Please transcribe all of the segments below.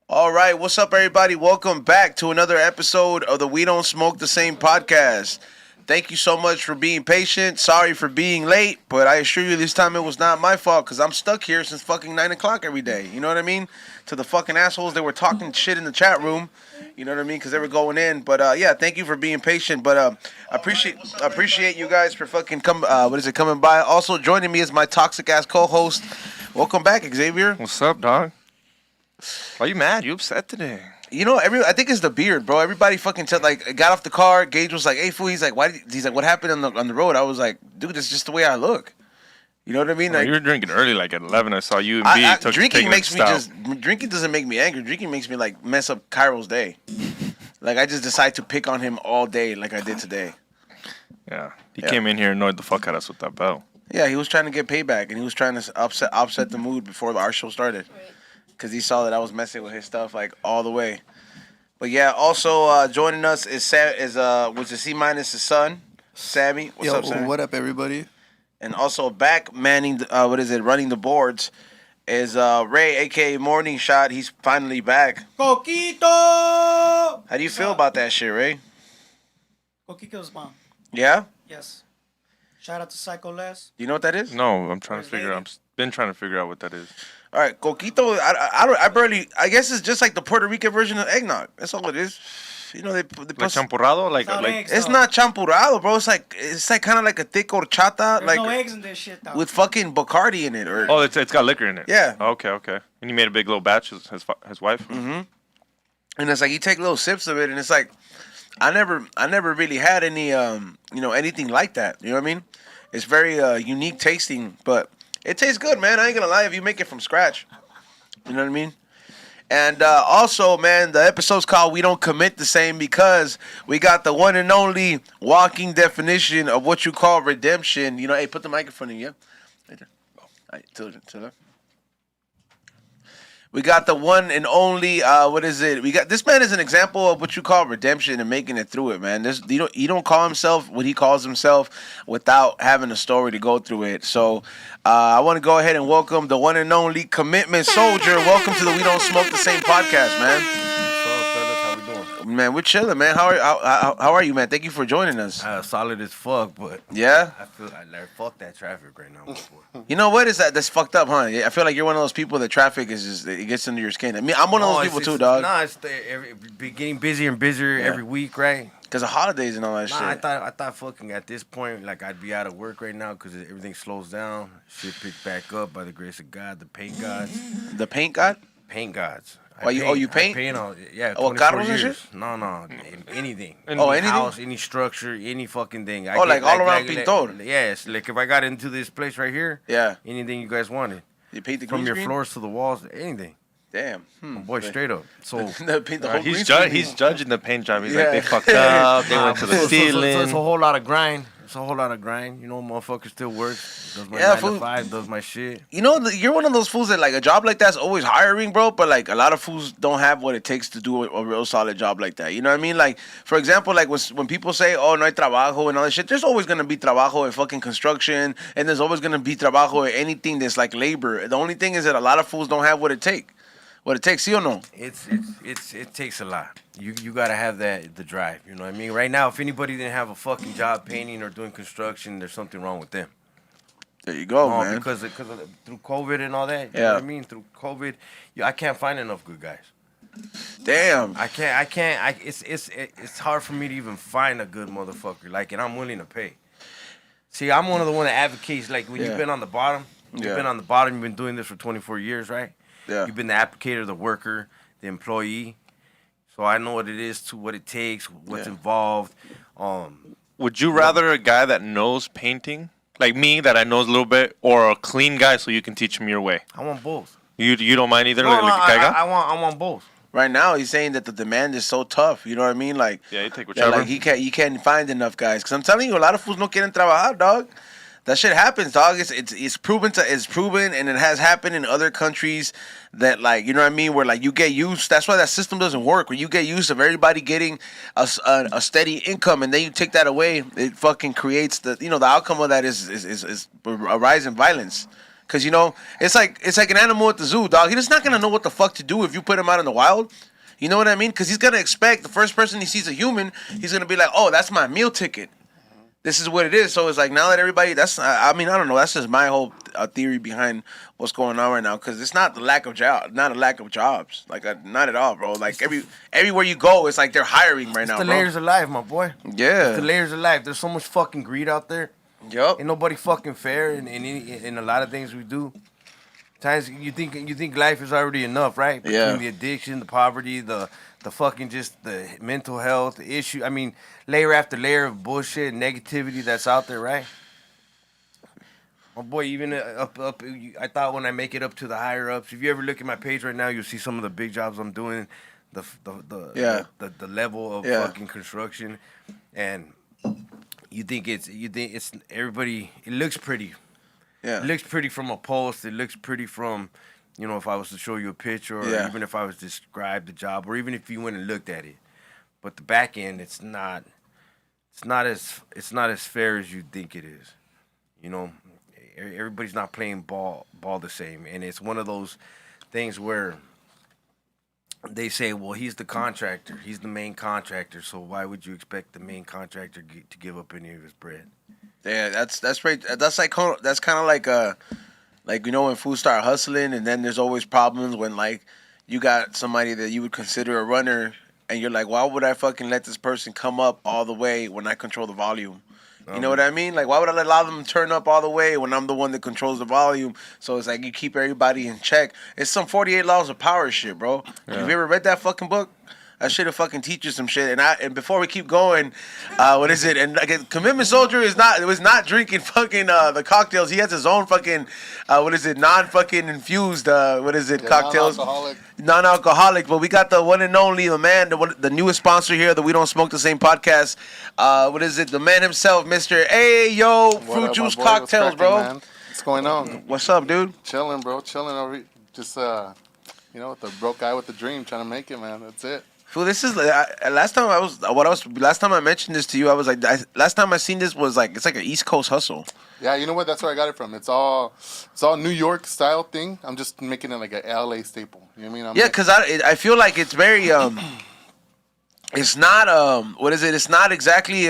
All right, what's up, everybody? Welcome back to another episode of the We Don't Smoke the Same podcast. Thank you so much for being patient. Sorry for being late, but I assure you this time it was not my fault because I'm stuck here since fucking 9 o'clock every day. You know what I mean? To the fucking assholes that were talking shit in the chat room. You know what I mean? Because they were going in. But yeah, thank you for being patient. But appreciate you guys for fucking coming by. Also joining me is my toxic ass co-host. Welcome back, Xavier. What's up, dog? Why you mad? You upset today? You know, I think it's the beard, bro. Everybody fucking got off the car. Gage was like, "Hey, fool." He's like, "Why?" He's like, "What happened on the road?" I was like, "Dude, it's just the way I look." You know what I mean? Well, Like, you were drinking early, like at 11. I saw you and B. Drinking doesn't make me angry. Drinking makes me like mess up Cairo's day. Like I just decide to pick on him all day, like I did today. Yeah, he came in here and annoyed the fuck out of us with that bell. Yeah, he was trying to get payback, and he was trying to upset the mood before our show started. Because he saw that I was messing with his stuff like all the way. But yeah, also joining us is was the C minus his son, Sammy. What's up, Sammy? What up, everybody? And also back manning, running the boards is Ray, aka Morning Shot. He's finally back. Coquito! How do you feel about that shit, Ray? Coquito's mom. Yeah? Yes. Shout out to Psycho Les. Do you know what that is? No, I'm trying to figure out. I've been trying to figure out what that is. All right, Coquito. I guess it's just like the Puerto Rican version of eggnog. That's all it is. You know, they Like put champurrado, like eggs, It's though. not champurrado, bro. It's like kind of like a thick horchata, There's like no eggs in this shit, though. with fucking Bacardi in it. Or oh, it's got liquor in it. Yeah. Okay. And he made a big little batch. His wife. Mm-hmm. And it's like you take little sips of it, and it's like I never really had any anything like that. You know what I mean? It's very unique tasting, but it tastes good, man. I ain't gonna lie. If you make it from scratch, you know what I mean. And also, man, the episode's called "We Don't Commit the Same" because we got the one and only walking definition of what you call redemption. You know, hey, put the microphone in, yeah. Right there. Oh, all right, to the. We got the one and only. What is it? We got this man is an example of what you call redemption and making it through it, man. He don't call himself what he calls himself without having a story to go through it. So I want to go ahead and welcome the one and only commitment soldier. Welcome to the We Don't Smoke the Same podcast, man. What's up, fellas? How we doing? Man, we're chilling, man. How are you, man? Thank you for joining us. Solid as fuck, but Yeah. I feel like fuck that traffic right now. Boy. You know what is that? That's fucked up, huh? I feel like you're one of those people that traffic is just it gets under your skin. I mean, I'm one of those people too, dog. Nah, it's getting busier and busier every week, right? Because of holidays and all that Nah, shit. I thought fucking at this point, like I'd be out of work right now because everything slows down. Shit picked back up by the grace of God, the paint gods. The paint god? Paint gods. You paint? I paint all, yeah. Oh, 24 carros and years. shit? No, anything. Oh, anything? House, any structure, any fucking thing. Oh, like all around pintor? Yes, like if I got into this place right here, Yeah. anything you guys wanted. You paint the From green your screen? floors to the walls, anything. Damn. Boy, straight up. So, Paint the whole green He's screen? judging the paint job. He's Yeah. like, they fucked up. They went to the ceiling. it's a whole lot of grind. It's a whole lot of grind. You know, motherfucker still works. Does my Yeah, 9 fool. to 5, does my shit. You know, you're one of those fools that like a job like that's always hiring, bro. But like a lot of fools don't have what it takes to do a real solid job like that. You know what I mean? Like for example, like when people say, "Oh, no hay trabajo" and all that shit, there's always gonna be trabajo in fucking construction, and there's always gonna be trabajo in anything that's like labor. The only thing is that a lot of fools don't have what it takes. What it takes, see or no? It takes a lot. You gotta have the drive. You know what I mean? Right now, if anybody didn't have a fucking job painting or doing construction, there's something wrong with them. There you go, man. Because through COVID and all that. You Yeah. know what I mean? Through COVID, I can't find enough good guys. Damn. I can't. It's hard for me to even find a good motherfucker. Like, and I'm willing to pay. See, I'm one of the one that advocates. Like when Yeah. you've been on the bottom, you've been doing this for 24 years, right? Yeah. You've been the applicator, the worker, the employee. So I know what it is, to what it takes, what's involved. Would you rather a guy that knows painting, like me, that I knows a little bit, or a clean guy so you can teach him your way? I want both. You don't mind either? No, like a guy? I want both. Right now, he's saying that the demand is so tough. You know what I mean? Like, Yeah, you take that, whichever. like he can't find enough guys. Cause I'm telling you, a lot of fools no quieren trabajar, dog. That shit happens, dog. It's proven, and it has happened in other countries that, like, you know what I mean, where like you get used. That's why that system doesn't work. Where you get used of everybody getting a steady income, and then you take that away, it fucking creates the outcome of that is a rise in violence. Cause it's like an animal at the zoo, dog. He's not gonna know what the fuck to do if you put him out in the wild. You know what I mean? Cause he's gonna expect the first person he sees a human, he's gonna be like, oh, that's my meal ticket. This is what it is. So it's like now that everybody, I don't know. That's just my whole theory behind what's going on right now. Because it's not the lack of jobs. Like not at all, bro. Like everywhere you go, it's like they're hiring right now, the bro. layers of life, my boy. Yeah. It's the layers of life. There's so much fucking greed out there. Yup. Ain't nobody fucking fair in a lot of things we do. Times you think life is already enough, right? Between the addiction, the poverty, the fucking just the mental health issue. I mean, layer after layer of bullshit, negativity that's out there, right? My boy, even up. I thought when I make it up to the higher ups, if you ever look at my page right now, you'll see some of the big jobs I'm doing, the level of fucking construction, and you think it's everybody. It looks pretty. Yeah. It looks pretty from a post. It looks pretty from, if I was to show you a picture, or even if I was to describe the job, or even if you went and looked at it. But the back end, it's not as fair as you think it is. Everybody's not playing ball the same, and it's one of those things where they say, well, he's the contractor, he's the main contractor, so why would you expect the main contractor to give up any of his bread? Yeah, that's right. That's kind of like when fools start hustling, and then there's always problems when like you got somebody that you would consider a runner, and you're like, why would I fucking let this person come up all the way when I control the volume? You know what I mean? Like, why would I allow them to turn up all the way when I'm the one that controls the volume? So it's like you keep everybody in check. It's some 48 laws of power shit, bro. Yeah. Have you ever read that fucking book? I should have fucking teach you some shit. And before we keep going, what is it? And like, Commitment Soldier was not drinking fucking the cocktails. He has his own fucking non-fucking infused cocktails. Non-alcoholic. But we got the one and only, the man, the newest sponsor here, the We Don't Smoke the Same podcast. The man himself, Mr. Fruit Juice Cocktails, bro. Man? What's going on? What's up, dude? Chilling, bro. Chilling over. Just with the broke guy with the dream, trying to make it, man. That's it. Well, this is last time I mentioned this to you. I was like, last time I seen this was like it's like an East Coast hustle. Yeah, you know what? That's where I got it from. It's all New York style thing. I'm just making it like a LA staple. You know what I mean? Because I feel like it's very it's not It's not exactly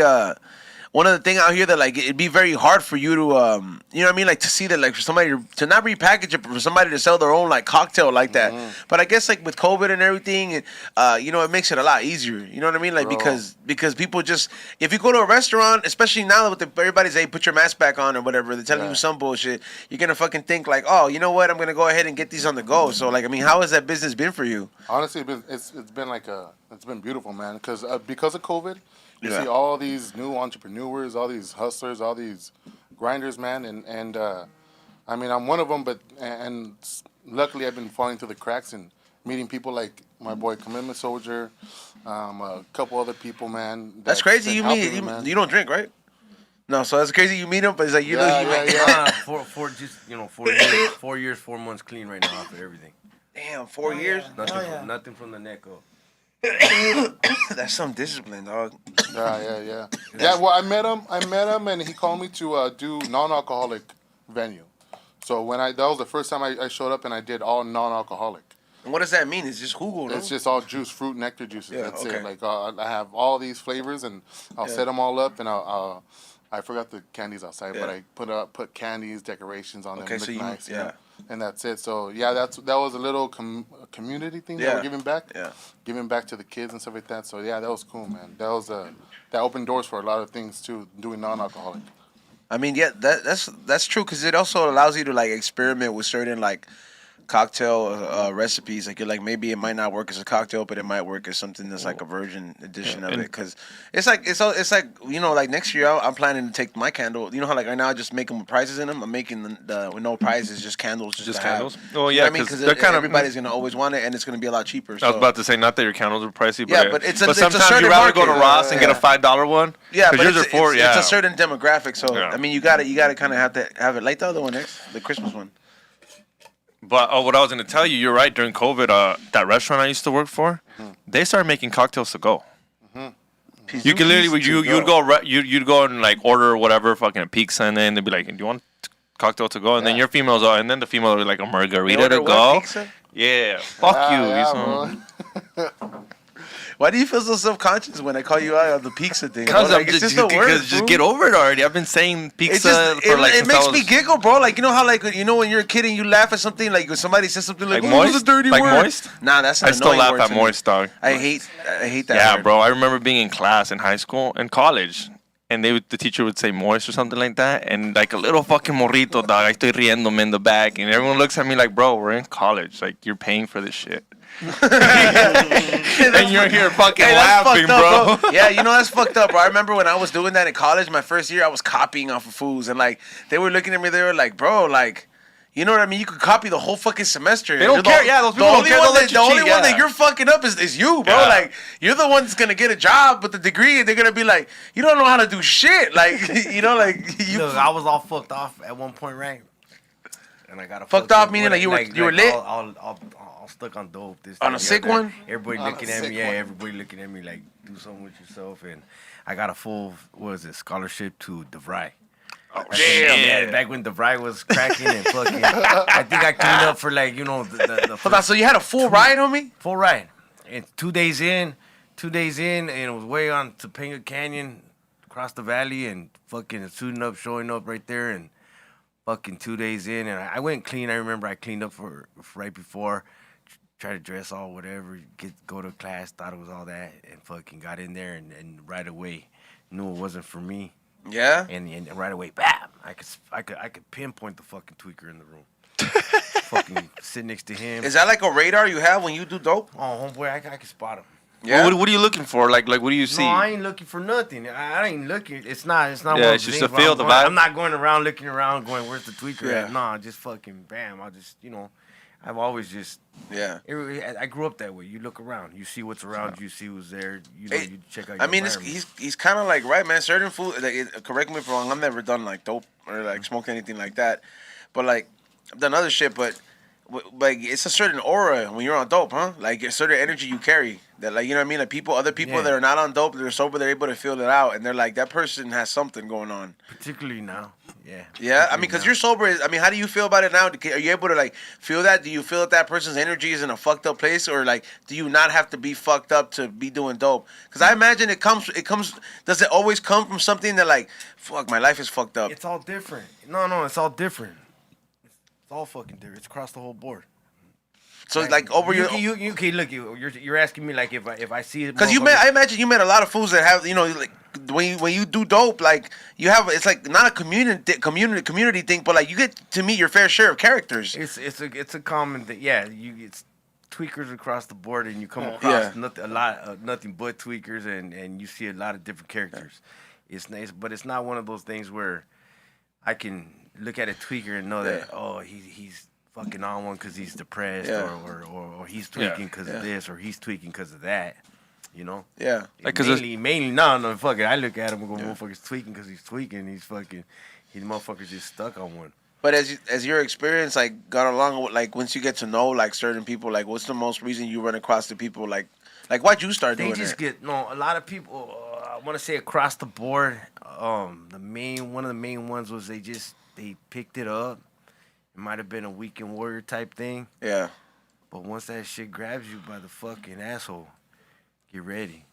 one of the things out here that like it'd be very hard for you to you know what I mean, like to see that like for somebody to not repackage it, but for somebody to sell their own like cocktail like that. But I guess like with COVID and everything, and it makes it a lot easier. You know what I mean? Like because people just, if you go to a restaurant, especially now with everybody's put your mask back on or whatever, they're telling you some bullshit, you're gonna fucking think like, oh, you know what, I'm gonna go ahead and get these on the go. So like, I mean, how has that business been for you? Honestly, it's been beautiful, man. Because of COVID. You see all these new entrepreneurs, all these hustlers, all these grinders, man, and I mean, I'm one of them, but luckily I've been falling through the cracks and meeting people like my boy Commitment Soldier, a couple other people, man. That's crazy. You don't drink, right? No, so that's crazy. You meet him, but it's like Four years, 4 months clean right now after everything. Damn, 4 years. Nothing from the neck up. That's some discipline, dog. Yeah. Yeah, well, I met him, and he called me to do non-alcoholic venue. So that was the first time I showed up, and I did all non-alcoholic. And what does that mean? It's just jugo, no? It's just all juice, fruit, nectar juices. Yeah, That's okay. it. Like I have all these flavors, and I'll set them all up, and I forgot the candies outside, but I put candies, decorations on them. Okay, so nice, and that's it. So that was a little community thing that we're giving back. Yeah, giving back to the kids and stuff like that. So that was cool, man. That was that opened doors for a lot of things too, doing non-alcoholic. I mean, that's true because it also allows you to like experiment with certain like cocktail recipes. Like you're like, maybe it might not work as a cocktail, but it might work as something that's like a virgin edition of it. Because it's like like next year I'm planning to take my candle. You know how like right now I just make them with prizes in them. I'm making the with no prizes, just candles. Just candles. Have. Oh yeah, because they're kind of everybody's gonna always want it, and it's gonna be a lot cheaper. So. I was about to say, not that your candles are pricey, but sometimes you'd rather go to Ross and get a $5 one. Yeah, but yours are $4. It's a certain demographic. So I mean, you gotta kind of have to have it like the other one, the Christmas one. But what I was going to tell you, you're right. During COVID, that restaurant I used to work for, they started making cocktails to go. You can literally you'd go and like order whatever fucking pizza, and then they'd be like, "Do you want cocktail to go, and then your females are, and then the female are like a margarita to what, go. pizza? Yeah, fuck you. Yeah, bro. Why do you feel so self-conscious when I call you out on the pizza thing? Because Like, it's just the word, just get over it already. I've been saying pizza it since makes I me was giggle, bro. Like, you know how, like, you know when you're a kid and you laugh at something, like when somebody says something like, like "Oh, moist, it's a dirty like word." moist. Nah, that's an I still annoying laugh word at to me. moist, dog. I hate that. Yeah, word. bro. I remember being in class in high school and college, and the teacher would say moist or something like that, and like a little fucking morrito, dog. I estoy riéndome in the back, and everyone looks at me like, bro, we're in college. Like, you're paying for this shit. And you're here fucking laughing, up, bro. Yeah, you know that's fucked up, bro. I remember when I was doing that in college, my first year, I was copying off of fools, and like they were looking at me, they were like, "Bro, like, you know what I mean? You could copy the whole fucking semester. They don't care. Yeah, those people don't care. They'll let you The only cheat, one yeah. that you're fucking up is you, bro. Yeah. Like you're the one that's gonna get a job with the degree, and they're gonna be like, you don't know how to do shit. Like you know, like you Look, I was all fucked off at one point, right? And I got a Fucked off meaning like you were lit? All stuck on dope. This On that, a the sick other. one? Everybody On a looking at sick me. Yeah, one. everybody looking at me like, do something with yourself. And I got a full, what was it, scholarship to DeVry. Oh, Yeah, back when DeVry was cracking and fucking. I think I cleaned up for like, you know, the Hold on, so you had a full ride, homie? full ride. And 2 days in, and it was way on Topanga Canyon, across the valley, and fucking suiting up, showing up right there, and fucking 2 days in, and I went clean. I remember I cleaned up for right before, tried to dress all whatever, go to class, thought it was all that, and fucking got in there, and right away knew it wasn't for me. Yeah. And right away, bam! I could pinpoint the fucking tweaker in the room. Fucking sit next to him. Is that like a radar you have when you do dope? Oh, homeboy, I can spot him. Yeah. What are you looking for? Like what do you see? No, I ain't looking for nothing. I ain't looking. It's not. Yeah, one of it's those just things to where feel I'm the going- vibe. I'm not going around looking around, going, "Where's the tweaker Yeah. at?" No, just fucking bam. I'll just, you know, I've always just. Yeah. I grew up that way. You look around, you see what's around, you see who's there. You know, Hey, you check out. I Your mean, environment. he's kind of like right, man. Certain food, like, correct me if I'm wrong. I've never done like dope or like smoked anything like that, but like I've done other shit. But like it's a certain aura when you're on dope, huh? Like a certain energy you carry. That like you know what I mean. Like other people Yeah. that are not on dope, they're sober, they're able to feel it out, and they're like that person has something going on. particularly now. Yeah. Yeah, I mean, because you're sober. I mean, how do you feel about it now? Are you able to like feel that? Do you feel that person's energy is in a fucked up place, or like, do you not have to be fucked up to be doing dope? Because I imagine it comes. Does it always come from something that like, fuck, my life is fucked up? It's all different. No, it's all different. It's all fucking different. It's across the whole board. So like over your. You okay? Look, you're asking me like if I see it. Because I imagine you met a lot of fools that have, you know, like when you do dope, like you have, it's like not a community thing, but like you get to meet your fair share of characters. It's a common thing. Yeah, it's tweakers across the board, and you come across nothing but tweakers, and you see a lot of different characters. It's nice, but it's not one of those things where I can look at a tweaker and know that he's fucking on one because he's depressed or he's tweaking because of this or he's tweaking because of that. You know? Yeah. Like, 'cause mainly, no, fuck it. I look at him and go, motherfucker's tweaking because he's tweaking. He's motherfucker's just stuck on one. But as your experience like got along, like once you get to know like certain people, like what's the most reason you run across the people like why'd you start doing They just it? a lot of people. I want to say across the board. One of the main ones was they picked it up. It might have been a weekend warrior type thing. Yeah. But once that shit grabs you by the fucking asshole, get ready.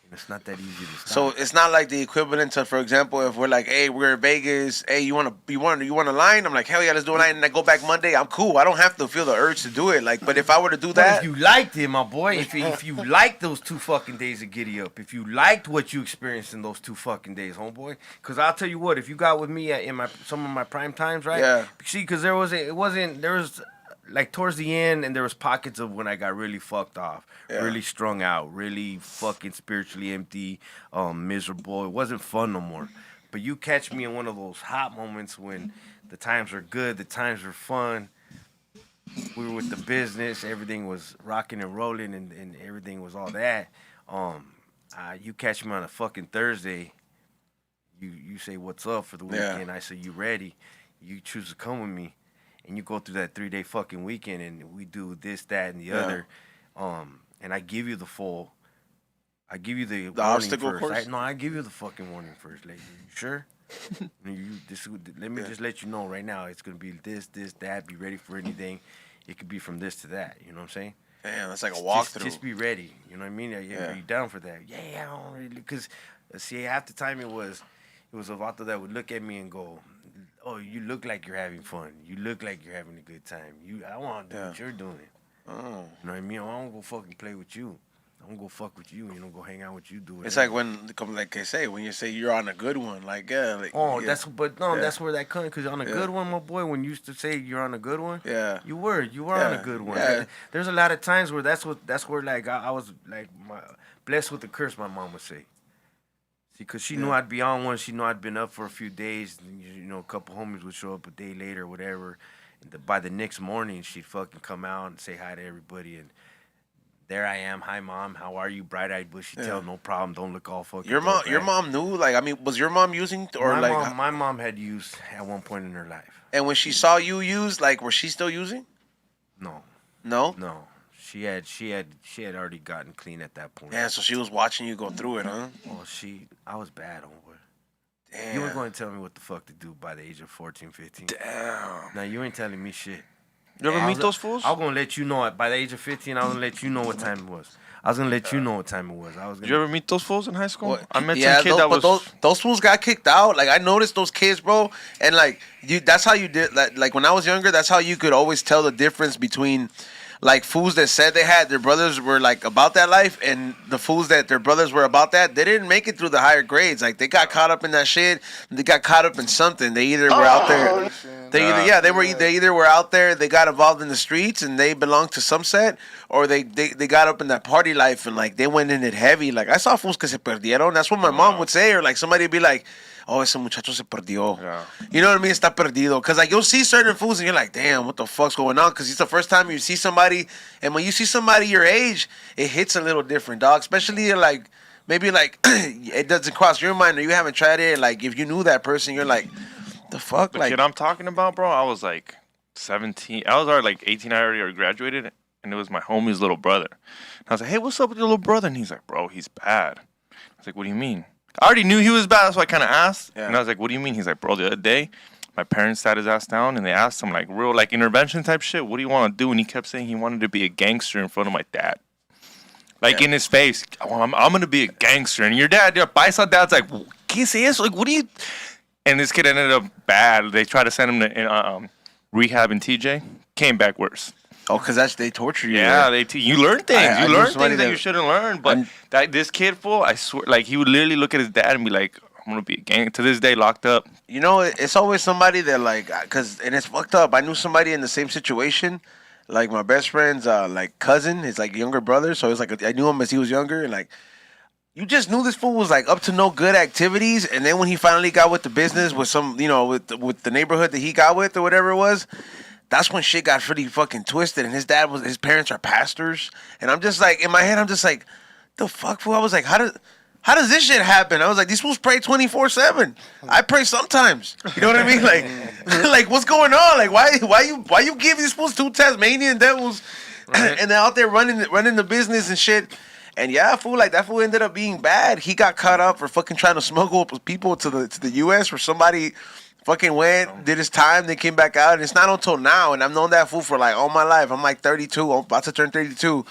And it's not that easy to stop. So it's not like the equivalent to, for example, if we're like, hey, we're in Vegas, hey, you want a line? I'm like, hell yeah, let's do a line. And I go back Monday, I'm cool. I don't have to feel the urge to do it. Like, but if I were to do But that, if you liked it, my boy, if you liked those 2 fucking days of Giddy Up, if you liked what you experienced in those 2 fucking days, homeboy, because I'll tell you what, if you got with me in some of my prime times, right? Yeah. See, because there was like towards the end, and there was pockets of when I got really fucked off, really strung out, really fucking spiritually empty, miserable. It wasn't fun no more. But you catch me in one of those hot moments when the times are good, the times are fun. We were with the business, everything was rocking and rolling, and everything was all that. You catch me on a fucking Thursday. You say what's up for the weekend. I say you ready. You choose to come with me. And you go through that 3-day fucking weekend, and we do this, that, and the other. And I give you the warning obstacle first. course? I give you the fucking warning first, lady. You sure? Let me just let you know right now. It's gonna be this, that. Be ready for anything. It could be from this to that. You know what I'm saying? Damn, that's like a walkthrough. Just be ready. You know what I mean? Are you down for that? Yeah, I don't really. Because see, half the time it was a vato that would look at me and go, "Oh, you look like you're having fun. You look like you're having a good time. I want to do what you're doing. Oh. You know what I mean? I don't go fucking play with you. I don't go fuck with you. Go hang out with you. Do it. It's like when I say when you say you're on a good one, like that's where that comes. Because on a good one, my boy, when you used to say you're on a good one, you were on a good one. Yeah. There's a lot of times where that's where like I was like blessed with the curse. My mom would say. See, because she knew I'd be on one. She knew I'd been up for a few days. And, a couple homies would show up a day later or whatever. And by the next morning, she'd fucking come out and say hi to everybody. And there I am. Hi, Mom. How are you? Bright-eyed, bushy-tailed. No problem. Don't look all fucking. Your mom knew? Like, I mean, was your mom using or my mom had used at one point in her life. And when she saw you use, like, was she still using? No. No? No. She had already gotten clean at that point. Yeah, so she was watching you go through it, huh? Well, I was bad, homeboy. Damn. You were going to tell me what the fuck to do by the age of 14, 15. Damn. Now, you ain't telling me shit. You ever meet those fools? I was going to let you know. By the age of 15, I was going to let you know what time it was. I was going to let you know what time it was. Did you ever meet those fools in high school? Well, I met some kid that was... Those fools got kicked out. Like, I noticed those kids, bro. And, like, that's how you did... Like, when I was younger, that's how you could always tell the difference between... Like, fools that said they had their brothers were, like, about that life, and the fools that their brothers were about that, they didn't make it through the higher grades. Like, they got caught up in that shit. They got caught up in something. They either were out there. They either were out there, they got involved in the streets, and they belonged to some set, or they got up in that party life, and, like, they went in it heavy. Like, I saw fools que se perdieron. That's what my mom would say, or, like, somebody would be like, oh, ese muchacho se perdió. Yeah. You know what I mean? Está perdido. Because, like, you'll see certain fools and you're like, damn, what the fuck's going on? Because it's the first time you see somebody. And when you see somebody your age, it hits a little different, dog. Especially, like, maybe, like, it doesn't cross your mind or you haven't tried it. Like, if you knew that person, you're like, the fuck? The like, kid I'm talking about, bro, I was, like, 17. I was already, like, 18. I already graduated. And it was my homie's little brother. And I was like, hey, what's up with your little brother? And he's like, bro, he's bad. I was like, what do you mean? I already knew he was bad, so I kind of asked. Yeah. And I was like, what do you mean? He's like, bro, the other day, my parents sat his ass down, and they asked him, like, real, like, intervention type shit. What do you want to do? And he kept saying he wanted to be a gangster in front of my dad. Like, in his face, I'm going to be a gangster. And your paisa dad's like, ¿qué es eso? Like, what do you... And this kid ended up bad. They tried to send him to rehab in TJ. Came back worse. Oh, because they torture you. Yeah, you learn things. You learn things that you shouldn't learn. But this kid, fool, I swear, like, he would literally look at his dad and be like, I'm going to be a gang. To this day, locked up. You know, it's always somebody that, like, and it's fucked up. I knew somebody in the same situation. Like, my best friend's, like, cousin, his, like, younger brother. So it's like, I knew him as he was younger. And, like, you just knew this fool was, like, up to no good activities. And then when he finally got with the business with some, with the neighborhood that he got with or whatever it was, that's when shit got pretty fucking twisted. And his parents are pastors. And I'm just like, in my head, I'm just like, the fuck, fool? I was like, how does this shit happen? I was like, these fools pray 24/7. I pray sometimes. You know what I mean? Like, like, what's going on? Like, why you give these fools two Tasmanian devils, right? And they're out there running the business and shit. And yeah, fool, like, that fool ended up being bad. He got caught up for fucking trying to smuggle people to the U.S. where somebody fucking went, did his time, then came back out. And it's not until now, and I've known that fool for, like, all my life. I'm, like, 32. I'm about to turn 32.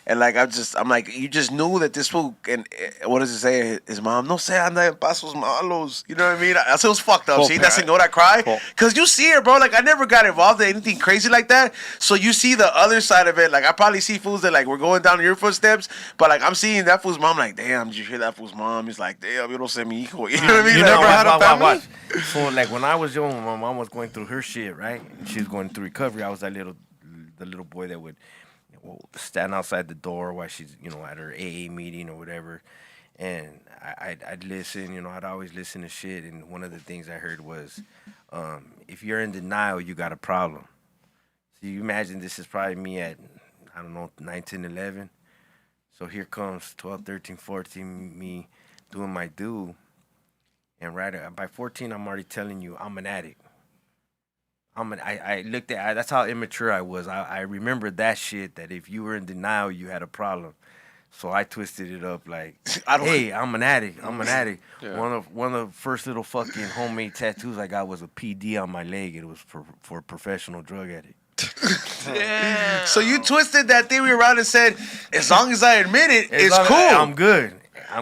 And, like, I'm like, you just knew that this fool, and what does it say? His mom, no se anda en pasos malos. You know what I mean? That's was fucked up. See, that señora cry? Because you see her, bro. Like, I never got involved in anything crazy like that. So you see the other side of it. Like, I probably see fools that, like, we're going down your footsteps. But, like, I'm seeing that fool's mom, like, damn, did you hear that fool's mom? He's like, damn, you don't send me hijo. You know what I mean? You never had a family? So, like, when I was young, my mom was going through her shit, right? And she was going through recovery. I was the little boy that would stand outside the door while she's, at her AA meeting or whatever. And I'd listen, I'd always listen to shit. And one of the things I heard was, if you're in denial, you got a problem. So you imagine this is probably me at, I don't know, 19, 11. So here comes 12, 13, 14, me doing my due. And by 14, I'm already telling you I'm an addict. I looked at, that's how immature I was. I remembered that shit, that if you were in denial, you had a problem. So I twisted it up like, I don't- hey, I'm an addict. I'm an addict. Yeah. One of the first little fucking homemade tattoos I got was a PD on my leg. It was for a professional drug addict. Damn. So you twisted that theory around and said, as long as I admit it, it's long- cool. I'm good.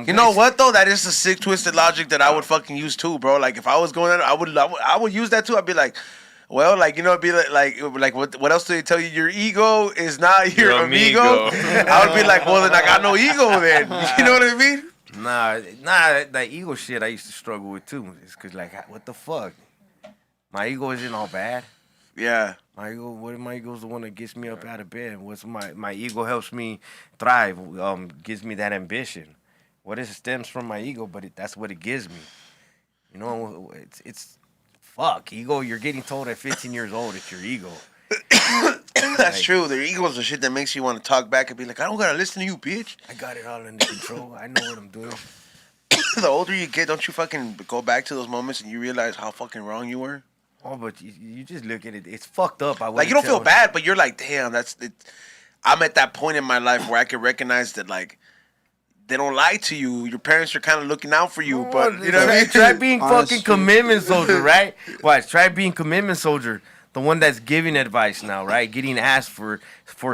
You know what though? That is a sick twisted logic that I would fucking use too, bro. Like if I was going, I would use that too. I'd be like, well, like you know, it'd be like what else do they tell you? Your ego is not your amigo. I would be like, well, then I got no ego then. You know what I mean? Nah, that ego shit I used to struggle with too. It's cause like, what the fuck? My ego isn't all bad. Yeah. My ego's the one that gets me up out of bed. What's my ego helps me thrive. Gives me that ambition. What it stems from my ego, but that's what it gives me. You know, it's fuck ego. You're getting told at 15 years old it's your ego. That's true. Their ego's the shit that makes you want to talk back and be like, I don't gotta listen to you, bitch. I got it all under control. I know what I'm doing. The older you get, don't you fucking go back to those moments and you realize how fucking wrong you were? Oh, but you just look at it. It's fucked up. Like you don't feel bad, but you're like, damn, that's it. I'm at that point in my life where I can recognize that like they don't lie to you. Your parents are kind of looking out for you, but you know what I mean? Try being Honestly. fucking commitment soldier, right? Watch, try being commitment soldier. The one that's giving advice now, right? Getting asked for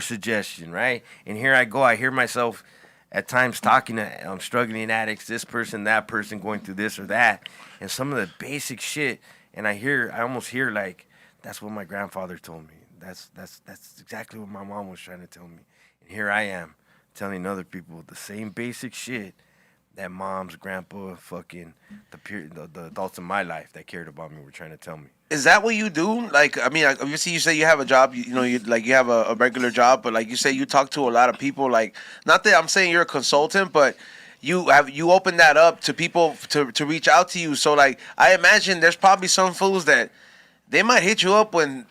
suggestion, right? And here I go. I hear myself at times talking to struggling addicts, this person, that person, going through this or that, and some of the basic shit. And I almost hear like, that's what my grandfather told me. That's exactly what my mom was trying to tell me. And here I am telling other people the same basic shit that mom's, grandpa, fucking the adults in my life that cared about me were trying to tell me. Is that what you do? Like, I mean, obviously you say you have a job, you know, you have a regular job, but like you say you talk to a lot of people. Like, not that I'm saying you're a consultant, but you open that up to people to reach out to you. So like, I imagine there's probably some fools that they might hit you up when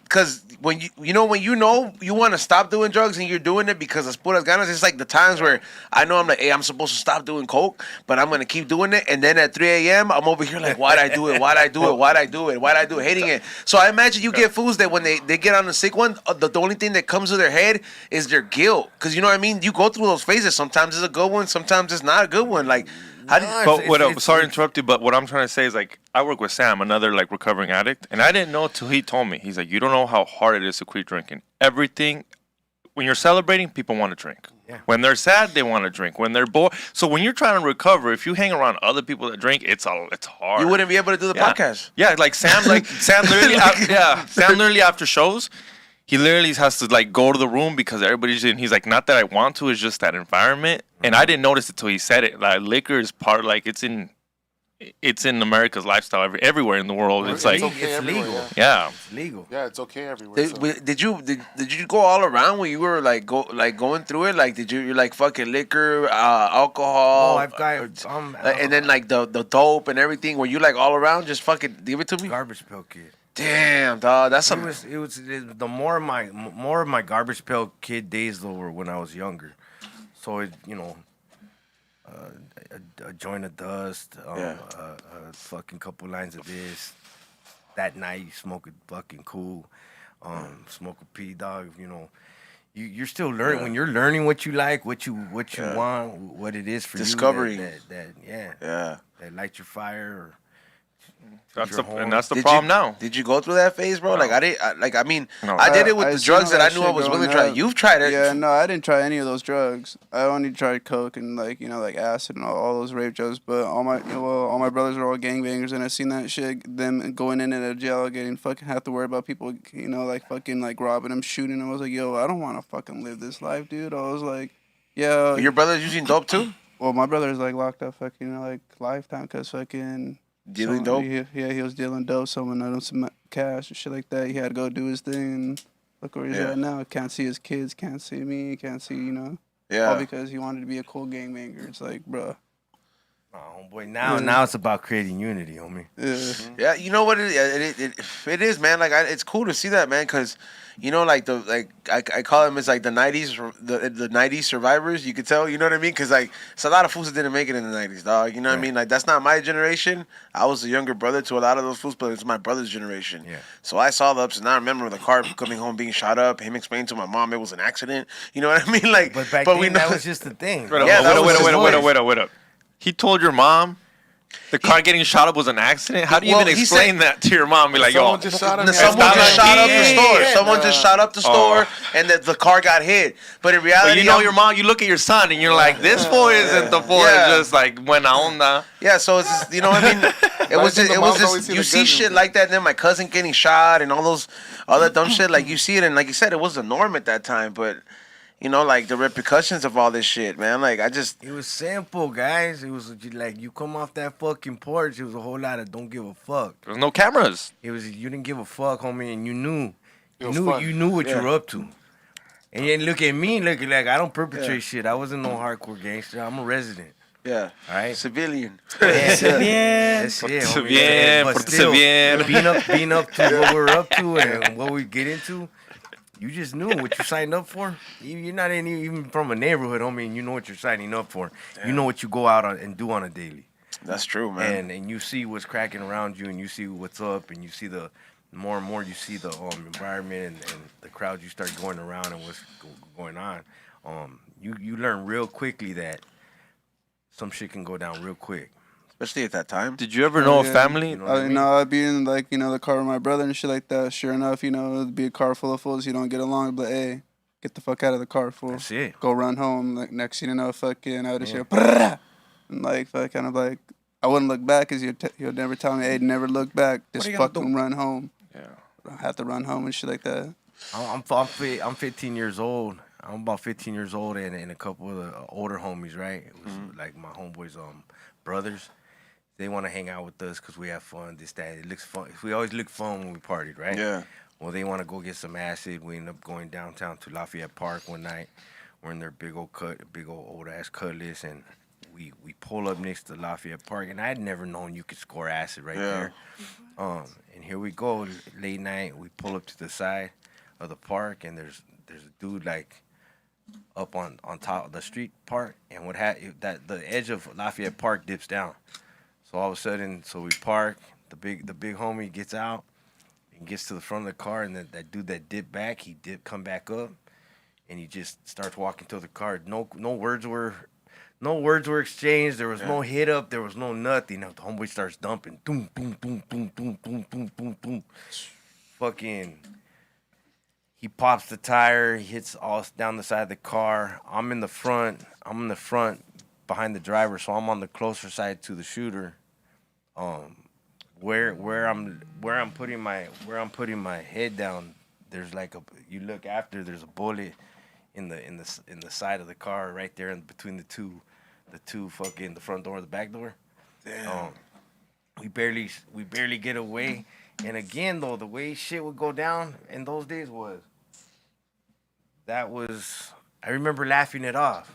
you want to stop doing drugs and you're doing it because of puras ganas. It's like the times where I know I'm like, hey, I'm supposed to stop doing coke, but I'm gonna keep doing it. And then at 3 a.m. I'm over here like, why'd I do it? Why'd I do it? Why'd I do it? Why'd I do it? Hating it. So I imagine you get fools that when they get on the sick one, the only thing that comes to their head is their guilt. Because you know what I mean? You go through those phases. Sometimes it's a good one. Sometimes it's not a good one. Like, how do you... Sorry to interrupt you, but what I'm trying to say is like I work with Sam, another like recovering addict, and I didn't know till he told me. He's like, you don't know how hard it is to quit drinking. Everything, when you're celebrating, people want to drink. Yeah. When they're sad, they want to drink. When they're bored, so when you're trying to recover, if you hang around other people that drink, it's hard. You wouldn't be able to do the podcast. Yeah, like Sam literally, Sam literally after shows. He literally has to like go to the room because everybody's in. He's like, not that I want to, it's just that environment. And I didn't notice it till he said it. Like liquor is part, like it's in America's lifestyle everywhere in the world. It's like it's legal. Yeah, It's legal. Yeah, it's okay everywhere. So. Did you go all around when you were going through it? Like, you're like fucking liquor, alcohol? Oh, I've got and then like the dope and everything. Were you like all around? Just fucking give it to me. garbage pail kid. Damn, dog, that's something. It was the more of my garbage pail kid days though were when I was younger. So it, a joint of dust, a fucking couple lines of this. That night you smoke it fucking cool, smoke a pea dog. You're still learning when you're learning what you like, what you want, what it is for Discovery. you. That light your fire. Or, that's the Did problem you, now. Did you go through that phase, bro? No. Like I did. No. I did it with I the seen drugs all that I that knew I shit was willing to growing try. up. You've tried it. Yeah, no, I didn't try any of those drugs. I only tried coke and like acid and all those rape drugs. But all my brothers are all gangbangers, and I seen that shit. Them going in and out of jail, getting fucking have to worry about people, like fucking like robbing them, shooting them. I was like, yo, I don't want to fucking live this life, dude. I was like, yeah. Your brother's using dope too? Well, my brother's like locked up fucking like lifetime because fucking. Dealing dope? He was dealing dope. Someone owed him some cash and shit like that. He had to go do his thing. And look where he's at now. Can't see his kids. Can't see me. Can't see, Yeah. all because he wanted to be a cool gangbanger. It's like, bro. Oh, homeboy, now it's about creating unity, homie. Yeah, you know what it is, man. Like it's cool to see that, man, because you know, like I call them as like the '90s, the '90s survivors. You could tell, you know what I mean? Because like it's a lot of fools that didn't make it in the '90s, dog. You know what I mean? Like that's not my generation. I was a younger brother to a lot of those fools, but it's my brother's generation. Yeah. So I saw the ups and downs. I remember the car coming home being shot up. Him explaining to my mom it was an accident. You know what I mean? Like, But back but then, we know that was just the thing. Wait up. He told your mom the car getting shot up was an accident? How do you even explain that to your mom? Be like, someone just shot him. Someone just shot up the store. Yeah. Someone just shot up the store, and the car got hit. But in reality, but you know your mom. You look at your son, and you're like, this boy isn't the boy. Yeah. It's just like buena onda. Yeah, so it's just, you know what I mean? It was just you see shit like that. And then my cousin getting shot and all that dumb shit. Like you see it, and like you said, it was the norm at that time. But you know, like the repercussions of all this shit, man. Like It was simple, guys. It was like you come off that fucking porch. It was a whole lot of don't give a fuck. There was no cameras. It was you didn't give a fuck, homie, and you knew fun. you knew what you were up to. And then look at me, looking like I don't perpetrate shit. I wasn't no hardcore gangster. I'm a resident. yeah, All right. civilian. That's it, Pórtese homie. bien, But pórtese still, bien. being up to what we're up to and what we get into, you just knew what you signed up for. You're not even from a neighborhood, homie, and you know what you're signing up for. You know what you go out and do on a daily. That's true, man. And you see what's cracking around you, and you see what's up, and you see the more and more you see the environment and the crowd you start going around and what's going on. You learn real quickly that some shit can go down real quick. Especially at that time. Did you ever know a yeah. family? You know what I mean? I'd be in like the car with my brother and shit like that. Sure enough, it'd be a car full of fools. You don't get along, but hey, get the fuck out of the car, fool. That's it. Go run home. Like next thing you know, fucking I would just hear "Brrrah!" And like kind of like I wouldn't look back because you'll never tell me, hey, never look back. Just fucking run home. Yeah. I have to run home and shit like that. I'm 15 years old. I'm about 15 years old and a couple of the older homies, right? It was like my homeboys' brothers. They want to hang out with us because we have fun, this, that. It looks fun. We always look fun when we partied, right? Yeah. Well, they want to go get some acid. We end up going downtown to Lafayette Park one night. We're in their big old ass cutlass, and we pull up next to Lafayette Park. And I had never known you could score acid right there. And here we go, late night. We pull up to the side of the park, and there's a dude like up on top of the street part, and that the edge of Lafayette Park dips down. So all of a sudden, we park. The big homie gets out and gets to the front of the car, and that dude that dipped back, come back up, and he just starts walking to the car. No words were exchanged. There was no hit up. There was no nothing. The homeboy starts dumping. Boom, boom, boom, boom, boom, boom, boom, boom, boom. Fucking. He pops the tire. He hits all down the side of the car. I'm in the front behind the driver, so I'm on the closer side to the shooter. Where I'm putting my head down, there's like you look after, there's a bullet in the side of the car right there in between the two fucking the front door and the back door. Damn. We barely get away. And again, though, the way shit would go down in those days I remember laughing it off.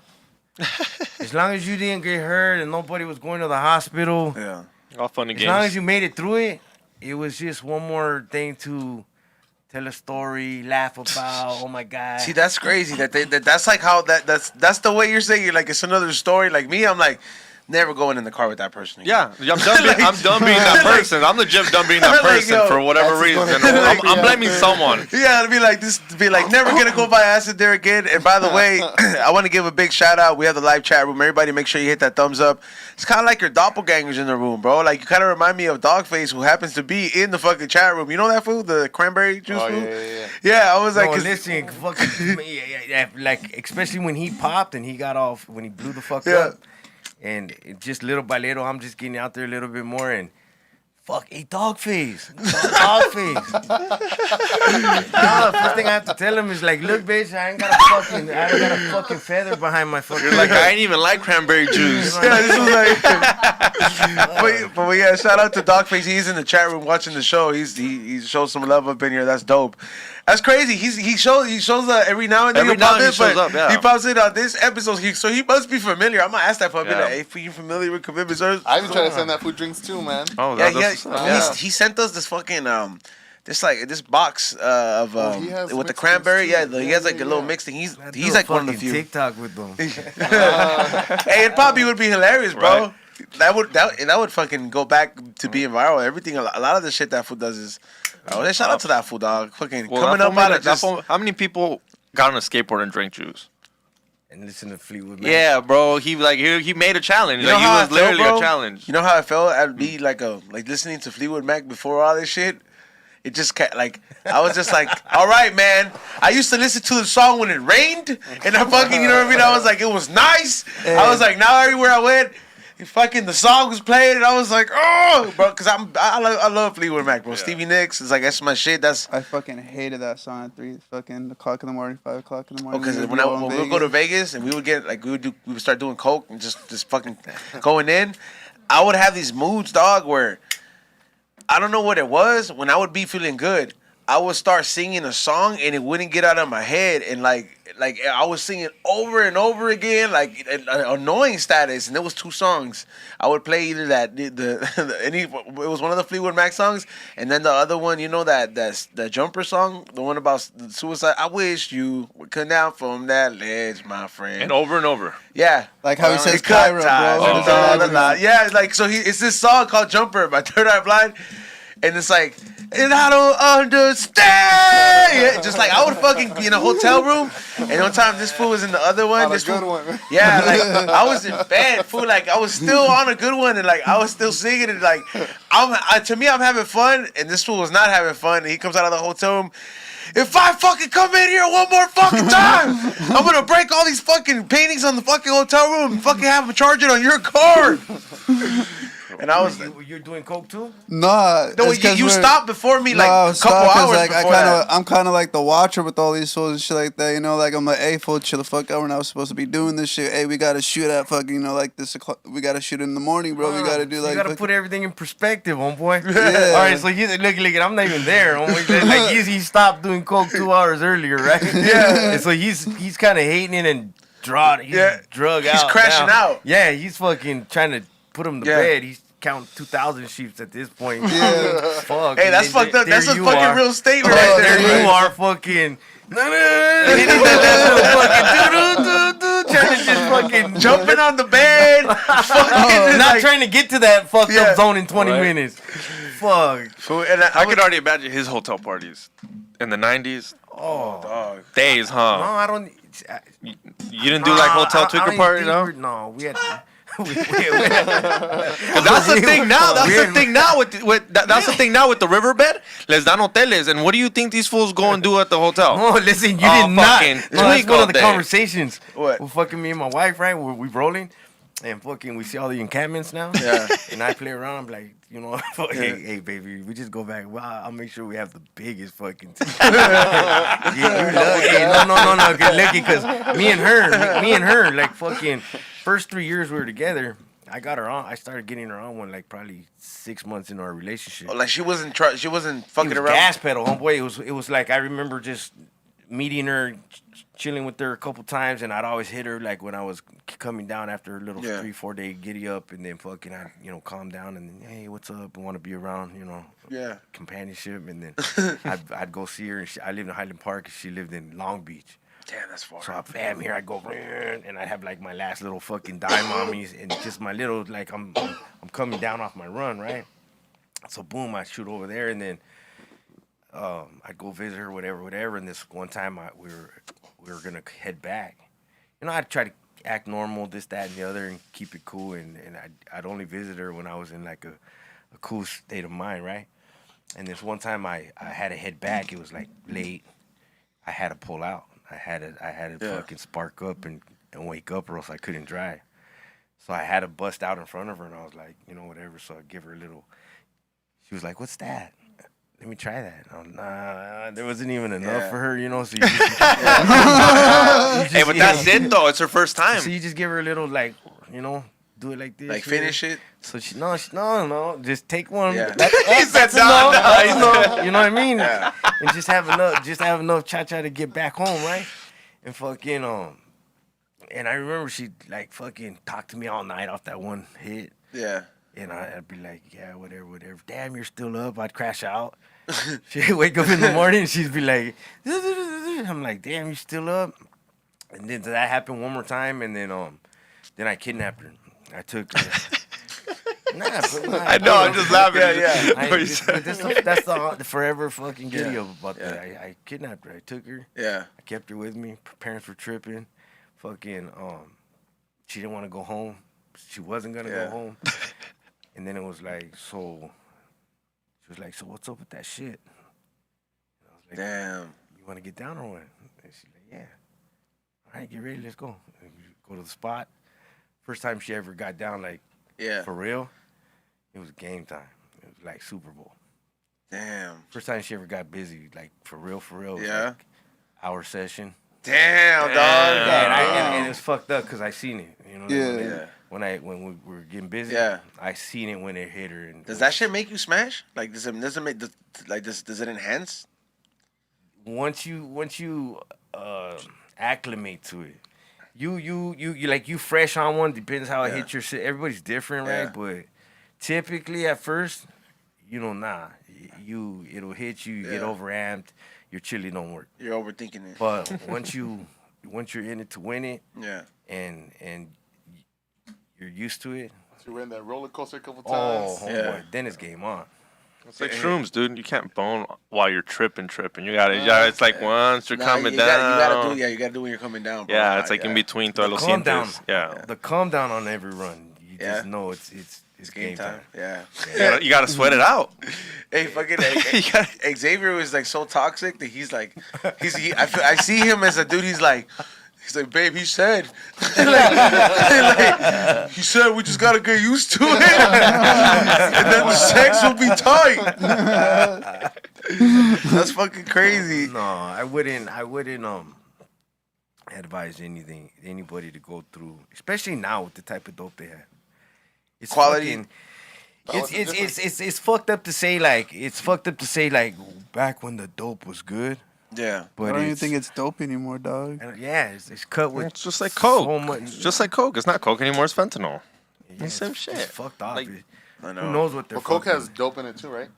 As long as you didn't get hurt and nobody was going to the hospital, Yeah. All fun and as games. long as you made it through it, it was just one more thing to tell a story, laugh about. Oh my God! See, that's crazy. That's like how that's the way you're saying. You're like it's another story. Like me, I'm like never going in the car with that person again. Yeah, I'm done being that person. I'm legit done being that person Like, yo, for whatever reason. I'm blaming someone. Yeah, it'd be like never gonna go buy acid there again. And by the way, I want to give a big shout out. We have the live chat room. Everybody, make sure you hit that thumbs up. It's kind of like your doppelgangers in the room, bro. Like you kind of remind me of Dogface, who happens to be in the fucking chat room. You know that food, the cranberry juice food. Yeah. Yeah, I was like, No, listen, fucking, like especially when he popped and he got off when he blew the fuck up. And just little by little, I'm just getting out there a little bit more and fuck, dog face. Dog face. First thing I have to tell him is like, look, bitch, I ain't got a fucking feather behind my fucking. You're like, I ain't even like cranberry juice. yeah, this was like, but yeah, shout out to Dogface. He's in the chat room watching the show. He shows some love up in here. That's dope. That's crazy. He shows every now and then. Every now and then he shows up, yeah. He pops in on this episode. So he must be familiar. I'm gonna ask that for a minute. Hey, if you familiar with commitment service? I even try to send that food drinks too, man. Oh, He sent us this fucking this box of with the cranberry. Yeah, he has like a little mix thing. He's like one of the few. TikTok with them. Hey, it probably would be hilarious, bro. Right. That would fucking go back to being viral. Everything, a lot of the shit that fool does is. Oh, shout out to that fool, dog. Fucking coming up out of just. How many people got on a skateboard and drank juice? And listen to Fleetwood Mac. Yeah, bro. He made a challenge. He was literally a challenge. You know how I felt? I'd be like listening to Fleetwood Mac before all this shit. It just I was just like, all right, man. I used to listen to the song when it rained, and I fucking, you know what I mean? I was like, it was nice. I was like, now everywhere I went, fucking the song was playing, and I was like, oh, bro, because I love Fleetwood Mac, bro. Yeah. Stevie Nicks is like, that's my shit. I fucking hated that song at 3 o'clock in the morning, 5 o'clock in the morning. Because when we would go to Vegas and we would get we would start doing coke and just fucking going in, I would have these moods, dog, where I don't know what it was. When I would be feeling good, I would start singing a song and it wouldn't get out of my head, and like I was singing over and over again, like an annoying status. And there was 2 songs. I would play either it was one of the Fleetwood Mac songs, and then the other one, you know, that Jumper song, the one about suicide. I wish you would come down from that ledge, my friend. And over. Yeah, like how he says Kyra, bro. Yeah, like so it's this song called Jumper by Third Eye Blind, and it's like. And I don't understand. Just like I would fucking be in a hotel room, and one time this fool was in the other one. This good one. Yeah, like I was in bed, fool. Like I was still on a good one, and like I was still singing it. Like to me, I'm having fun, and this fool was not having fun. And he comes out of the hotel room. If I fucking come in here one more fucking time, I'm gonna break all these fucking paintings on the fucking hotel room and fucking have them charge it on your card. And I was you're doing coke too? No, you stopped before me like a couple hours like, before I'm kind of like the watcher with all these fools and shit like that, you know. Like I'm like, hey, fool, chill the fuck out. We're not supposed to be doing this shit. Hey, we gotta shoot at fucking, you know, like this. We gotta shoot in the morning, bro. We gotta do like. You gotta put everything in perspective, homeboy. Yeah. All right, so he's look. I'm not even there. Homeboy. Like he stopped doing coke 2 hours earlier, right? Yeah. And so he's kind of hating it and drug out. He's crashing out. Yeah, he's fucking trying to put him to bed. He's counting 2,000 sheep at this point. Yeah. Fuck. Hey, that's fucked up. That's a fucking real statement right there. There you are, fucking. Jumping on the bed. Not trying to get to that fucked up zone in 20 minutes. Fuck. And I could already imagine his hotel parties in the 90s. Oh, dog. Days, huh? No, I don't. You didn't do like hotel tweaker party, no? No, we had. That's the thing now. That's the thing now that's the thing now with the riverbed. Les dan hoteles, and what do you think these fools go and do at the hotel? Oh, listen, you did not. That's one of the conversations. What? Well, fucking me and my wife, right? We rolling, and fucking we see all the encampments now. Yeah. And I play around. I'm like, you know, hey, baby, we just go back. Well, I'll make sure we have the biggest fucking team. You lucky. No. Get lucky because me and her, like fucking. First 3 years we were together, I got her on. I started getting her on one like probably 6 months into our relationship. Oh, like she wasn't fucking around. Gas pedal, homeboy. It was like I remember just meeting her, chilling with her a couple times, and I'd always hit her like when I was coming down after a little 3-4 day giddy up, and then fucking I calm down and then hey, what's up? I want to be around, companionship, and then I'd go see her. And I lived in Highland Park, and she lived in Long Beach. Damn, that's far. So bam, here I go, and I have like my last little fucking dime on me, and just my little like I'm coming down off my run, right? So boom, I shoot over there, and then I'd go visit her, whatever. And this one time we were gonna head back. I'd try to act normal, this, that, and the other, and keep it cool. And I'd only visit her when I was in like a cool state of mind, right? And this one time I had to head back. It was like late. I had to pull out. I had to fucking spark up and wake up, or else I couldn't drive. So I had to bust out in front of her, and I was like, whatever. So I give her a little. She was like, "What's that? Let me try that." I was, nah, there wasn't even enough for her, So you just, hey, but that's it though. It's her first time. So you just give her a little, like, do it like this. Like here." finish it. So no, just take one. Yeah. He said, That's "No, enough. no." That's enough. You know what I mean? Yeah. And just have enough cha-cha to get back home, right? And fucking and I remember she like fucking talked to me all night off that one hit. Yeah. And I'd be like, yeah, whatever. Damn, you're still up. I'd crash out. She'd wake up in the morning and she'd be like, I'm like, damn, you still up? And then that happened one more time, and then I kidnapped her. I took her. I know, I'm just laughing. That's the forever fucking video about that. I kidnapped her. I took her. Yeah. I kept her with me. Parents were tripping. Fucking, she didn't want to go home. She wasn't gonna go home. And then it was like, so what's up with that shit? And I was like, damn. You want to get down or what? And she's like, yeah. All right, get ready, let's go. And we go to the spot. First time she ever got down, like, for real, it was game time. It was like Super Bowl. Damn. First time she ever got busy, like, for real. It was like hour session. Damn, dog. And it was fucked up because I seen it. You know what I mean? When we were getting busy, I seen it when it hit her. And does that shit make you smash? Like, does it enhance? Once you acclimate to it, you like you fresh on one. Depends how it hits your shit. Everybody's different, right? But typically at first, it'll hit you. You get overamped. Your chili don't work. You're overthinking it. But once you're in it to win it, and you're used to it. So you were in that roller coaster a couple times. Oh, homeboy, then it's game on. It's like shrooms, dude. You can't bone while you're tripping. You gotta. It's like once you're coming down. You gotta do when you're coming down, bro. Yeah, it's like in between todos los calm down. sientes. Yeah. The calm down on every run. You just know it's game time. Yeah. You gotta sweat it out. Hey, fucking Xavier was like so toxic that he's like, I see him as a dude. He's like, babe, he said, he said we just gotta get used to it, and then the sex will be tight. That's fucking crazy. No, I wouldn't advise anybody to go through, especially now with the type of dope they have. It's quality. It's fucked up to say like back when the dope was good. Yeah, but I don't even think it's dope anymore, dog. It's cut with. It's just like coke. So much. It's just like coke. It's not coke anymore. It's fentanyl. Yeah, it's the same shit. It's fucked off. I know. Who knows what they're? Well, coke has dope in it too, right?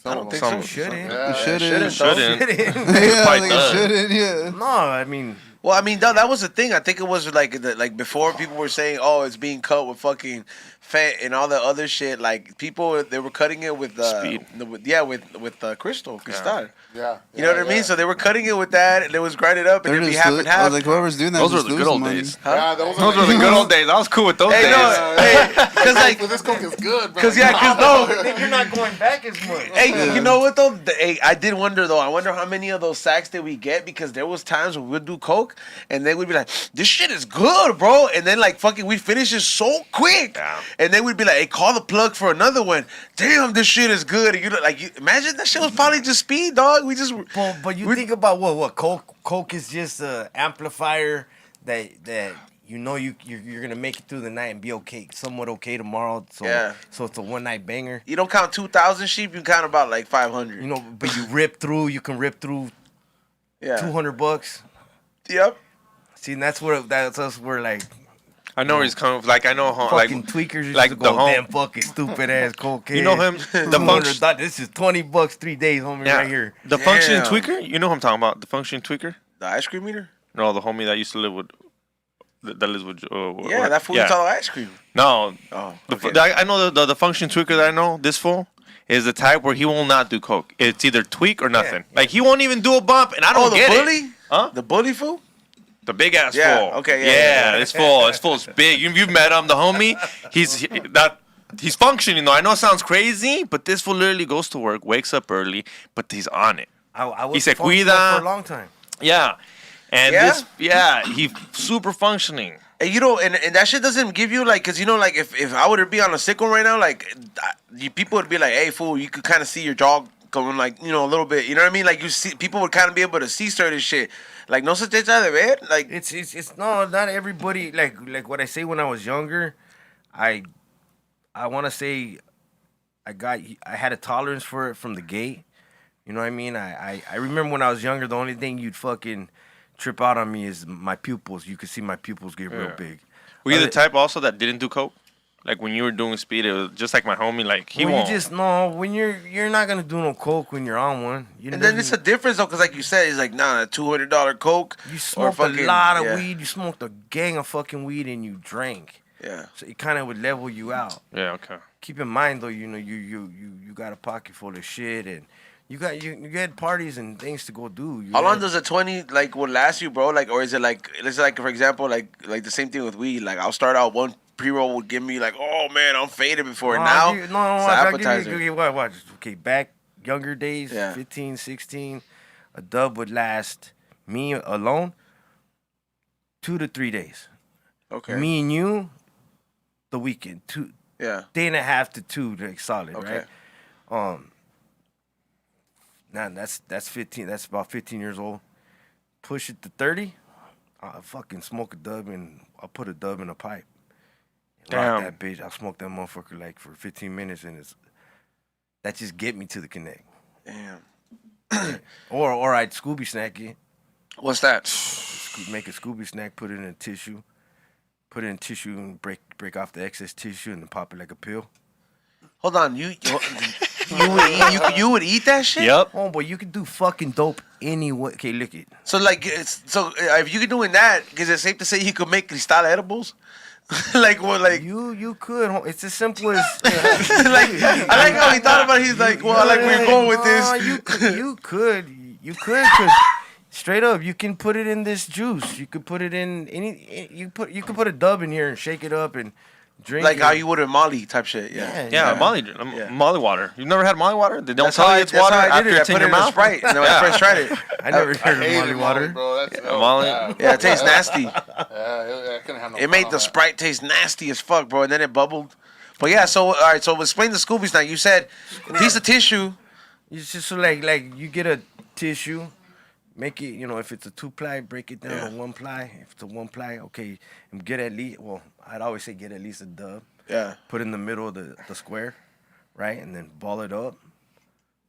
I don't think Some so. Shouldn't. Yeah, Shouldn't. Shouldn't. Yeah, Probably like does. it shouldn't. Yeah. No, I mean. Well, I mean, that was the thing. I think it was like before people were saying, "Oh, it's being cut with fucking fat and all the other shit." Like people, they were cutting it with Speed. with crystal, cristal. Yeah. You know what I mean? So they were cutting it with that, and it was grinded up, and They're it'd be just half lo- and I half. was like, whoever's doing that, Those were just the good losing old money. days. Yeah, Those were the good old days. I was cool with those Hey, days. no, because like, Well, this coke is good, bro. because no. Then you're not going back as much. Hey, you know what though? Hey, I did wonder though. I wonder how many of those sacks did we get, because there was times when we'd do coke and they would be like, "This shit is good, bro," and then like fucking we'd finish it so quick, and then we'd be like, "Hey, call the plug for another one." Damn, this shit is good. And imagine that shit was probably just speed, dog. We just But you think about what coke is just an amplifier that you're gonna make it through the night and be okay, somewhat okay tomorrow. So it's a one night banger. You don't count 2,000 sheep. You count about like 500. You know, but you can rip through $200. Yep. See, and that's us. We're like. I know where he's coming. Like I know, Fucking tweakers used like to the go, home. damn fucking stupid ass cocaine. You know him, the function. This is $20 3 days, homie, right here. The functioning tweaker. You know who I'm talking about? The functioning tweaker. The ice cream eater. No, the homie that used to live with. That lives with. That fool eats all the ice cream. No. Oh. I know the functioning tweaker that I know. This fool is the type where he will not do coke. It's either tweak or nothing. Like he won't even do a bump, and I don't get bully? it. Huh? The bully fool? The big ass fool. Okay, yeah. This fool's big. You've met him, the homie. He's functioning though. I know it sounds crazy, but this fool literally goes to work, wakes up early, but he's on it. I was He se functional cuida. for a long time. Yeah. And he's super functioning. And and that shit doesn't give you like, cause like if I were to be on a sick one right now, like people would be like, "Hey fool," you could kind of see your jaw going like a little bit. You know what I mean? Like you see, people would kind of be able to see certain shit. Like no se te echa de ver. Like It's no, not everybody. Like what I say when I was younger, I want to say I had a tolerance for it from the gate. You know what I mean? I remember when I was younger, the only thing you'd fucking trip out on me is my pupils. You could see my pupils get real big. Were you the type also that didn't do coke? Like when you were doing speed, it was just like my homie. Like he won't. When you're not gonna do no coke when you're on one. And then it's a difference though, because like you said, it's like $200 coke. You smoked a lot of weed. You smoked a gang of fucking weed, and you drank. Yeah. So it kind of would level you out. Yeah. Okay. Keep in mind though, you got a pocket full of shit, and you got parties and things to go do. How long does a 20 like would last you, bro? Like, or is it like, let's like for example, like the same thing with weed. Like I'll start out one pre-roll would give me like, oh man, I'm faded before. And now it's an appetizer. Watch. Okay, back younger days, 15, 16, a dub would last me alone 2 to 3 days. Okay. Me and you, the weekend, day and a half to 2, like solid, okay. Right? Now that's 15. That's about 15 years old. Push it to 30. I'll fucking smoke a dub and I'll put a dub in a pipe. Damn. That bitch. I'll smoke that motherfucker like for 15 minutes and that just get me to the connect. Damn. or I'd Scooby snack it. What's that? Make a Scooby snack, put it in a tissue. Put it in tissue and break off the excess tissue and then pop it like a pill. Hold on, you would eat that shit? Yep. Oh boy, you can do fucking dope anyway. Okay, look it. So like, if you could doing that, is it safe to say you could make cristal edibles? Like what? Like you could. It's as simple as like I like how he thought about it. He's like, well, I like where you're going with this. You could, cause straight up, you can put it in this juice. You could put it in you could put a dub in here and shake it up and drink. Like it. how you would with Molly type shit. Yeah. Molly water. You've never had Molly water? They don't tell you it's water after it's in your mouth. Sprite. And then when I first tried it, I never heard of Molly water. Bro. Molly. Yeah, it tastes nasty. I couldn't have no It made the Sprite taste nasty as fuck, bro, and then it bubbled. But yeah, so all right, so explain the Scooby snack. You said piece of tissue. It's just so like you get a tissue, make it, if it's a 2-ply, break it down to 1-ply. If it's a 1-ply, okay, and get at least, I'd always say get at least a dub. Yeah. Put in the middle of the square, right, and then ball it up,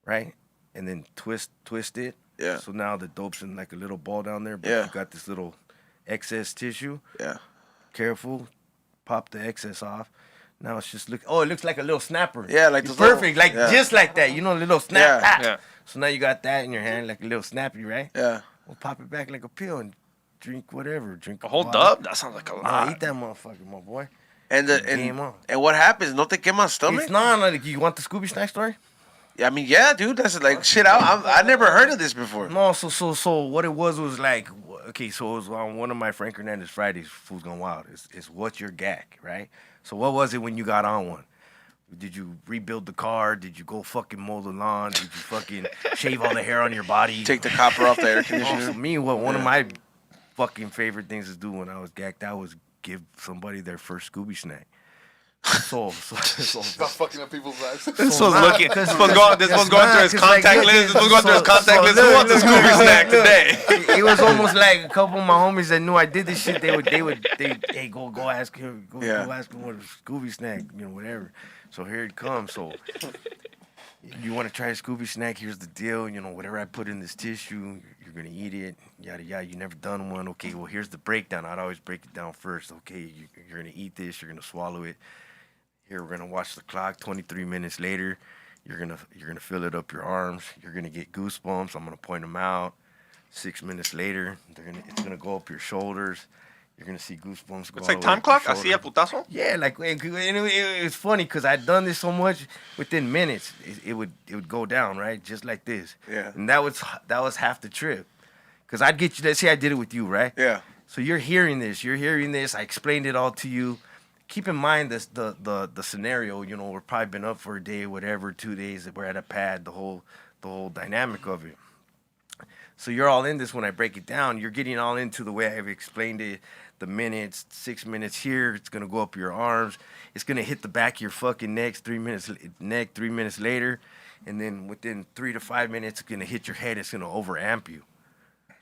right, and then twist it. Yeah. So now the dope's in like a little ball down there, but you got this little excess tissue. Yeah. Careful, pop the excess off. Now it's just it looks like a little snapper. Yeah, like it's those perfect, little, just like that. A little snap. Yeah. Ah. Yeah. So now you got that in your hand, like a little snappy, right? Yeah. Well, pop it back like a pill and drink whatever. Drink A whole water. dub? That sounds like a Nah, lot. eat that motherfucker, my boy. And Game on. and what happens? No te quema stomach? It's not like you want the Scooby snack story? I mean, yeah, dude. That's like shit. I never heard of this before. No, so what it was like, okay, so it was on one of my Frank Hernandez Fridays, Fools Gone Wild. It's what's your gag, right? So what was it when you got on one? Did you rebuild the car? Did you go fucking mow the lawn? Did you fucking shave all the hair on your body? Take the copper off the air Oh, conditioner. for me, one of my fucking favorite things to do when I was gacked out was give somebody their first Scooby snack. So Stop fucking up people's lives. This one's looking. This one's going through his contact list. This one's going through his contact list. Who wants a Scooby snack today? It was almost like a couple of my homies that knew I did this shit. They hey, go ask him, go ask him what a Scooby snack, whatever. So here it comes. So you want to try a Scooby snack? Here's the deal. Whatever I put in this tissue, you're gonna eat it. Yada yada. You never done one. Okay. Well, here's the breakdown. I'd always break it down first. Okay, you're gonna eat this. You're gonna swallow it. Here we're gonna watch the clock. 23 minutes later, you're gonna fill it up your arms. You're gonna get goosebumps. I'm gonna point them out. 6 minutes later, it's gonna go up your shoulders. You're gonna see goosebumps go. It's like time clock. Así a putazo. Yeah, like and it was funny because I'd done this so much. Within minutes, it would go down right, just like this. Yeah. And that was half the trip, because I'd get you. Let's say I did it with you, right? Yeah. So you're hearing this. I explained it all to you. Keep in mind this the scenario. We're probably been up for a day, whatever, 2 days. We're at a pad. The whole dynamic of it. So you're all in this when I break it down. You're getting all into the way I've explained it. The minutes, 6 minutes here. It's gonna go up your arms. It's gonna hit the back of your fucking neck. 3 minutes later, and then within 3 to 5 minutes, it's gonna hit your head. It's gonna overamp you.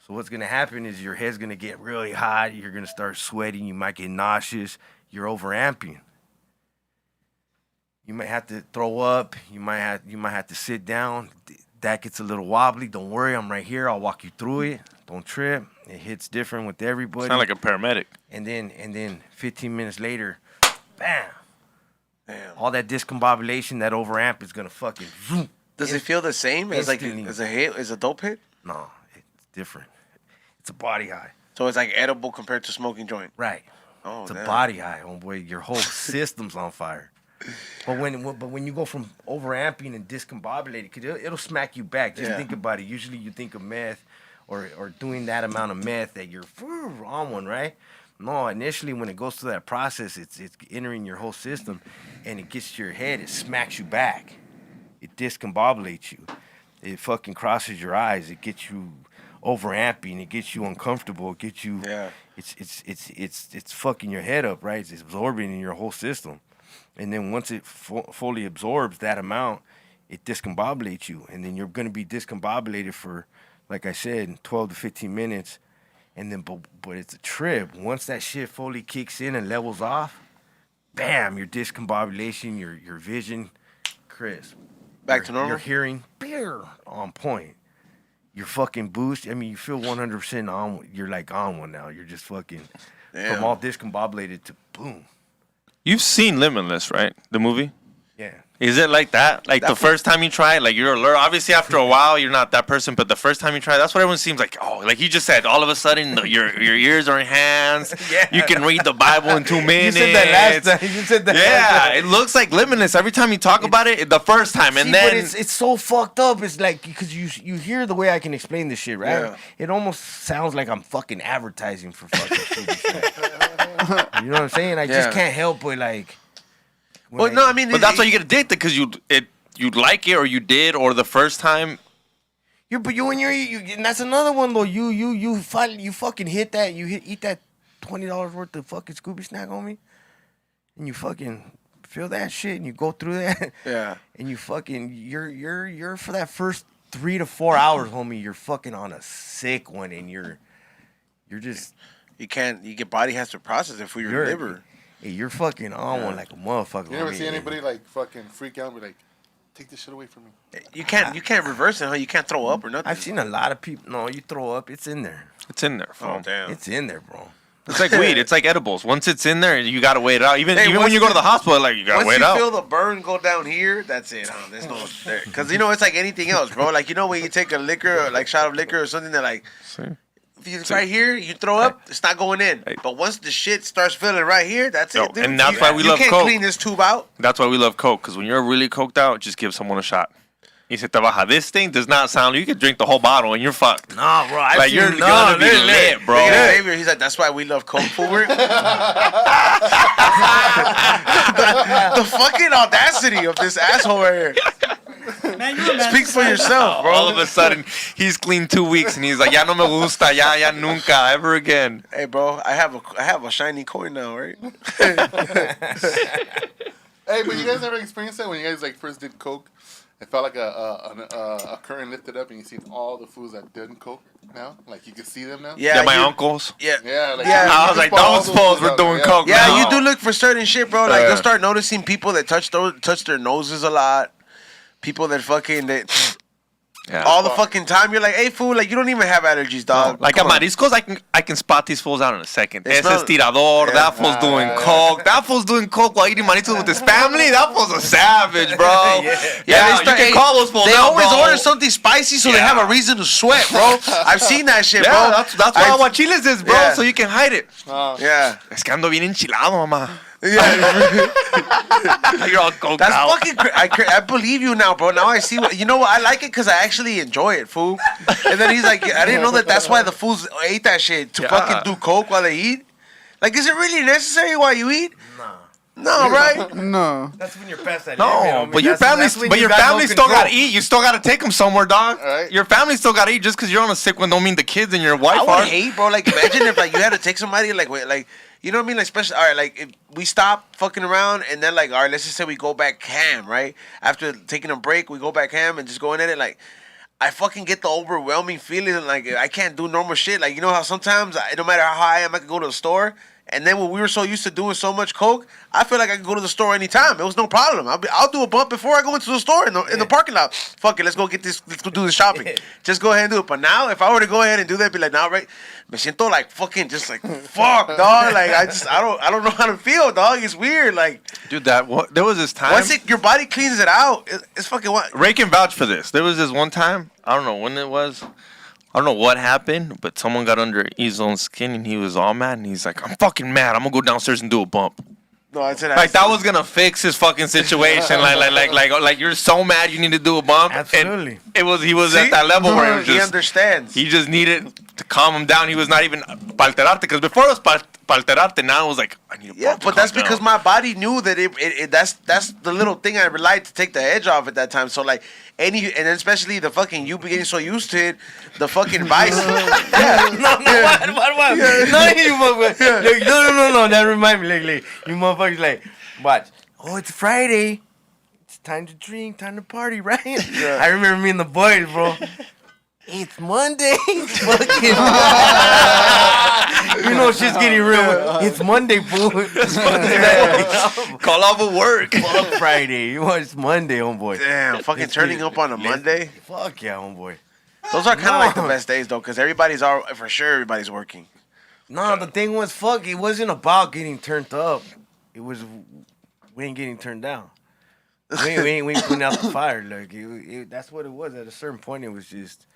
So what's gonna happen is your head's gonna get really hot. You're gonna start sweating. You might get nauseous. You're overamping. You might have to throw up. You might have to sit down. That gets a little wobbly. Don't worry, I'm right here. I'll walk you through it. Don't trip. It hits different with everybody. Sound like a paramedic. And then 15 minutes later, bam. Damn. All that discombobulation, that overamp is gonna fucking zoom. Does it feel the same as like Instantly. as a dope hit? No, it's different. It's a body high. So it's like edible compared to smoking joint. Right. Oh, It's a damn. body high, homeboy. Your whole system's on fire. But when you go from overamping and discombobulated, cause it'll smack you back. Just think about it. Usually you think of meth or doing that amount of meth that you're on one, right? No, initially when it goes through that process, it's entering your whole system, and it gets to your head. It smacks you back. It discombobulates you. It fucking crosses your eyes. It gets you overamping. It gets you uncomfortable. It gets you. Yeah. It's fucking your head up, right? It's absorbing in your whole system, and then once it fully absorbs that amount, it discombobulates you, and then you're gonna be discombobulated for, like I said, 12 to 15 minutes. And then, but it's a trip. Once that shit fully kicks in and levels off, bam, your discombobulation, your vision, crisp. Back to normal? Your hearing, on point. Your fucking boost. I mean, you feel 100% on. You're like on one now. You're just fucking from all discombobulated to boom. You've seen Limitless, right? The movie? Yeah. Is it like that? Like the first time you try it, like you're alert. Obviously, after a while, you're not that person. But the first time you try, that's what everyone seems like. Oh, like you just said, all of a sudden, your ears are enhanced. Yeah. You can read the Bible in 2 minutes. You said that last time. You said that. last Yeah, time. it looks like Limitless every time you talk about it. The first time, and See, then but it's so fucked up. It's like because you hear the way I can explain this shit, right? Yeah. It almost sounds like I'm fucking advertising for fucking stupid shit. You know what I'm saying? I just can't help but like. Well, no, I mean, but that's why you get addicted because you like it or you did or the first time. And that's another one though. You fucking hit that. Eat that $20 worth of fucking Scooby snack on me, and you fucking feel that shit, and you go through that. Yeah. And you fucking you're for that first 3 to 4 hours, homie. You're fucking on a sick one, and you're just your body has to process it for your liver. Hey, you're fucking on one like a motherfucker. You never see anybody like fucking freak out and be like, take this shit away from me. You can't reverse it, huh? You can't throw up or nothing. I've seen a lot of people. No, you throw up. It's in there. It's in there. Oh, damn. It's in there, bro. It's like weed. It's like edibles. Once it's in there, you gotta wait it out. Even Hey, when you go to the hospital, like you gotta wait it Once you out. feel the burn go down here, that's it, huh? There's no there. Because, it's like anything else, bro. Like, when you take a liquor, like shot of liquor or something that, like, if it's right here, you throw up, it's not going in. But once the shit starts feeling right here, that's it, dude. And that's why we love You can't Coke. clean this tube out. That's why we love Coke, because when you're really coked out, just give someone a shot. Y se te baja. This thing does not sound. You could drink the whole bottle and you're fucked. Nah, bro. Like you're gonna be lit, bro. Look at Xavier, he's like, that's why we love Coke, forward. The fucking audacity of this asshole right here. Man, you're a man. Speak for yourself, bro. All of a sudden, he's clean 2 weeks and he's like, ya no me gusta, ya nunca, ever again. Hey, bro, I have a shiny coin now, right? Hey, but you guys ever experienced that when you guys like first did coke? It felt like a curtain lifted up and you seen all the fools that didn't coke now. Like you can see them now. Yeah, my uncles. Yeah. Yeah, like Yeah. I was like, those fools were doing coke. Yeah, now. you do look for certain shit, bro. Like you'll start noticing people that touch their noses a lot. People that fucking all the fucking time. You're like, hey, fool, like you don't even have allergies, dog. Like at Mariscos, I can spot these fools out in a second. They Ese smell- estirador, that fool's doing coke. That fool's doing coke while eating Mariscos with his family. That fool's a savage, bro. Yeah, you can call those fools They out, always bro. order something spicy so they have a reason to sweat, bro. I've seen that shit, bro. Yeah, that's what aguachiles is, bro. Yeah. So you can hide it. Yeah. Es que ando bien enchilado, mamá. Yeah. You're all coked That's out. fucking I believe you now, bro. Now I see what I like it because I actually enjoy it, fool. And then he's like, I didn't know that's why the fools ate that shit to fucking do coke while they eat. Like, is it really necessary while you eat? No, right? No. That's when you're past that. No, limit, but your family, that's when you got no still control. gotta eat. You still gotta take them somewhere, dog. Right. Your family still gotta eat. Just because you're on a sick one, don't mean the kids and your wife I are. would hate, bro. Like, imagine if like you had to take somebody like you know what I mean? Like, especially, all right, like, if we stop fucking around and then, like, all right, let's just say we go back ham, right? After taking a break, we go back ham and just going at it. Like, I fucking get the overwhelming feeling, like, I can't do normal shit. Like, you know how sometimes, no matter how high I am, I can go to the store And then when we were so used to doing so much coke, I feel like I could go to the store anytime. It was no problem. I'll do a bump before I go into the store in the parking lot. Fuck it, let's go get this. Let's go do the shopping. Just go ahead and do it. But now, if I were to go ahead and do that, be like, nah, right? Me siento like fucking just like fuck, dog. Like I don't know how to feel, dog. It's weird. Like, Dude, there was this time. once your body cleans it out, it's fucking what? Ray can vouch for this. There was this one time, I don't know when it was. I don't know what happened, but someone got under his own skin and he was all mad and he's like, I'm fucking mad. I'm gonna go downstairs and do a bump. No, I said like that was gonna fix his fucking situation. like you're so mad you need to do a bump. Absolutely. And he was at that level where it was just, he understands. He just needed to calm him down. He was not even palterarte because before it was palterarte. Now it was like I need a bump. Yeah, but that's because my body knew that that's the little thing I relied to take the edge off at that time. So like and then especially the fucking you getting so used to it, the fucking vice. What? No. That remind me, like you motherfuckers, like, watch. Oh, it's Friday. It's time to drink, time to party, right? Yeah. I remember me and the boys, bro. It's Monday. Fucking. You know shit's getting real. It's Monday, fool. Call off of work. Fuck Friday. You know, it's Monday, homeboy. Damn, fucking turning up on a Monday. Fuck yeah, homeboy. Those are kind of like the best days though, because everybody's working. No, the thing was, fuck, it wasn't about getting turned up. It was, we ain't getting turned down. We ain't putting out the fire. Like, that's what it was. At a certain point, it was just,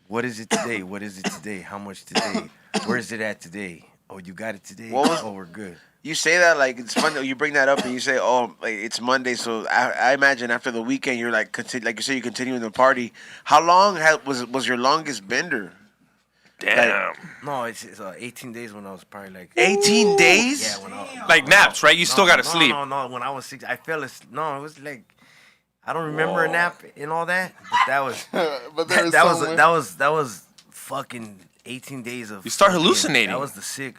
what is it today? What is it today? How much today? Where is it at today? Oh, you got it today? Oh, we're good. You say that like it's fun. You bring that up and you say, "Oh, like, it's Monday." So I imagine after the weekend, you're like, like you say, you continue the party. How long was your longest bender? Damn. Like, no, it's 18 days when I was probably like 18 days. Yeah, when I was, like naps, right? You still gotta sleep. No. When I was 6, I fell asleep. No, it was like I don't remember a nap and all that, but that was but that was fucking 18 days of. You start hallucinating. That was the sick.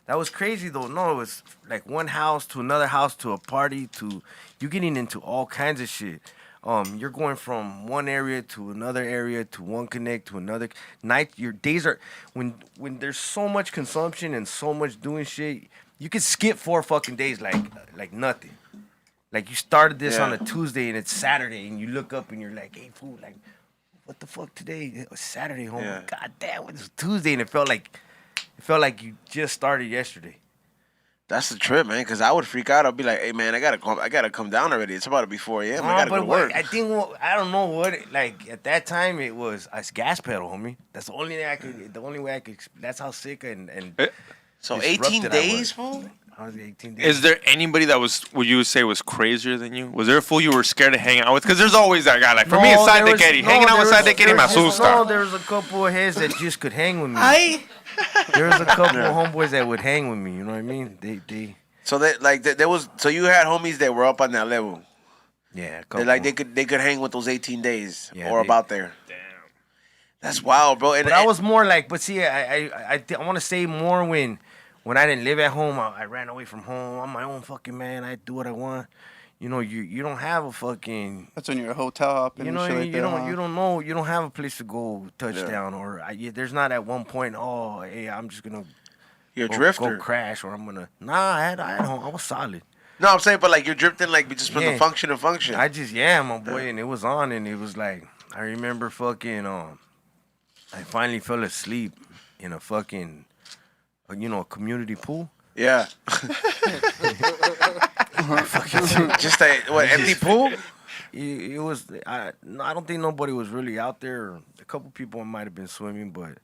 That was crazy though. No, it was like one house to another house to a party to you getting into all kinds of shit. You're going from one area to another area to one connect to another night. Your days are when there's so much consumption and so much doing shit. You could skip 4 fucking days like nothing. Like you started this on a Tuesday and it's Saturday and you look up and you're like, hey fool, like what the fuck today? It was Saturday, homie. Yeah. God damn, it was Tuesday and it felt like you just started yesterday. That's the trip, man. Because I would freak out. I'd be like, "Hey, man, I gotta come down already. It's about to be 4 a.m. I gotta go to work." I think I don't know what like at that time it was. It's gas pedal, homie. That's the only thing I could. The only way I could. That's how sick and so 18 days, fool. I was 18 days. Is there anybody that would you say was crazier than you? Was there a fool you were scared to hang out with? Because there's always that guy. Like for me, it's Side de Kerry. Hanging out with Side de Kerry me asusta. No, there was a couple of heads that just could hang with me. There was a couple of homeboys that would hang with me. You know what I mean? They. So there was you had homies that were up on that level. Yeah, they could hang with those 18 days or about there. Damn, that's wild, bro. But I was more like, but see, I want to say more when I didn't live at home. I ran away from home. I'm my own fucking man. I do what I want. You know, you don't have a fucking. That's when you're a hotel hopping. You know, you don't know. You don't have a place to go touchdown or there's not at one point. Oh, hey, I'm just gonna. You're a drifter. Go crash, or I'm gonna. Nah, I had home. I was solid. No, I'm saying, but like you're drifting, like just from the function to function. I just my boy, and it was on, and it was like I remember fucking. I finally fell asleep in a fucking, a community pool. Yeah. Just empty pool. It was. I don't think nobody was really out there. A couple people might have been swimming, but.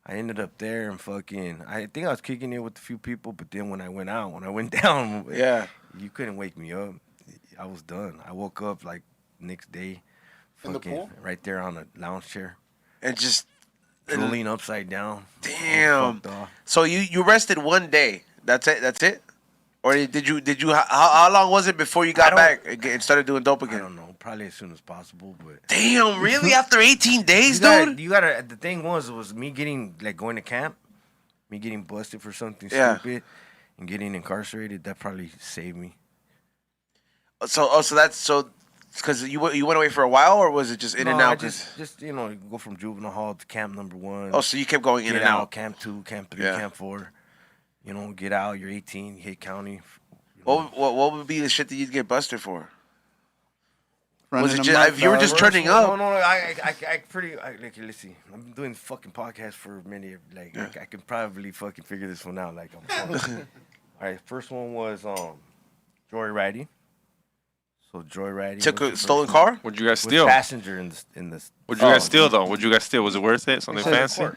I ended up there and fucking. I think I was kicking it with a few people, but then when I went down, you couldn't wake me up. I was done. I woke up like next day, in the pool, right there on a lounge chair, and just rolling upside down. Damn. So you rested one day. That's it. Or did you? How long was it before you got back and started doing dope again? I don't know. Probably as soon as possible. But damn, really? After 18 days, dude? You gotta. The thing was me getting going to camp, me getting busted for something stupid, and getting incarcerated. That probably saved me. So that's because you went away for a while, or was it just in and out? Just you go from juvenile hall to camp number 1. Oh, so you kept going in and out. Camp 2, camp 3, camp 4. You know, get out. You're 18. You hit county. What would be the shit that you'd get busted for? Was Running it a just month, if you were dog. just turning up? No. I pretty. Like, let's see. I've been doing fucking podcasts for many. Like, I can probably fucking figure this one out. Like, I'm all right. First one was joyriding. So joyriding. Took a stolen car? What'd you guys With steal? passenger in this. What'd you guys steal though? What'd you guys steal? Was it worth it? Something fancy?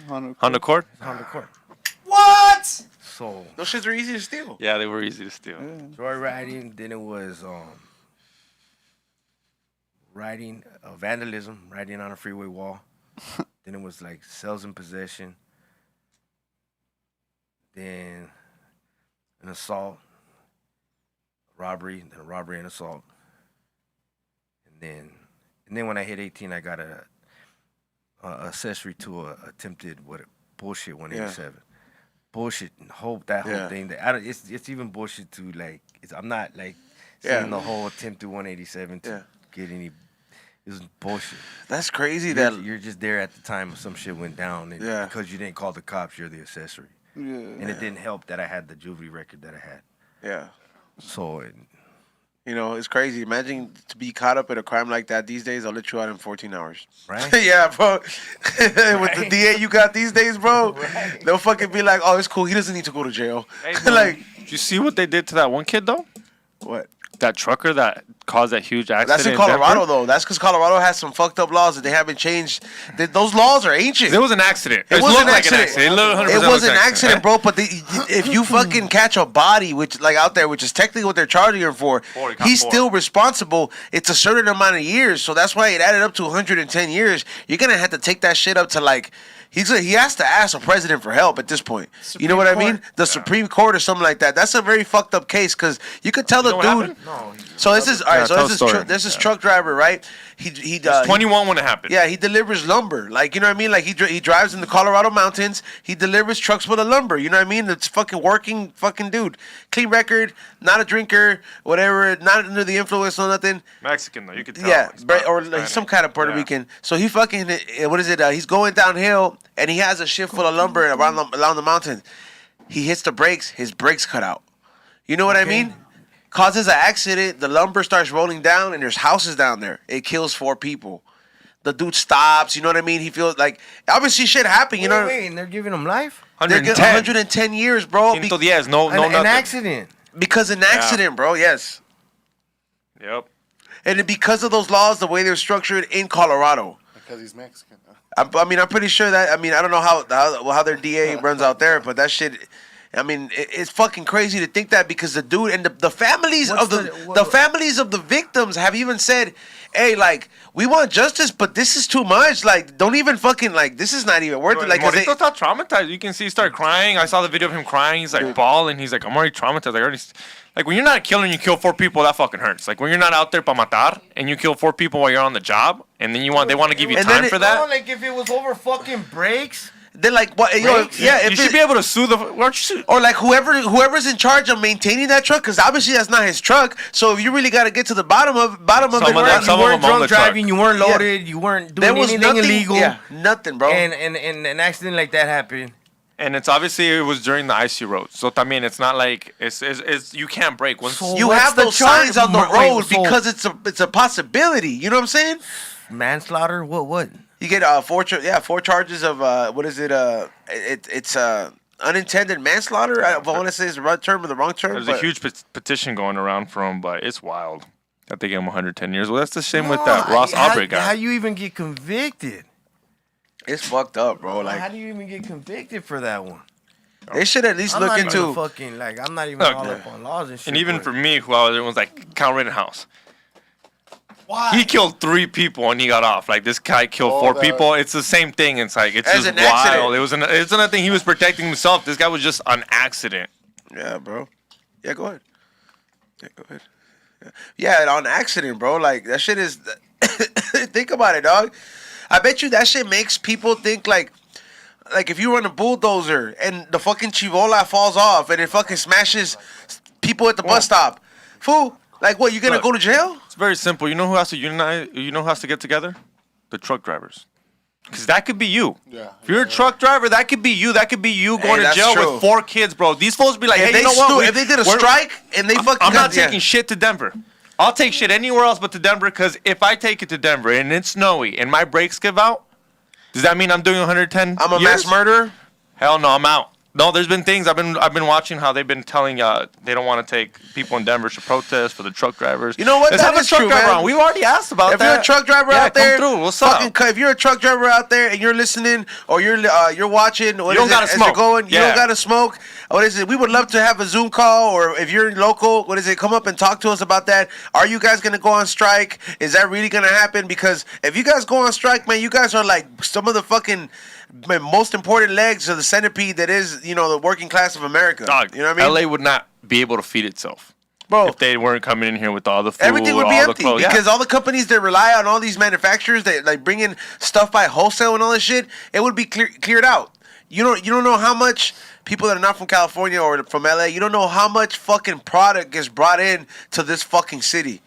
Honda Honda Accord? Honda Accord. What? So Those shits are easy to steal. Yeah, they were easy to steal. joyriding. Then it was riding, vandalism, riding on a freeway wall. Then it was like sales and possession. Then an assault, robbery, then a robbery and assault. And then when I hit 18, I got a accessory to a attempted bullshit 187. Bullshit and whole thing. That it's even bullshit to like. I'm not like saying the whole attempted 187 to get any. It was bullshit. That's crazy. You're just there at the time some shit went down. And Yeah. Because you didn't call the cops, you're the accessory. Yeah. And it didn't help that I had the juvie record that I had. Yeah. So You know, it's crazy. Imagine to be caught up in a crime like that these days. They'll let you out in 14 hours. right. Yeah, bro. With the DA you got these days, bro, they'll fucking be like, "Oh, it's cool. He doesn't need to go to jail." Like, Did you see what they did to that one kid though? what? That trucker that caused that huge accident. That's in Colorado, though. That's because Colorado has some fucked up laws that they haven't changed. Those laws are ancient. It was an accident. It was looked an like accident. It looked 100% It was an like accident, bro. But if you fucking catch a body, which like out there, which is technically what they're charging him for, he's still responsible. It's a certain amount of years, so that's why it added up to 110 years. You're gonna have to take that shit up to like. He has to ask the president for help at this point. You know what I mean? The Supreme Court or something like that. That's a very fucked up case because you could tell the what dude. happened? No. So this is all right. Yeah, So tell this the is story. this is truck driver, right? He 21 when it happened. Yeah, he delivers lumber. Like, you know what I mean? Like, he drives in the Colorado mountains. He delivers trucks full of lumber. You know what I mean? It's fucking working fucking dude. Clean record, not a drinker, whatever, not under the influence or nothing. Mexican though, you could tell. Yeah, He's not or like Hispanic. some kind of Puerto Yeah. Rican. So he fucking, what is it? He's going downhill, and he has a shit full of lumber along the mountain. He hits the brakes. His brakes cut out. You know what I mean? Causes an accident. The lumber starts rolling down, and there's houses down there. It kills 4 people. The dude stops. You know what I mean? He feels like obviously shit happened. You know, Wait, and they're giving him life? they're getting 110 years, bro. 110, no, An nothing. accident. Because of an accident, bro. Yes, Yep. and because of those laws, the way they're structured in Colorado. Because he's Mexican. I mean, I'm pretty sure that. I mean, I don't know how their DA runs out there, but that shit. I mean, it's fucking crazy to think that because the dude and the families What's of the families of the victims have even said, "Hey, like we want justice, but this is too much. Like, don't even fucking like this is not even worth it." Like, 'cause Morito's not traumatized. You can see he started crying. I saw the video of him crying. He's like bawling. He's like, I'm already traumatized. Like when you're not killing, you kill 4 people. That fucking hurts. Like when you're not out there pa matar and you kill 4 people while you're on the job, and then they want to give you And time then for No, that. like if it was over fucking breaks. they're like, what? You know, yeah, you if should be able to sue the. Why don't you sue? or like whoever's in charge of maintaining that truck, because obviously that's not his truck. So if you really got to get to the bottom of Some it, of them- right, some You of weren't them own drunk the truck. driving. You weren't loaded. You weren't there doing was anything nothing illegal. Yeah, nothing, bro. And an accident like that happened. And it's obviously it was during the icy road. So I mean, it's not like it's you can't break once. So- you what's have the those charge? signs on the Wait, road so- because it's a possibility. You know what I'm saying? Manslaughter? What? You get 4 charges of what is it? It's unintended manslaughter. I want to say it's the right term or the wrong term. There's a but huge petition going around for him, but it's wild that they gave him 110 years. Well, that's the same with that Ross Aubrey guy. How you even get convicted? It's fucked up, bro. How Like do you even get convicted for that one? they should at least I'm look not into. even fucking like I'm not even Look, all up on laws and shit. And even but- for me, who I was like Count Rittenhouse. He killed 3 people and he got off. Like this guy killed 4 people. It's the same thing. It's like it's As just an accident. wild. It's another thing. He was protecting himself. This guy was just an accident. Yeah, bro. Yeah, go ahead. Yeah, go ahead. Yeah, on accident, bro. Like that shit is. Think about it, dog. I bet you that shit makes people think like if you run a bulldozer and the fucking chivola falls off and it fucking smashes people at the bus stop, fool. Like what? You gonna Look. go to jail? It's very simple. You know who has to unite? You know who has to get together? The truck drivers. Because that could be you. Yeah. If you're a truck driver, that could be you. That could be you going to that's jail true. with 4 kids, bro. These folks be like, If hey, they you know what? if they did a strike and they fucking I'm not yeah. taking shit to Denver. I'll take shit anywhere else but to Denver, because if I take it to Denver and it's snowy and my brakes give out, does that mean I'm doing 110 I'm a years? mass murderer. Hell no, I'm out. No, there's been things I've been watching how they've been telling they don't want to take people in Denver to protest for the truck drivers. You know what? Let's That have a is truck true, driver man. on. We've already asked about If that. you're a truck driver yeah, out there, come through. What's fucking up? If you're a truck driver out there and you're listening or you're watching, what You don't is it, gotta as smoke. you're going, you Yeah. don't gotta smoke. What is it? We would love to have a Zoom call, or if you're local, what is it? Come up and talk to us about that. Are you guys gonna go on strike? Is that really gonna happen? Because if you guys go on strike, man, you guys are like some of the fucking most important legs of the centipede that is, the working class of America. Dog, you know what I mean? LA would not be able to feed itself. Bro, If they weren't coming in here with all the food, everything would be all the empty clothes. because all the companies that rely on all these manufacturers that like bring in stuff by wholesale and all this shit, it would be cleared out. You don't know how much people that are not from California or from LA, you don't know how much fucking product gets brought in to this fucking city.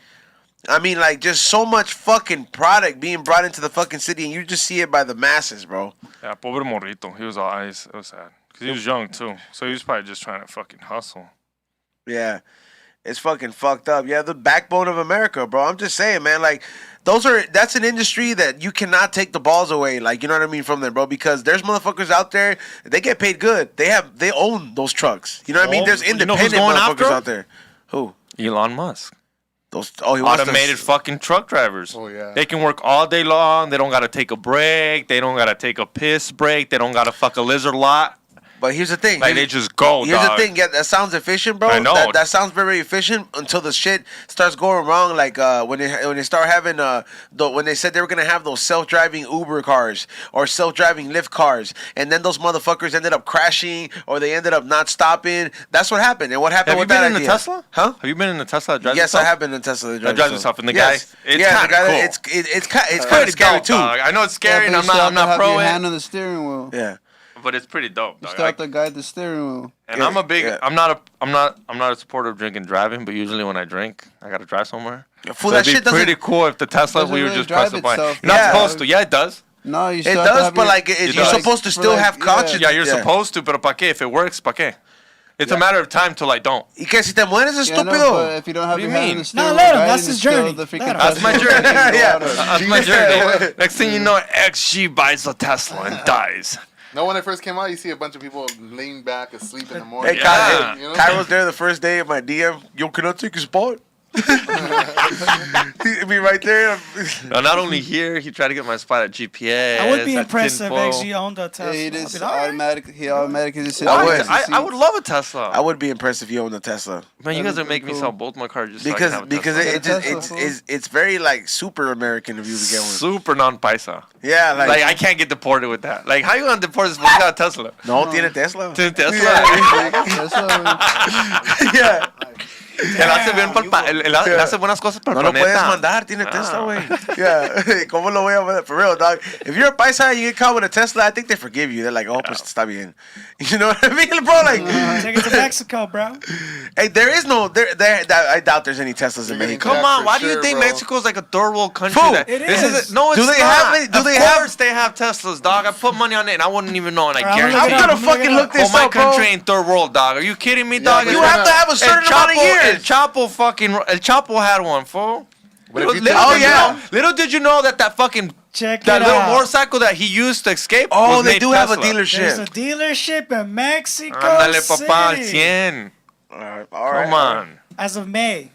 I mean, like, just so much fucking product being brought into the fucking city, and you just see it by the masses, bro. Yeah, pobre morrito. He was all eyes. It was sad. Because he was young, too. So he was probably just trying to fucking hustle. Yeah. It's fucking fucked up. Yeah, the backbone of America, bro. I'm just saying, man, like, that's an industry that you cannot take the balls away, like, you know what I mean, from them, bro, because there's motherfuckers out there, they get paid good. They own those trucks. You know what I mean? There's You know who's independent going motherfuckers after 'em? out there. Who? Elon Musk. He wants Automated fucking truck drivers. Oh, yeah. They can work all day long. They don't got to take a break. They don't got to take a piss break. They don't got to fuck a lizard lot. But here's the thing. Like, they just go, Here's dog. the thing. Yeah, that sounds efficient, bro. I know. That sounds very efficient until the shit starts going wrong. Like when they start having when they said they were gonna have those self-driving Uber cars or self-driving Lyft cars, and then those motherfuckers ended up crashing or they ended up not stopping. That's what happened. And what happened Have you with that been in a idea? Tesla? Huh? Have you been in a Tesla that drives Yes, itself? I have been in a Tesla that That drives itself. And the Yes. guy, it's Yeah, kind the guy of cool. that- it's kind of pretty scary dope, too. dog. I know it's scary, and but I'm you still not have to have pro your it, hand on the steering wheel. Yeah. but it's pretty dope, You dog. still have to guide the steering wheel. And I'm a big. Yeah. I'm not a supporter of drinking and driving, but usually when I drink, I gotta drive somewhere. Fool, So that it'd be shit doesn't. pretty cool if the Tesla Doesn't we would really just press drive the button. itself. You're not Yeah. supposed to. Yeah, it does. No, you It still have to does, have but your- like It you're does. supposed to For, still like, have conscience. Yeah, you're supposed to, pero pa qué? If it works, pa qué? It's a matter of time till I don't. Y que si te mueres, Yeah, no, estúpido. but if you don't have What do your you hand mean? on the steering No, wheel, let him. guiding That's is his still journey. the freaking Let him. That's my Tesla. journey. Yeah. That's my journey. Next thing you know, XG buys a Tesla and dies. No, when it first came out, you see a bunch of people leaning back asleep in the morning. Hey, Yeah. You know? Kyro's there the first day of my DM. Yo, can I take a spot? He'd be right there. Not only here, he tried to get my spot at GPS. I would be at impressed if Tinfoil. XG owned a Tesla. Yeah, he I'd just be like, all right. automatically just I would. I would love a Tesla. I would be impressed if you owned a Tesla Man, you guys are making me Cool. sell both my cars just because so I can have a because Tesla. it just Tesla, fool. it's very like super American of you to get one. Super non-paisa. Yeah, Like, I can't get deported with that. Like, how you gonna deport this? You got a Tesla. no tiene Tesla. Tesla. Yeah. Él hace bien él hace buenas cosas para No el lo puedes planeta. mandar, tiene Tesla, güey. Yeah. ¿Cómo lo voy a mandar? For real, dog. If you're a paisa and you get caught with a Tesla, I think they forgive you. They're like, oh, pues está bien. You know what I mean, bro? Like, Take it to Mexico, bro. hey, there is no, I doubt there's any Teslas in You're Mexico. Come on, For why do you sure, think bro. Mexico's like a third world country? Fool, That, it this is. No, it's Do they not. have it? Do of they have- course they have Teslas, dog. I put money on it and I wouldn't even know, and I I'm guarantee gonna I'm look it gonna up. I'm gonna fucking look look it this my up, bro. country ain't third world, dog. Are you kidding me, dog? but You they're have to have a certain amount of years. El Chapo had one, fool. But if you Little, take- did you know, little did you know that fucking Check that it little out. motorcycle that he used to escape. Oh, was they made do have a Tesla. There's a dealership. dealership in Mexico Ándale, City. papá, al 100. All right. Come on. As of May.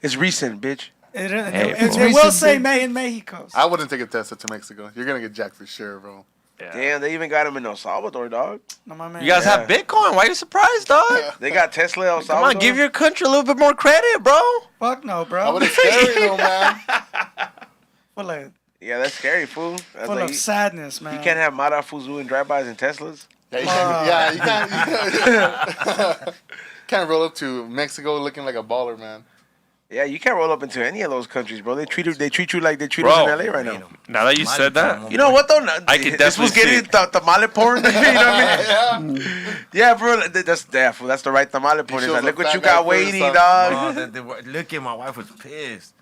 It's recent, bitch. It it's will recent, say big. May in Mexico. I wouldn't take a Tesla to Mexico. You're gonna get jacked for sure, bro. Damn, they even got them in El Salvador, dog. No, my man. You guys have Bitcoin. Why are you surprised, dog? They got Tesla El Come Salvador. on, give your country a little bit more credit, bro. Fuck no, I bro. wouldn't scary though, man. Full of, Yeah, that's scary, fool. That's full like, of sadness, man. you can't have Mara Fuzu and drive-bys and Teslas. Yeah, you can't. Can't roll up to Mexico looking like a baller, man. Yeah, you can't roll up into any of those countries, bro. They treat you like they treat us Bro. in LA right now. Now that you said that, You know what though? I could This was definitely getting tamale porn. You know what I mean? Yeah, bro. That's the right tamale porn. shows Like, a look what fat you guy got first, waiting, son. dog. Look at my wife was pissed.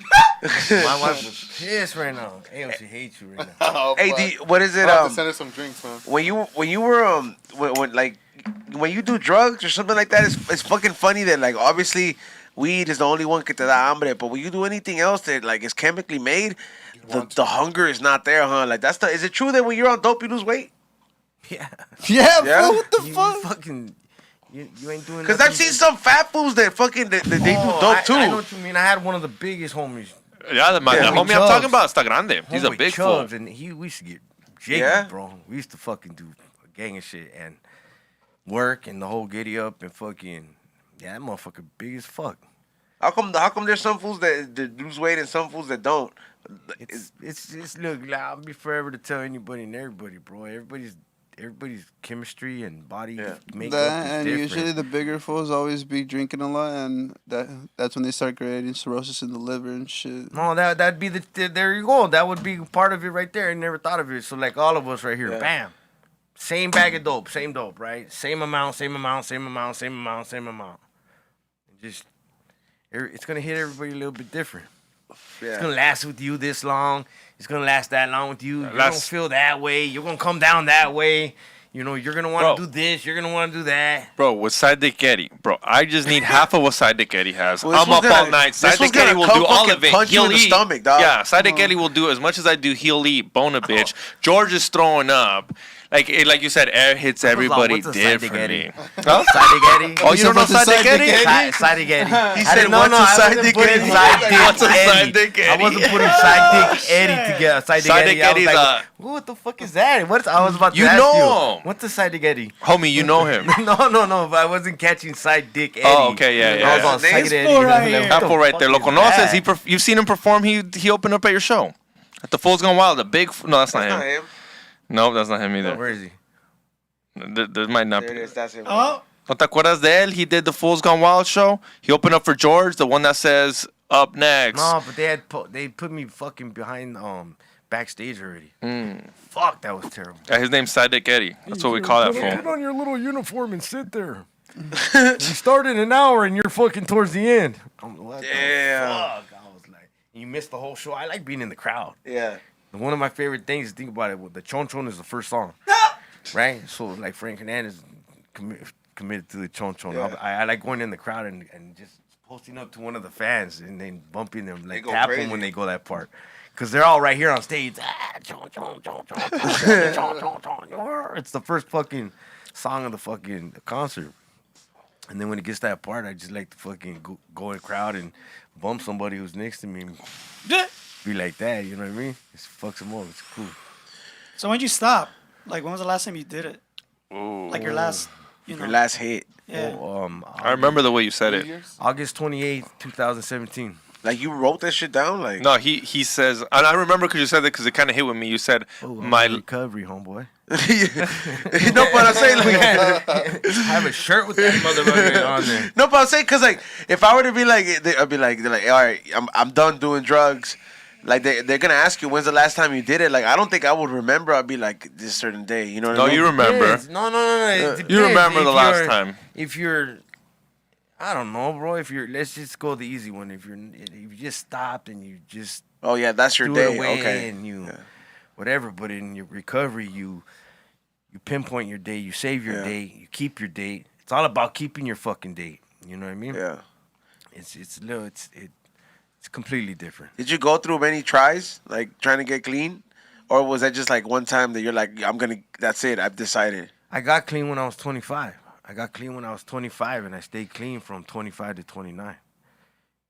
My wife was pissed right now. Damn, she hates you right now. Oh, Hey, fuck. what is it? I'll have to send her some drinks, man. When you were when you do drugs or something like that, it's fucking funny that like obviously weed is the only one que te da hambre, but when you do anything else that like is chemically made, the hunger is not there, huh? Like is it true that when you're on dope you lose weight? Yeah. Yeah, Yeah? bro, what the You fuck? fucking. You ain't doing. Because I've seen some fat fools that fucking they do dope too. I know what you mean. I had one of the biggest homies. yeah, the homie I'm Chubbs. talking about está grande. He's a Homeboy big fool. Chubbs, and we used to get jiggy, Yeah? bro. We used to fucking do a gang of shit and work and the whole giddy up and fucking that motherfucker big as fuck. How come there's some fools that lose weight and some fools that don't? It's look. Like, I'll be forever to tell anybody and everybody, bro. Everybody's chemistry and body makeup That, is and different. usually the bigger fools always be drinking a lot, and that's when they start creating cirrhosis in the liver and shit. No, that'd be there you go. That would be part of it right there. I never thought of it. So like all of us right here, Yeah. bam, same bag of dope, same dope, right? Same amount. Just it's gonna hit everybody a little bit different. It's gonna last with you this long. It's gonna last that long with you. You're gonna feel that way. You're gonna come down that way. You know, you're gonna want to do this. You're gonna want to do that. Bro, with Side Dick Eddie, bro, I just need half of what Side Dick Eddie has. Well, this I'm up was all gonna- night. this Side was Dick Eddie gonna will come do all fucking of it. punch you He'll in the eat. stomach, dog. Yeah, Side Dick Eddie will do as much as I do. He'll eat, bone a bitch. George is throwing up. Like you said, air hits everybody What's a Side Dick differently. Eddie? Huh? Side Dick Eddie. Oh, you don't know Side Dick Eddie? Side Dick Eddie. He said, "What's a Side Dick Eddie?" What's a Side Dick I Eddie? wasn't putting Side Dick Eddie together. Side Dick Side Eddie. Dick I was Eddie's like, what the fuck is that? I was about to You ask know you. him. What's a Side Dick Eddie? Homie, you know him. No, but I wasn't catching Side Dick Eddie. Oh, okay, yeah. I was on Name's Side Eddie. full and I was right like, here. what That the fool right fuck there. Lo is conoces. that? You've seen him perform. He opened up at your show. At the Fool's Gone Wild. The big. No, that's not Not him. him. No, that's not him either. Where is he? There might not There it be. is. That's him. Oh, ¿No te acuerdas de él? He did the Fool's Gone Wild show. He opened up for George, the one that says "Up next." No, but they put me fucking behind backstage already. Fuck, that was terrible. Yeah, his name's Side Dick Eddie. That's what we call that fool. Put on your little uniform and sit there. You started an hour and you're fucking towards the end. What Damn. the fuck? I was like, you missed the whole show. I like being in the crowd. Yeah. One of my favorite things to think about it, the Chon Chon is the first song, right? So like Frank Hernandez committed to the Chon Chon. Yeah. I like going in the crowd and just posting up to one of the fans and then bumping them, like go tap crazy. them when they go that part. Because they're all right here on stage. Chon, chon, chon, chon, chon, chon, chon, chon. It's the first fucking song of the fucking concert. And then when it gets to that part, I just like to fucking go in the crowd and bump somebody who's next to me. And be like that, you know what I mean? It fucks them up. It's cool. so when'd you stop? Like, when was the last time you did it? Ooh. Like your last, Your last hit. Yeah. I remember the way you said it. August 28th, 2017. Like you wrote that shit down. Like No, he says, and I remember because you said that because it kind of hit with me. You said My recovery, homeboy. no, but I'm saying like I have a shirt with that motherfucker on there. no, but I'm saying because like if I were to be like, I'd be like, they're like, all right, I'm done doing drugs. Like they're gonna ask you when's the last time you did it. Like I don't think I would remember. I'd be like this certain day. You know what I No, mean? you remember. No. It depends. You remember If the last you're- time. If you're, I don't know, bro. Let's just go the easy one. If you just stopped and you just Oh yeah, that's your threw day. it away Okay. and you Yeah. whatever. But in your recovery, you pinpoint your day, you save your Yeah. date, you keep your date. It's all about keeping your fucking date. You know what I mean? Yeah. It's completely different. Did you go through many tries, like trying to get clean, or was that just like one time that you're like, that's it, I've decided. I got clean when I was 25. And I stayed clean from 25 to 29.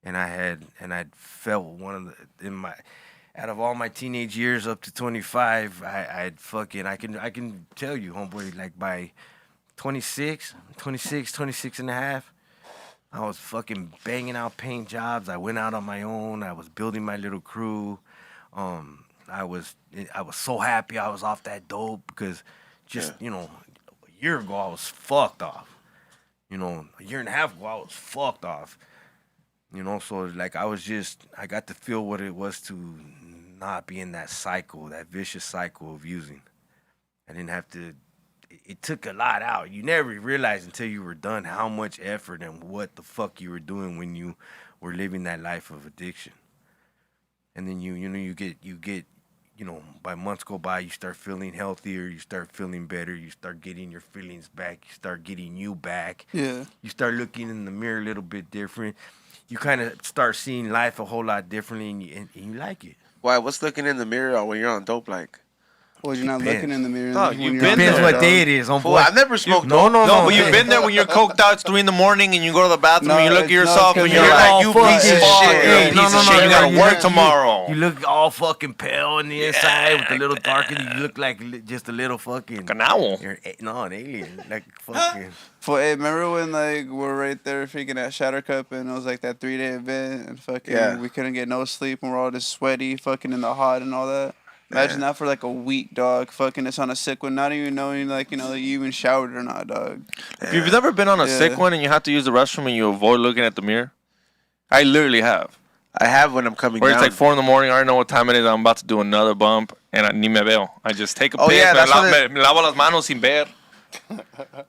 And I'd felt one of the out of all my teenage years up to 25, I can tell you, homeboy, like by 26 and a half, I was fucking banging out paint jobs. I went out on my own. I was building my little crew. I was so happy I was off that dope because a year ago I was fucked off. A year and a half ago I was fucked off. You know, so like I got to feel what it was to not be in that cycle, that vicious cycle of using. I didn't have to. It took a lot out. You never realized until you were done how much effort and what the fuck you were doing when you were living that life of addiction. And then you get, by months go by, you start feeling healthier, you start feeling better, you start getting your feelings back, you start getting you back. Yeah. You start looking in the mirror a little bit different. You kind of start seeing life a whole lot differently, and you like it. Why? What's looking in the mirror when you're on dope like? Well, you're not Depends. looking in the mirror. Dog, when you've you're been on there, Depends dope, what dog. day it is, Fool, homeboy. I've never smoked No, dope. no, No, no. but you've been there when you're coked out. It's 3 a.m. and you go to the bathroom No, and you look at it's- no, yourself it's and 'cause you're you're like, all you fucking piece of shit. shit. Hey, You no, piece no, of no, shit. You no, gotta you work look- tomorrow. You look all fucking pale on the inside with a little darker. You look like just a little fucking. Like an owl. No, an alien. Like fucking. Hey, remember when like we're right there freaking at Shatter Cup and it was like that 3-day event and fucking Yeah. we couldn't get no sleep and we're all just sweaty, fucking in the hot and all that. Imagine that for like a week, dog. Fucking it's on a sick one, not even knowing like that you even showered or not, dog. If you've never been on a Yeah. sick one and you have to use the restroom and you avoid looking at the mirror, I literally have. I have when I'm coming Where down. it's like 4 a.m. I already know what time it is. I'm about to do another bump and ni me veo. I just take a Oh, piss. yeah, that's what me lavo las manos sin ver.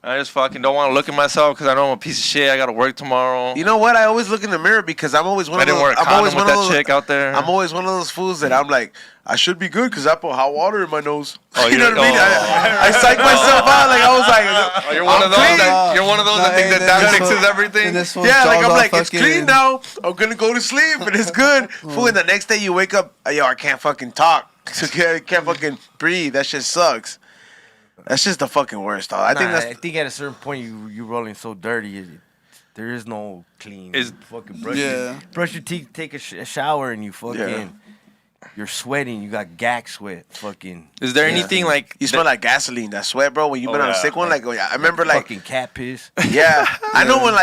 I just fucking don't want to look at myself because I know I'm a piece of shit. I got to work tomorrow. You know what? I always look in the mirror because I'm always one I of those. didn't wear a I'm always condom one with of that those. chick out there. I'm always one of those fools that I'm like, I should be good because I put hot water in my nose. Oh, you know you're- what I mean? oh. I psych myself out. Like I was like, Oh, you're one of those. clean. You're one of those No, that think hey, that this fixes fool- everything. and this fool's Yeah, like jaws I'm all like, it's clean fucking- now. I'm gonna go to sleep and it's good. Fool, and the next day you wake up, yo, I can't fucking talk. I can't fucking breathe. That shit sucks. That's just the fucking worst, dog. I think at a certain point you rolling so dirty, there is no clean. Is- fucking brush. Yeah. Brush your teeth, take a shower, and you fucking. Yeah. You're sweating. You got gack sweat. Fucking. Is there anything like you smell like gasoline. That sweat, bro. When you've been Oh, on a yeah. sick one, like I remember, like fucking cat piss. yeah, I know when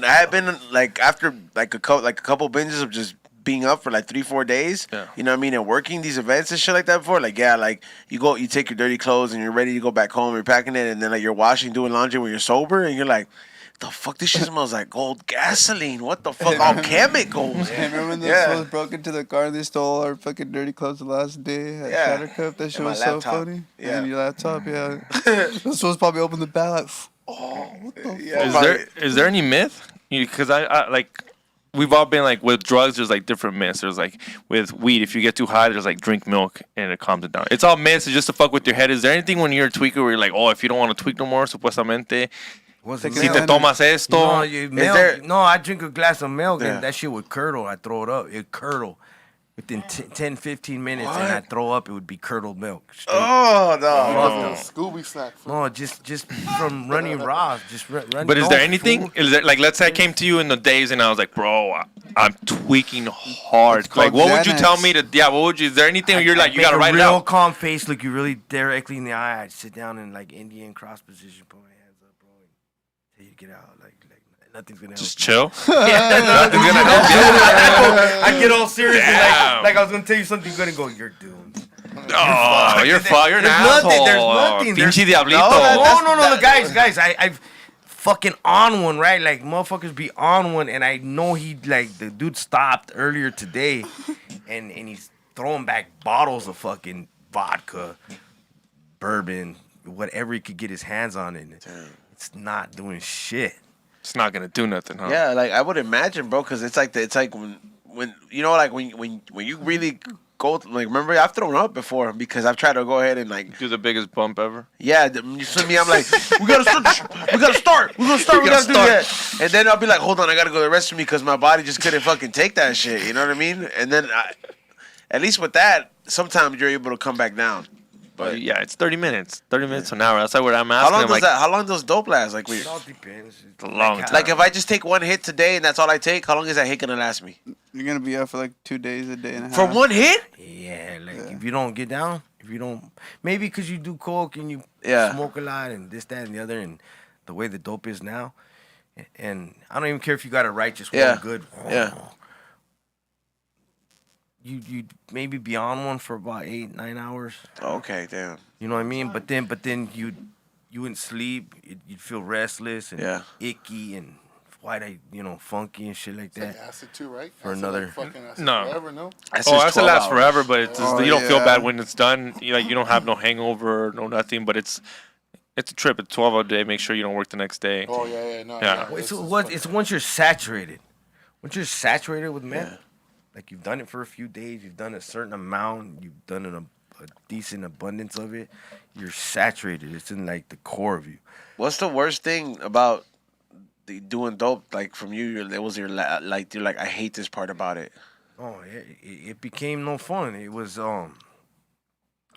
I had been like after like a couple binges of just being up for like 3-4 days, Yeah. you know what I mean, and working these events and shit like that before, like yeah, like you take your dirty clothes and you're ready to go back home, you're packing it, and then like you're washing, doing laundry when you're sober, and you're like, the fuck, this shit smells like old gasoline. What the fuck, all chemicals. Hey, remember when those Yeah. fools broke into the car and they stole our fucking dirty clothes the last day at Yeah. Shatter Cup? That shit And my was so laptop. funny. Yeah. And your laptop, yeah. Those fools probably opened the bag like, oh, what the Yeah. is there any myth? Because I like we've all been like with drugs. There's like different myths. There's like with weed, if you get too high, there's like drink milk and it calms it down. It's all myths. It's just to fuck with your head. Is there anything when you're a tweaker where you're like, oh, if you don't want to tweak no more, supuestamente, What's Take the it si milk? te tomas esto, No, milk. there- No, I drink a glass of milk Yeah. and that shit would curdle. I throw it up. It curdle. Within 10, 15 minutes and I throw up, it would be curdled milk. Straight. Oh no. Oh. Scooby snack. No, just from running raw. Just running. But is no, there anything? fool. Is there like, let's say I came to you in the days and I was like, bro, I'm tweaking hard. It's called Like, what would you tell Xanax. me to? Yeah, what would you? Is there anything where you're like, you Make gotta a write it real out? calm face, look you really directly in the eye. I'd sit down in like Indian cross position, put my hands up, bro, and tell you to get out. Like nothing's gonna help. Just you. chill. Yeah, Nothing's gonna help you. I get all serious and Damn. like I was gonna tell you something good and go, you're doomed. Oh, you're fine. You're an There's nothing, asshole. there's nothing, there's- Pinche diablito. No, guys, I've fucking on one, right? Like motherfuckers be on one, and I know he like the dude stopped earlier today, and he's throwing back bottles of fucking vodka, bourbon, whatever he could get his hands on, and it's not doing shit. It's not gonna do nothing, huh? Yeah, like I would imagine, bro, because it's like when you know, like when you really go, like, remember I've thrown up before because I've tried to go ahead and like, Do the biggest bump ever. yeah, you feel me? I'm like, we gotta start, we gotta do that, and then I'll be like, hold on, I gotta go to the restroom because my body just couldn't fucking take that shit, you know what I mean? And then at least with that, sometimes you're able to come back down. But yeah, it's 30 minutes. 30 minutes to an hour. That's like what I'm How asking. long I'm does like, that? How long does dope last? Like, It all depends. It's a long time. like if I just take one hit today and that's all I take, how long is that hit gonna last me? You're going to be out for like 2 days, a day and a half. For one hit? Yeah, like if you don't get down, if you don't, maybe because you do coke and you Yeah. smoke a lot and this, that, and the other, and the way the dope is now, and I don't even care if you got it right, just Yeah. one good. Yeah. You maybe be on one for about 8-9 hours. Okay, damn. You know what I mean? But then you wouldn't sleep. You'd feel restless and Yeah. icky and white, funky and shit like It's that. like acid too, right? For acid, another- like fucking acid No. forever, no? That's Oh, just acid 12 lasts hours. forever, but it's Oh, you don't feel yeah. bad when it's done. You don't have no hangover, no nothing. But it's a trip. It's 12 a day. Make sure you don't work the next day. Oh yeah, no. Yeah. Well, this is it's fucking- once you're saturated. Once you're saturated with meth, like you've done it for a few days, you've done a certain amount, you've done a decent abundance of it, you're saturated. It's in like the core of you. What's the worst thing about doing dope? Like from you, it was you're like I hate this part about it. Oh, it became no fun. It was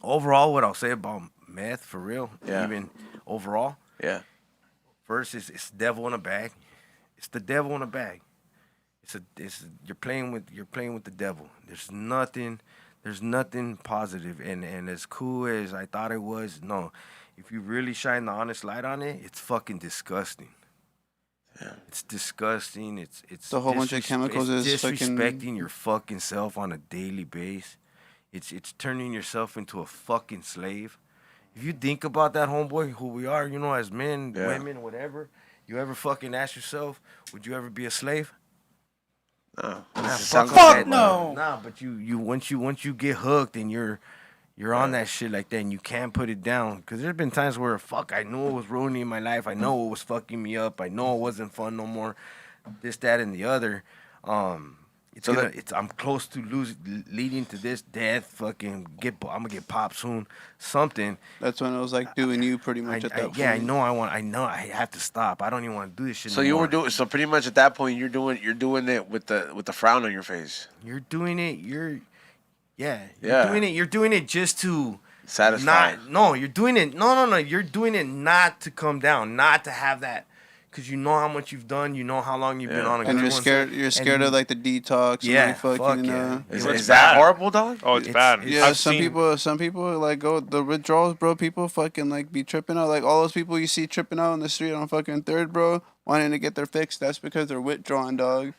overall what I'll say about meth for real. Yeah. Even overall, Yeah. first it's devil in a bag. It's the devil in a bag. You're playing with the devil. There's nothing positive and as cool as I thought it was. No, if you really shine the honest light on it, it's fucking disgusting. Yeah. It's disgusting. It's The whole bunch of chemicals it's is fucking- disrespecting your fucking self on a daily basis. It's turning yourself into a fucking slave. If you think about that, homeboy, who we are, as men, women, whatever, you ever fucking ask yourself, would you ever be a slave? No. Fuck no. Nah, but you once you get hooked and you're on that shit like that and you can't put it down. Because there's been times where, I knew it was ruining my life. I know it was fucking me up. I know it wasn't fun no more. This, that, and the other. I'm close to leading to this death. I'm gonna get popped soon. Something. That's when it was like doing you pretty much at that point. Yeah, I know. I have to stop. I don't even want to do this shit. So no you more. were doing. So pretty much at that point, you're doing it with the frown on your face. You're doing it. You're Yeah. doing it. You're doing it just to Satisfy. You're doing it. No. You're doing it not to come down, not to have that, because you know how much you've done. You know how long you've been on a And good you're one. scared. You're scared of like the detox. Yeah, and, like, fuck fucking, yeah. Is that horrible, dog? Oh, it's It's- bad. it's- Yeah, I've some seen- people like go the withdrawals, bro. People fucking like be tripping out. Like all those people you see tripping out on the street on fucking Third, bro, wanting to get their fix. That's because they're withdrawing, dog.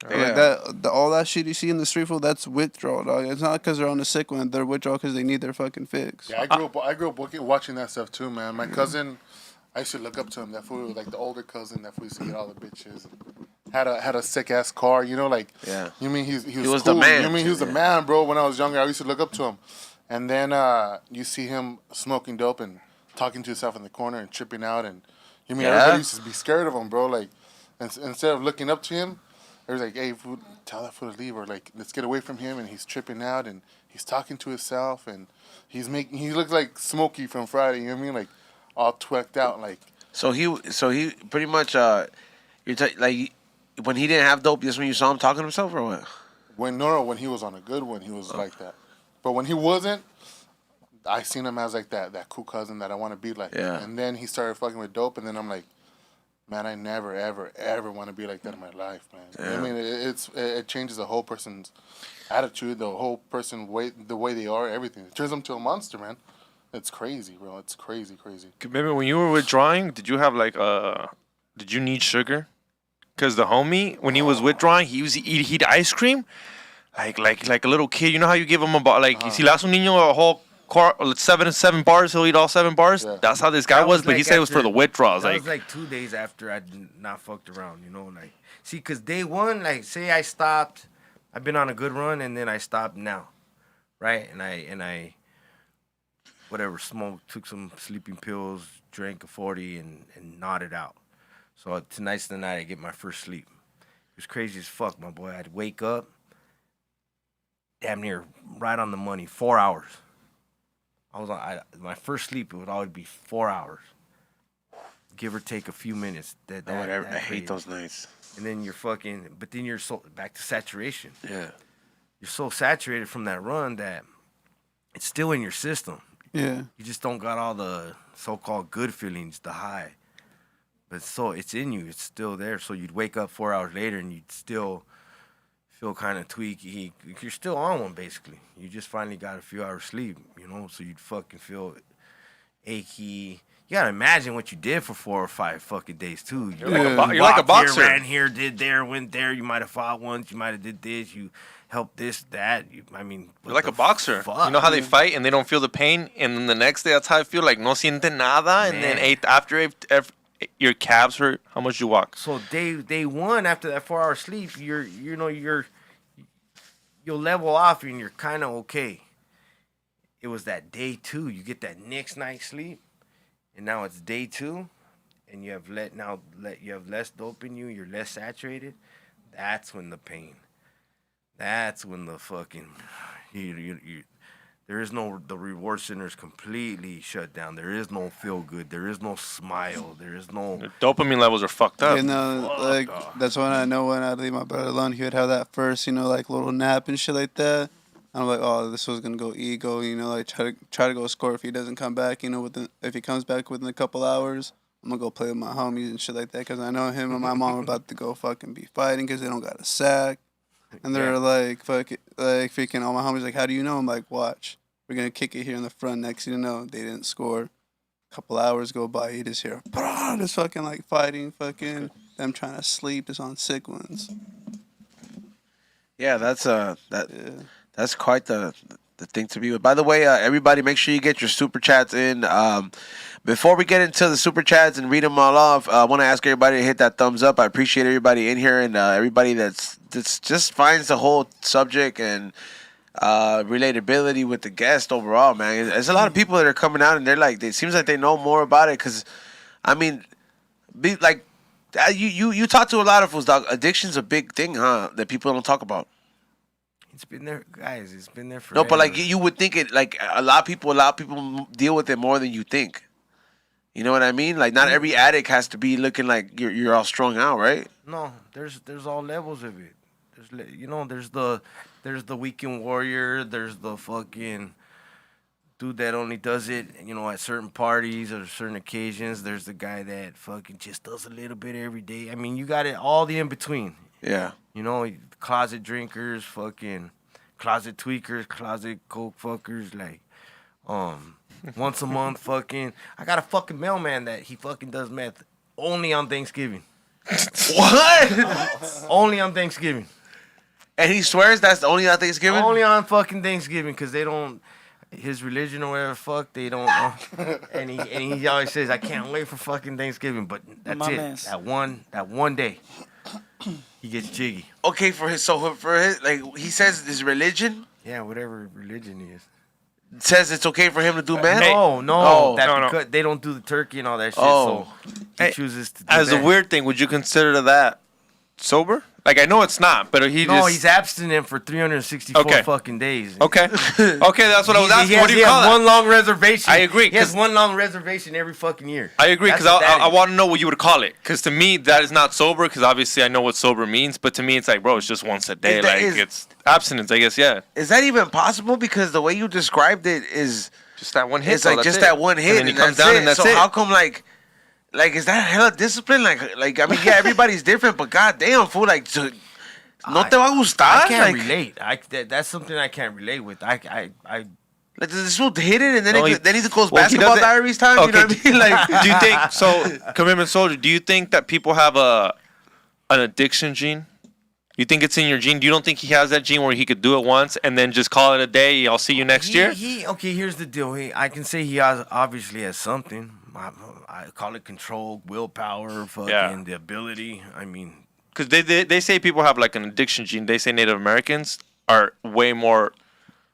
Like all that shit you see in the street food, that's withdrawal, dog. It's not because they're on the sick one. They're withdrawal because they need their fucking fix. Yeah, I grew up watching that stuff too, man. My cousin, I used to look up to him. That fool, like the older cousin, that fool used to get all the bitches. Had a sick ass car, like. Yeah. You mean he was was cool. the man, You mean he was the yeah. man, bro? When I was younger, I used to look up to him, and then you see him smoking dope and talking to himself in the corner and tripping out, and everybody used to be scared of him, bro. Like, instead of looking up to him, they was like, "Hey, fool, tell that fool to leave," or like, "Let's get away from him." And he's tripping out and he's talking to himself and he looks like Smokey from Friday. You know what I mean? Like all tweaked out, like. So he pretty much like when he didn't have dope, that's when you saw him talking to himself or what? When he was on a good one, he was like that. But when he wasn't, I seen him as like that cool cousin that I want to be like. Yeah. And then he started fucking with dope, and then I'm like, man, I never ever want to be like that in my life, man. Yeah. I mean, it changes the whole person's attitude, the whole person the way they are, everything. It turns them to a monster, man. It's crazy, bro. It's crazy. Maybe when you were withdrawing, did you have did you need sugar? Because the homie, when he was withdrawing, he used to eat ice cream, like a little kid. You know how you give him you see, le das un niño a whole seven bars, he'll eat all 7 bars. Yeah. That's how this guy That was, but he like said it was for after- the withdrawals. That was like 2 days after I'd not fucked around, See, because day one, say I stopped, I've been on a good run, and then I stopped now, right? And I whatever, smoked, took some sleeping pills, drank a 40, and nodded out. So tonight's the night I get my first sleep. It was crazy as fuck, my boy. I'd wake up, damn near right on the money, 4 hours. My first sleep, it would always be 4 hours, give or take a few minutes. I hate those nights. And then but then you're so back to saturation. Yeah. You're so saturated from that run that it's still in your system. Yeah. You just don't got all the so-called good feelings, the high. But it's in you. It's still there. So you'd wake up 4 hours later and you'd still feel kind of tweaky. You're still on one, basically. You just finally got a few hours sleep, So you'd fucking feel achy. You gotta imagine what you did for 4 or 5 fucking days, too. You're like a boxer. Here, ran here, did there, went there. You might have fought once. You might have did this. You helped this, that. You're like a boxer. Fuck? You know how they fight and they don't feel the pain, and then the next day that's how I feel. Like no siente nada, and then Man. after your calves hurt, how much you walk? So day one after that 4 hour sleep, you'll level off and you're kind of okay. It was that day 2, you get that next night's sleep, and now it's day 2, and you have less dope in you, you're less saturated. That's when the pain. That's when the fucking there is no, the reward center is completely shut down. There is no feel good. There is no smile. There is no The dopamine levels are fucked up. You know, like that's when I know when I'd leave my brother alone, he would have that first, like little nap and shit like that. I'm like, oh, this was gonna go ego, like try to go score if he doesn't come back. If he comes back within a couple hours, I'm gonna go play with my homies and shit like that. Cause I know him and my mom are about to go fucking be fighting because they don't got a sack. And they're like, fuck it, like freaking all my homies like, how do you know? I'm like, watch, we're gonna kick it here in the front. Next thing you know, they didn't score. A couple hours go by, you just hear, just fucking like fighting, fucking them trying to sleep, just on sick ones. Yeah, that's quite the thing to be with. By the way, everybody, make sure you get your super chats in. Before we get into the super chats and read them all off, I want to ask everybody to hit that thumbs up. I appreciate everybody in here and everybody that's just finds the whole subject and relatability with the guest overall, man. There's a lot of people that are coming out and they're like, it seems like they know more about it because, I mean, you talk to a lot of fools, dog. Addiction's a big thing, huh? That people don't talk about. It's been there, guys. It's been there for. No, but like you would think it. Like a lot of people deal with it more than you think. You know what I mean? Like not every addict has to be looking like you're all strung out, right? No, there's all levels of it. There's the weekend warrior. There's the fucking dude that only does it, at certain parties or certain occasions. There's the guy that fucking just does a little bit every day. I mean, you got it all the in between. Yeah. Closet drinkers, fucking closet tweakers, closet coke fuckers, like, once a month fucking. I got a fucking mailman that he fucking does meth only on Thanksgiving. What? Only on Thanksgiving. And he swears that's only on Thanksgiving? Only on fucking Thanksgiving, because they don't, his religion or whatever, fuck, they don't, and he always says, I can't wait for fucking Thanksgiving, but that's My it. mans. That one day, he gets jiggy. Okay, for his, like, he says his religion Yeah, whatever religion he is. says it's okay for him to do meth? No, Oh. because they don't do the turkey and all that shit, Oh. so he chooses to do As that. a weird thing, would you consider that sober? Like, I know it's not, but he's abstinent for 364 Okay. fucking days. Okay. Okay, that's what I was asking. What do you He call has that? one long reservation. I agree, He has 'cause- one long reservation every fucking year. I agree, That's because what that I is. want to know what you would call it. Because to me, that is not sober, because obviously I know what sober means. But to me, it's like, bro, it's just once a day. It's abstinence, I guess, yeah. Is that even possible? Because the way you described it is Just that one hit. it's like that's just it. that one hit And then he comes down it. and that's so it. how come like is that hella discipline? Like I mean, yeah, everybody's different, but goddamn, fool, like no te va a gustar. I can't like, relate. That's something I can't relate with. I like does this fool hit it and then No, then he goes well, he basketball doesn't- diaries time? You know what I mean? Like, Do you think so? Commitment soldier. Do you think that people have an addiction gene? You think it's in your gene? You don't think he has that gene where he could do it once and then just call it a day? I'll see you next year. Okay, here's the deal. I can say he obviously has something. I call it control, willpower, fucking the ability. I mean, Because they say people have like an addiction gene. They say Native Americans are way more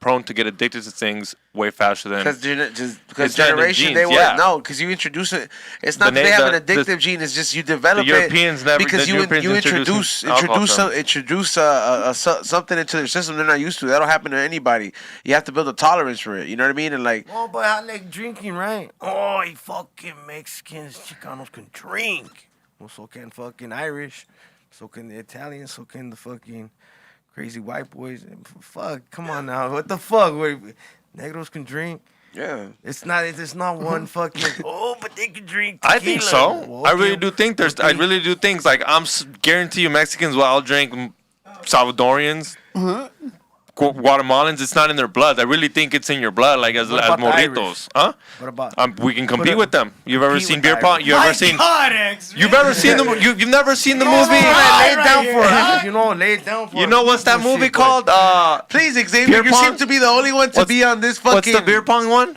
prone to get addicted to things way faster than because It's generation genes, they were yeah. no, because you introduce it. It's not The that they na- have an the- addictive gene. It's just you develop the Europeans it never- because the you Europeans introduce introduced something into their system they're not used to. That'll happen to anybody. You have to build a tolerance for it. You know what I mean? And like, but I like drinking, right? Oh, fucking Mexicans, Chicanos can drink. Well, so can fucking Irish. So can the Italians. So can the fucking crazy white boys. Fuck, come on now. What the fuck? Negros can drink. yeah. It's not one fucking. Oh, but they can drink. I think tequila. so. Well, I okay. really do think there's. I really do think like guarantee you Mexicans will all drink Salvadorians, Guatemalans. It's not in their blood. I really think it's in your blood, like as What about the morritos, Irish? huh? What about? We can compete with them. You've ever compete seen with beer the pong? Irish. You ever seen? You've ever seen the? You've never seen the movie? Lay it right down here, for huh? it. Lay it down for it. You know what's that Bullshit, movie but- called? Please, Xavier, Beer you pong? seem to be the only one to be on this fucking. What's the beer pong one?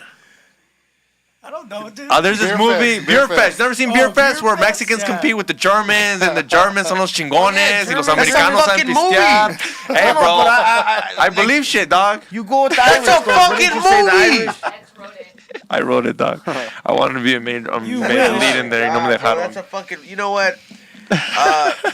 I don't know, dude. There's this Beer movie, Fest, Beer Beer Fest. Fest. Never seen Oh, Beer Beer Fest where Fest, Mexicans yeah. compete with the Germans and the Germans son los chingones y los Germans. americanos That's a saben fucking pistear. movie. Hey, No, bro, but I believe shit, dog. You go with the That's Irish, a though. What did fucking you say, the movie. Irish? I wrote it, dog. I wanted to be a main You lead in there. Y no me God, bro, that's dejaron. a fucking. You know what? Oh, we're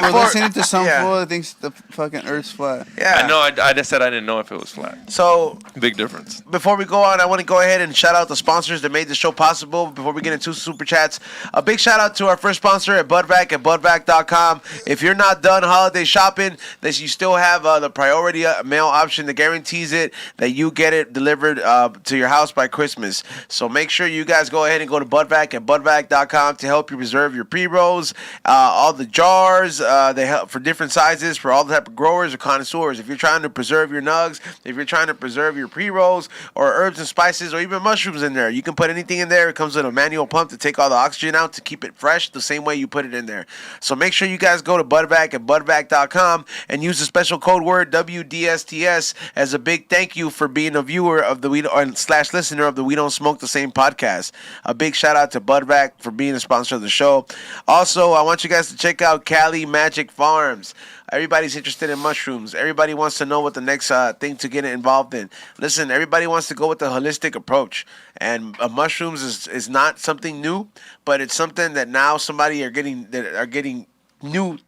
Before- listening to some yeah. fool that thinks the fucking Earth's flat. Yeah. I know. I just said I didn't know if it was flat. So Big difference. before we go on, I want to go ahead and shout out the sponsors that made the show possible. Before we get into super chats, a big shout out to our first sponsor at Budvac at budvac.com. If you're not done holiday shopping, that you still have the priority mail option that guarantees it that you get it delivered to your house by Christmas. So make sure you guys go ahead and go to Budvac at budvac.com to help you reserve your pre-rolls, all the jars. They help for different sizes for all the type of growers or connoisseurs. If you're trying to preserve your nugs, if you're trying to preserve your pre-rolls or herbs and spices or even mushrooms in there, you can put anything in there. It comes with a manual pump to take all the oxygen out to keep it fresh the same way you put it in there. So make sure you guys go to Budvac at budvac.com and use the special code word WDSTS as a big thank you for being a viewer of the / listener of the We Don't Smoke the Same podcast. A big shout out to Budvac for being a sponsor of the show. Also, I want you guys to check out Cali Magic Farms. Everybody's interested in mushrooms. Everybody wants to know what the next thing to get involved in. Listen, everybody wants to go with the holistic approach. And mushrooms is not something new, but it's something that now somebody are getting used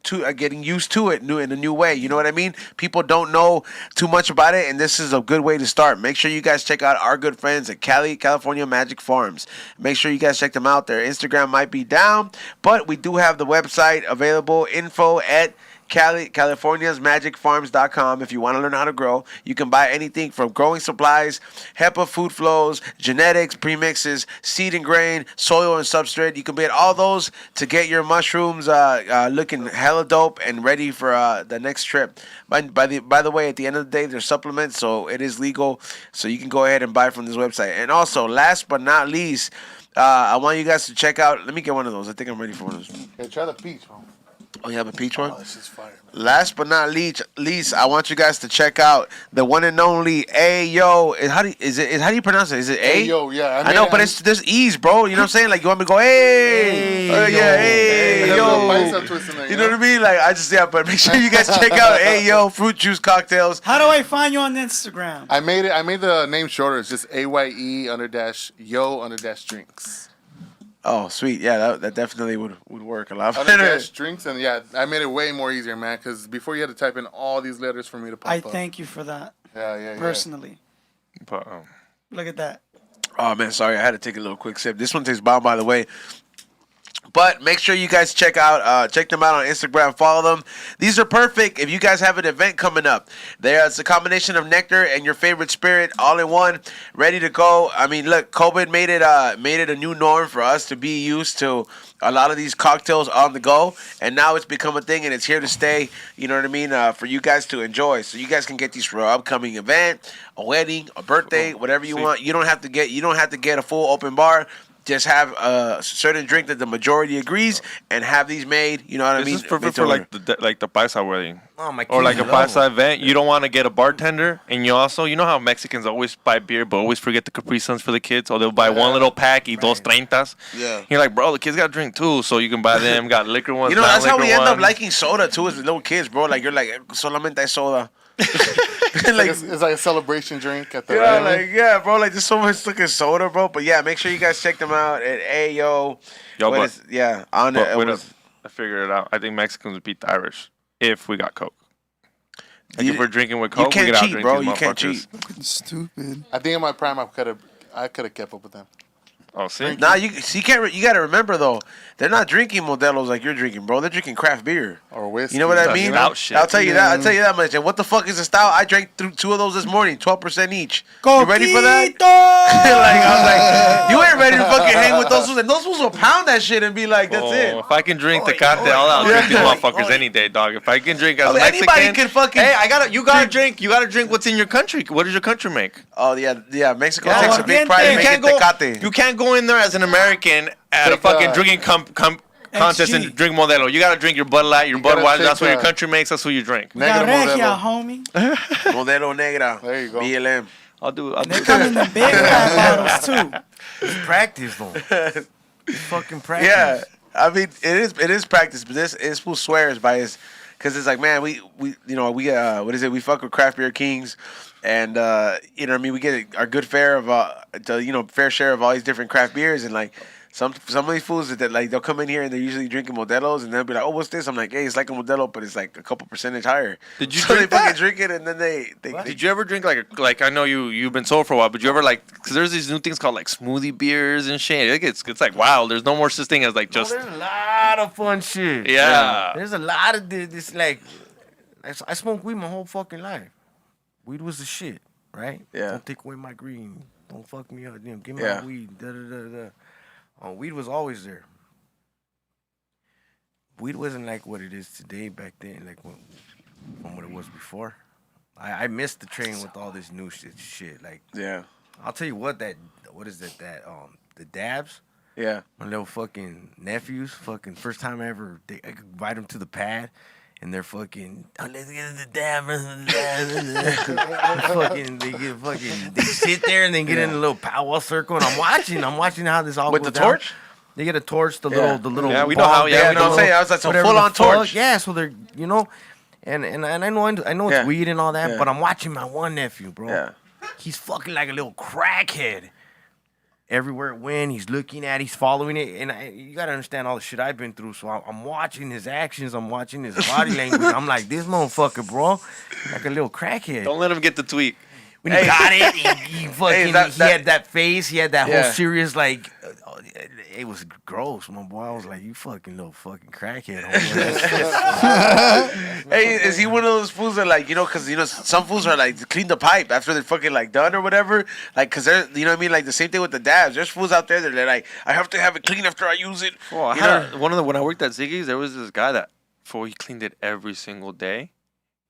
to it in a new way. You know what I mean? People don't know too much about it, and this is a good way to start. Make sure you guys check out our good friends at California Magic Farms. Make sure you guys check them out. Their Instagram might be down, but we do have the website available, info at California'sMagicFarms.com. If you want to learn how to grow, you can buy anything from growing supplies, HEPA food flows, genetics, premixes, seed and grain, soil and substrate. You can get all those to get your mushrooms looking hella dope and ready for the next trip. By the way, at the end of the day, they're supplements, so it is legal. So you can go ahead and buy from this website. And also, last but not least, I want you guys to check out. Let me get one of those. I think I'm ready for one of those. Hey, try the peach, man. Oh, you have a peach one? Oh, this is fire, man. Last but not least, I want you guys to check out the one and only Ayo. How do you pronounce it? Is it A? Ayo, yeah. I know, but there's E's, bro. You know what I'm saying? Like you want me to go, hey, yeah, hey, There's a little yo. bicep twist in there, You know what I mean? Like but make sure you guys check out Ayo fruit juice cocktails. How do I find you on Instagram? I made the name shorter. It's just AYE_yo_drinks. Oh, sweet. Yeah, that definitely would work a lot better. Underdash drinks, and yeah, I made it way more easier, man. Because before you had to type in all these letters for me to pop I up. thank you for that, Yeah. personally. But, Look at that. Oh man, sorry, I had to take a little quick sip. This one tastes bomb, by the way. But make sure you guys check them out on Instagram. Follow them. These are perfect if you guys have an event coming up. It's a combination of nectar and your favorite spirit all in one, ready to go. I mean, look, COVID made it a new norm for us to be used to a lot of these cocktails on the go, and now it's become a thing and it's here to stay. You know what I mean? For you guys to enjoy, so you guys can get these for an upcoming event, a wedding, a birthday, whatever you want. You don't have to get a full open bar. Just have a certain drink that the majority agrees, and have these made. You know what I mean? this is perfect for like the paisa wedding. Oh, my Or like a kids love paisa event. You don't want to get a bartender, and you know how Mexicans always buy beer, but always forget the Capri Suns for the kids, or they'll buy one little pack, dos treintas. Yeah. You're like, bro, the kids got to drink too, so you can buy them. Got liquor ones. You know, that's how we end up ones. liking soda too, as little kids, bro. Like you're like solamente hay soda. It's like a celebration drink at the bro. Like there's so much fucking soda, bro. But yeah, make sure you guys check them out at Ayo. On it. But I figured it out. I think Mexicans would beat the Irish if we got Coke. Like if we're drinking with Coke, we can't could cheat, outdrink bro. these You can't motherfuckers. cheat. Stupid. I think in my prime, I could have kept up with them. Oh, see? Nah, you can't. You gotta remember though, they're not drinking Modelo's like you're drinking, bro. They're drinking craft beer. Or whiskey. You know what I mean? Stout shit. I'll tell you that. I'll tell you that much. And what the fuck is a stout? I drank through 2 of those this morning, 12% each. You ready for that? Like I was like, you ain't ready to fucking hang with those fools. And those fools will pound that shit and be like, that's it. If I can drink Tecate, I'll drink these motherfuckers any day, dog. If I can drink as a Mexican, Anybody can fucking. hey, you gotta drink what's in your country. What does your country make? Oh yeah. Mexico Yeah, takes a big pride in making Tecate. You can't go in there as an American at a fucking drinking contest and drink Modelo. You gotta drink your Bud Light, your gotta Budweiser. take That's what your the- country makes. That's what you drink. Negro Regia, Modelo. homie. Modelo Negra. There you go. BLM. I'll do They it. come in the big fat bottles too. It's practice, though. It's fucking practice. Yeah, I mean it is practice, but this fool swears by his, because it's like, man, we what is it? We fuck with craft beer kings, and you know what I mean, we get our good fare of fair share of all these different craft beers, and like some of these fools that like they'll come in here and they're usually drinking Modelo's, and they'll be like, oh, what's this? I'm like, hey, it's like a Modelo, but it's like a couple percentage higher. Did you so drink they fucking that? drink it, and then they Did you ever drink like I know you've been sober for a while, but you ever like, because there's these new things called like smoothie beers and shit. It's like, wow, there's no more such thing as like just There's a lot of fun shit. Yeah. There's a lot of this like, I smoked weed my whole fucking life. Weed was the shit, right? Yeah. Don't take away my green. Don't fuck me up. Give me Yeah. my weed. Weed was always there. Weed wasn't like what it is today back then, like from what it was before. I missed the train with all this new shit. Like, yeah I'll tell you what is it that the dabs. yeah. My little fucking nephews, fucking first time ever, I could invite them to the pad, and they're fucking, oh, let's get to the dab. They sit there and they get in a little powwow circle, and I'm watching how this all With goes the down. torch? They get a torch, the Yeah. little. Yeah, we know ball how- yeah, down, we the know. I'm saying, I was like, so whatever full the on fuck. torch. Yeah, so they're, and I know Yeah. it's weed and all that, Yeah. but I'm watching my one nephew, bro. Yeah. He's fucking like a little crackhead. Everywhere it went, he's looking at, he's following it, and you gotta understand all the shit I've been through. So I'm watching his actions, I'm watching his body language. I'm like, this motherfucker, bro, like a little crackhead. don't let him get the tweak. When he got it, he fucking, that- he had that face, he had that Yeah. whole serious like. It was gross, my boy. I was like, you fucking little fucking crackhead. Hey, is he one of those fools that like, because some fools are like clean the pipe after they're fucking like done or whatever, like because they're, you know what I mean, like the same thing with the dabs. There's fools out there that they're like, I have to have it clean after I use it. Well, I You had know? when I worked at Ziggy's, there was this guy that before he cleaned it every single day,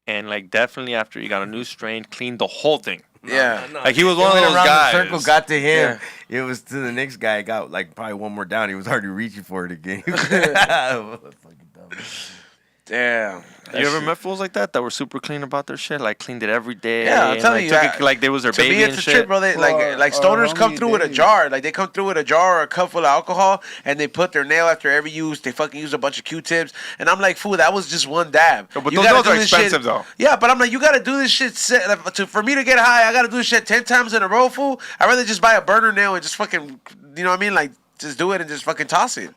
and like definitely after he got a new strain, cleaned the whole thing. Yeah. Like he was It one of went those around guys. The circle got to him. It was to the next guy. Got like probably one more down. He was already reaching for it again. Fucking dumb. Damn. You ever met fools like that were super clean about their shit, like cleaned it every day? Yeah, I'm and, telling like, you, took it like they was their To baby me, it's and a shit. trip, bro. They, Well, like our stoners come homie through with a Dave. jar. Like they come through with a jar or a cup full of alcohol, and they put their nail after every use. They fucking use a bunch of Q-tips, and I'm like, fool, that was just one dab. But You those gotta nails do are this shit- expensive, though. Yeah, but I'm like, you gotta do this shit. For me to get high, I gotta do this shit 10 times in a row, fool. I'd rather just buy a burner nail and just fucking, you know what I mean? Like, just do it and just fucking toss it.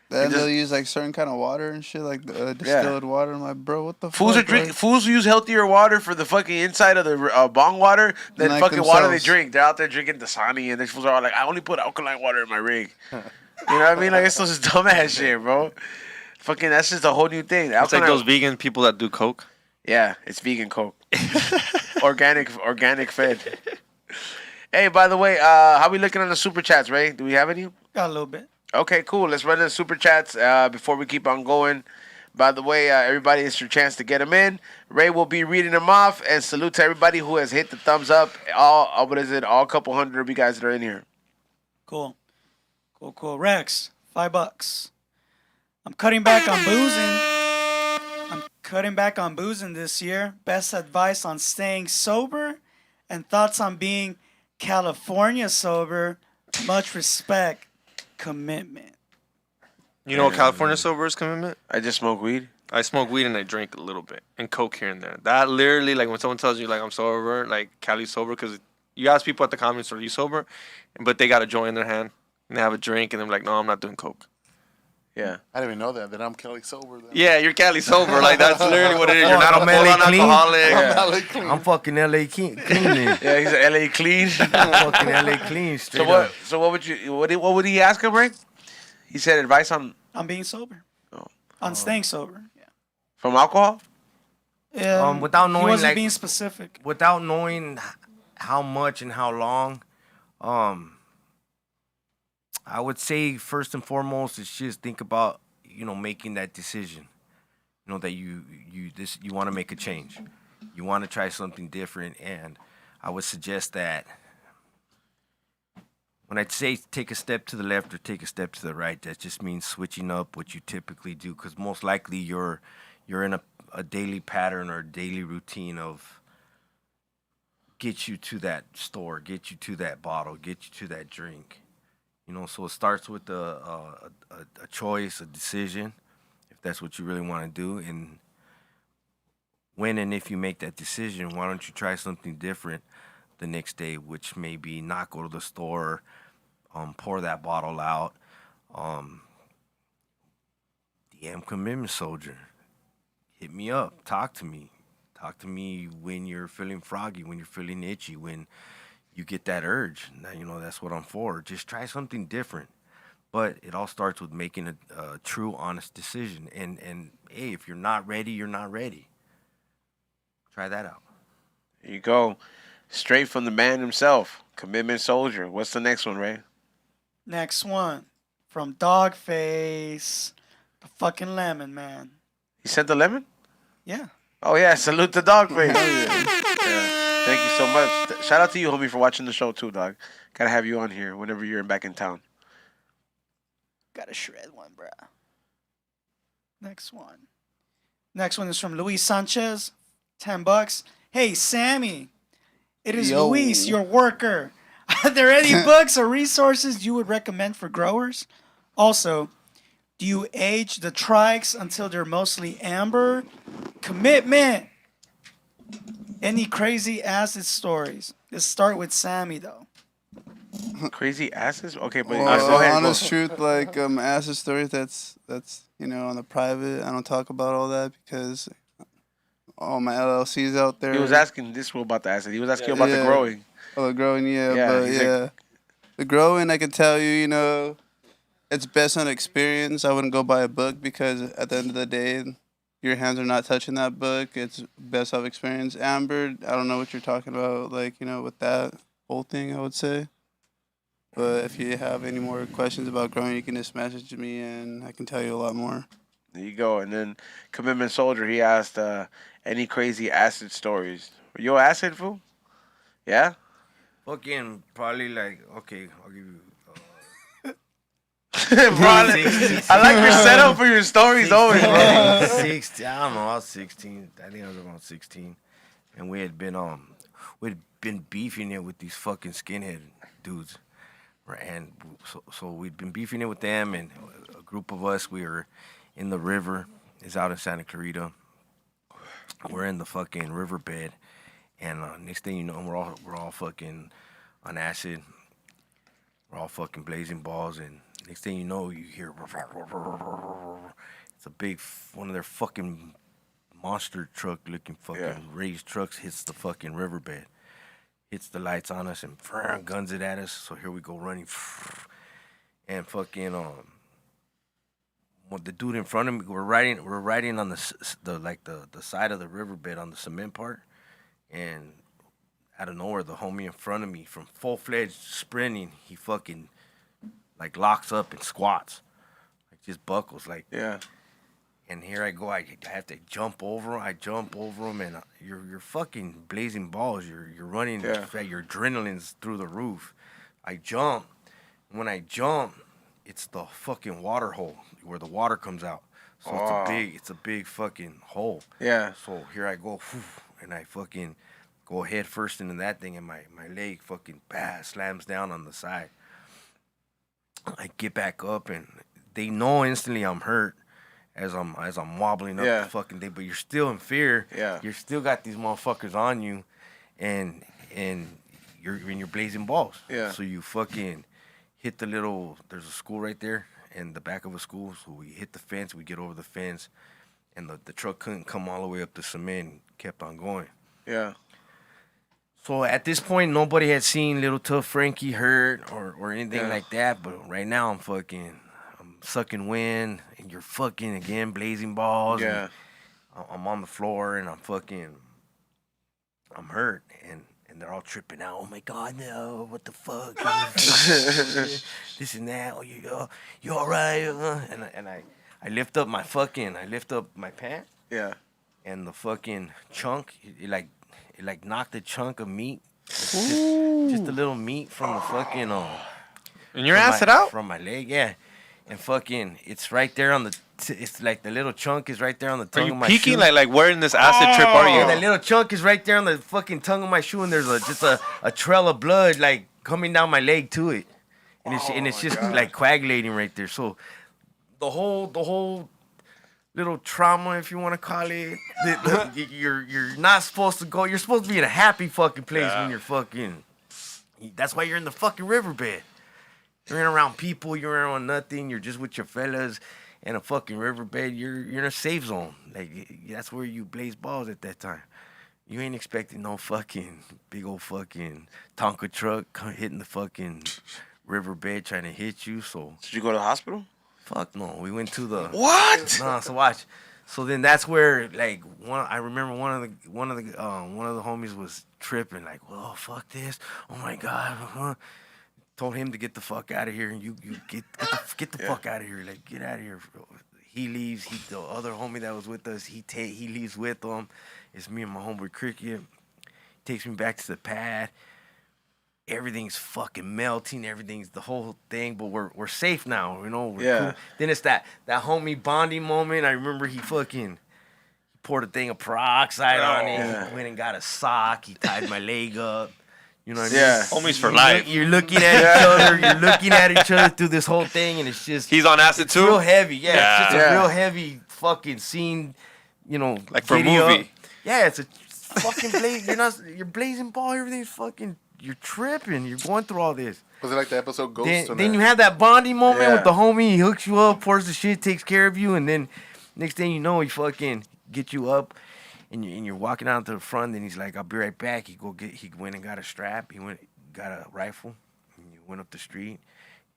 Then just- they'll use like certain kind of water and shit, like distilled water. I'm like, bro, what the Fools fuck? are drink. Fools use healthier water for the fucking inside of the bong water than Like fucking water they themselves. drink. They're out there drinking Dasani, and these fools are all like, I only put alkaline water in my rig. You know what I mean? Like, it's just dumbass shit, bro. Fucking, that's just a whole new thing. It's like Alkaline- those vegan people that do coke. Yeah, it's vegan Coke. organic fed. Hey, by the way, how we looking on the super chats, Ray? Do we have any? Got a little bit. Okay, cool. Let's run the super chats before we keep on going. By the way, everybody, it's your chance to get them in. Ray will be reading them off, and salute to everybody who has hit the thumbs up. All couple hundred of you guys that are in here. Cool. Rex, $5. I'm cutting back on boozing this year. Best advice on staying sober and thoughts on being California sober. Much respect. Commitment. You know what California sober is commitment? I just smoke weed. I smoke weed and I drink a little bit and coke here and there. That literally, like when someone tells you like I'm sober, like Cali's sober, because you ask people at the convenience store, are you sober? But they got a joint in their hand and they have a drink and they're like, no, I'm not doing coke. Yeah. I didn't even know that I'm Kelly sober. Then. Yeah, you're Cali sober. Like that's literally what it is. You're Oh, not a I'm LA full-on clean? alcoholic. I'm LA clean. I'm fucking LA clean. Yeah, he's a LA clean. I'm fucking LA clean. Straight up. So what would you? What would he ask him, Ray? He said advice on I'm being sober. Oh. On staying sober. from alcohol. Without knowing, he wasn't like- being specific. Without knowing how much and how long, I would say first and foremost is just think about making that decision. That you want to make a change, you want to try something different, and I would suggest that when I say take a step to the left or take a step to the right, that just means switching up what you typically do, because most likely you're in a daily pattern or daily routine of get you to that store, get you to that bottle, get you to that drink. You know, so it starts with a choice, a decision, if that's what you really want to do. And when and if you make that decision, why don't you try something different the next day, which may be not go to the store, pour that bottle out, DM Commitment Soldier. Hit me up, talk to me. Talk to me when you're feeling froggy, when you're feeling itchy, when you get that urge. Now, you know, that's what I'm for. Just try something different. But it all starts with making a true, honest decision. And hey, if you're not ready, you're not ready. Try that out. There you go. Straight from the man himself, Commitment Soldier. What's the next one, Ray? Next one from Dogface, the fucking lemon man. He sent the lemon? Yeah. Oh, yeah. Salute to Dogface. Yeah. Thank you so much. Shout out to you, homie, for watching the show, too, dog. Gotta have you on here whenever you're back in town. Gotta shred one, bruh. Next one. Next one is from Luis Sanchez, $10. Hey, Sammy. It is Yo. Luis, your worker. Are there any books or resources you would recommend for growers? Also, do you age the trikes until they're mostly amber? Commitment. Any crazy acid stories? Let's start with Sammy, though. Crazy asses? Okay, but Well, go ahead. honest truth, like acid stories. That's you know on the private. I don't talk about all that because all my LLCs out there. He was asking this fool about the acid. He was asking you about the Yeah. growing. Oh, the growing, Yeah, but he's yeah, like- the growing. I can tell you, you know, it's best on experience. I wouldn't go buy a book because at the end of the day, your hands are not touching that book. It's best off experience. Amber, I don't know what you're talking about, like you know, with that whole thing. I would say. But if you have any more questions about growing, you can just message me and I can tell you a lot more. There you go. And then Commitment Soldier, he asked any crazy acid stories. Were you acid, fool? Yeah? Fucking probably like, okay, I'll give you. Probably. I like your setup for your stories always, bro. 16, I don't know, I was 16. I think I was around 16. And we'd been beefing it with these fucking skinhead dudes. Right, and so we'd been beefing it with them, and a group of us, we were in the river. It's out in Santa Clarita. We're in the fucking riverbed, and next thing you know, we're all fucking on acid. We're all fucking blazing balls, and next thing you know, you hear it's a big one of their fucking monster truck looking fucking raised trucks hits the fucking riverbed. Hits the lights on us and guns it at us. So here we go running, and fucking what the dude in front of me, we're riding on the side of the riverbed on the cement part, and out of nowhere the homie in front of me from full-fledged sprinting, he fucking like locks up and squats, like just buckles like. Yeah. And here I go. I have to jump over him. I jump over him, and you're fucking blazing balls. You're running. Yeah. Your adrenaline's through the roof. I jump. When I jump, it's the fucking water hole where the water comes out. So it's a big fucking hole. Yeah. So here I go, and I fucking go head first into that thing, and my leg fucking slams down on the side. I get back up, and they know instantly I'm hurt. As I'm wobbling up the fucking thing, but you're still in fear. Yeah. You're still got these motherfuckers on you, and you're blazing balls. Yeah. So you fucking hit there's a school right there in the back of a school. So we hit the fence, we get over the fence, and the truck couldn't come all the way up the cement, kept on going. Yeah. So at this point, nobody had seen Little Tough Frankie hurt or anything like that. But right now, I'm sucking wind, and you're fucking again blazing balls. Yeah. I'm on the floor, and I'm hurt, and they're all tripping out. Oh my God, no! What the fuck? This and that. Oh, you all right? And I lift up my pant. Yeah. And the fucking chunk, it knocked a chunk of meat, just a little meat from the fucking And your acid out? from my leg, yeah. and fucking, it's right there on the. It's like the little chunk is right there on the Are tongue you of my peeking shoe. like where in this acid trip are Yeah, you? that little chunk is right there on the fucking tongue of my shoe, and there's just a trail of blood like coming down my leg to it, and it's just like coagulating right there. So the whole little trauma, if you want to call it, you're not supposed to go. You're supposed to be in a happy fucking place when you're fucking. That's why you're in the fucking riverbed. You're in around people. You're around nothing. You're just with your fellas. In a fucking riverbed, you're in a safe zone. Like, that's where you blaze balls at that time. You ain't expecting no fucking big old fucking Tonka truck hitting the fucking riverbed trying to hit you. So Did you go to the hospital? fuck no. We went to the What? Nah, so watch. So then that's where like I remember one of the homies was tripping like, well, fuck this. Oh my god. Told him to get the fuck out of here, and you get the fuck out of here. Like, get out of here. He leaves. The other homie that was with us, he leaves with them. It's me and my homeboy Cricket. Takes me back to the pad. Everything's fucking melting. Everything's the whole thing, but we're safe now. You know. We're cool. Then it's that homie bonding moment. I remember he poured a thing of peroxide on it. He went and got a sock. He tied my leg up. You know what I mean? Yeah. Homies for life. You're looking at each other. You're looking at each other through this whole thing, and it's just He's on acid it's too. real heavy. Yeah, it's just Yeah. a real heavy fucking scene. You know, Like for a video. movie. Yeah, it's a fucking blaze. You're blazing ball. Everything's fucking. You're tripping. You're going through all this. Was it like the episode Ghost? Then you have that bonding moment Yeah. with the homie. He hooks you up, pours the shit, takes care of you, and then next thing you know, he fucking gets you up. And you're walking out to the front, and he's like, "I'll be right back." He went and got a strap. He got a rifle. And he went up the street.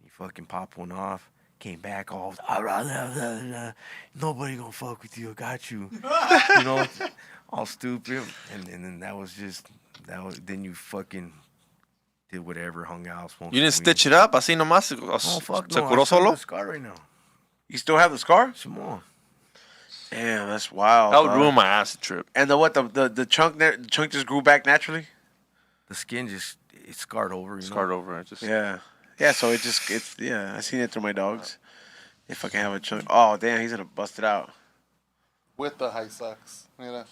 He fucking popped one off. Came back all, nobody gonna fuck with you. I got you. You know, all stupid. And then then you fucking did whatever, hung out, smoked. You didn't some stitch weed. it up, así nomás. Oh fuck Se no! curó I still have solo. the scar right now. You still have the scar? Some more. Damn, that's wild. That would dog. ruin my acid trip. And the chunk just grew back naturally? The skin it's scarred over. You Scarred know? over. Yeah, so I seen it through my dogs. If I can have a chunk. Oh, damn, he's gonna bust it out. with the high socks. You know.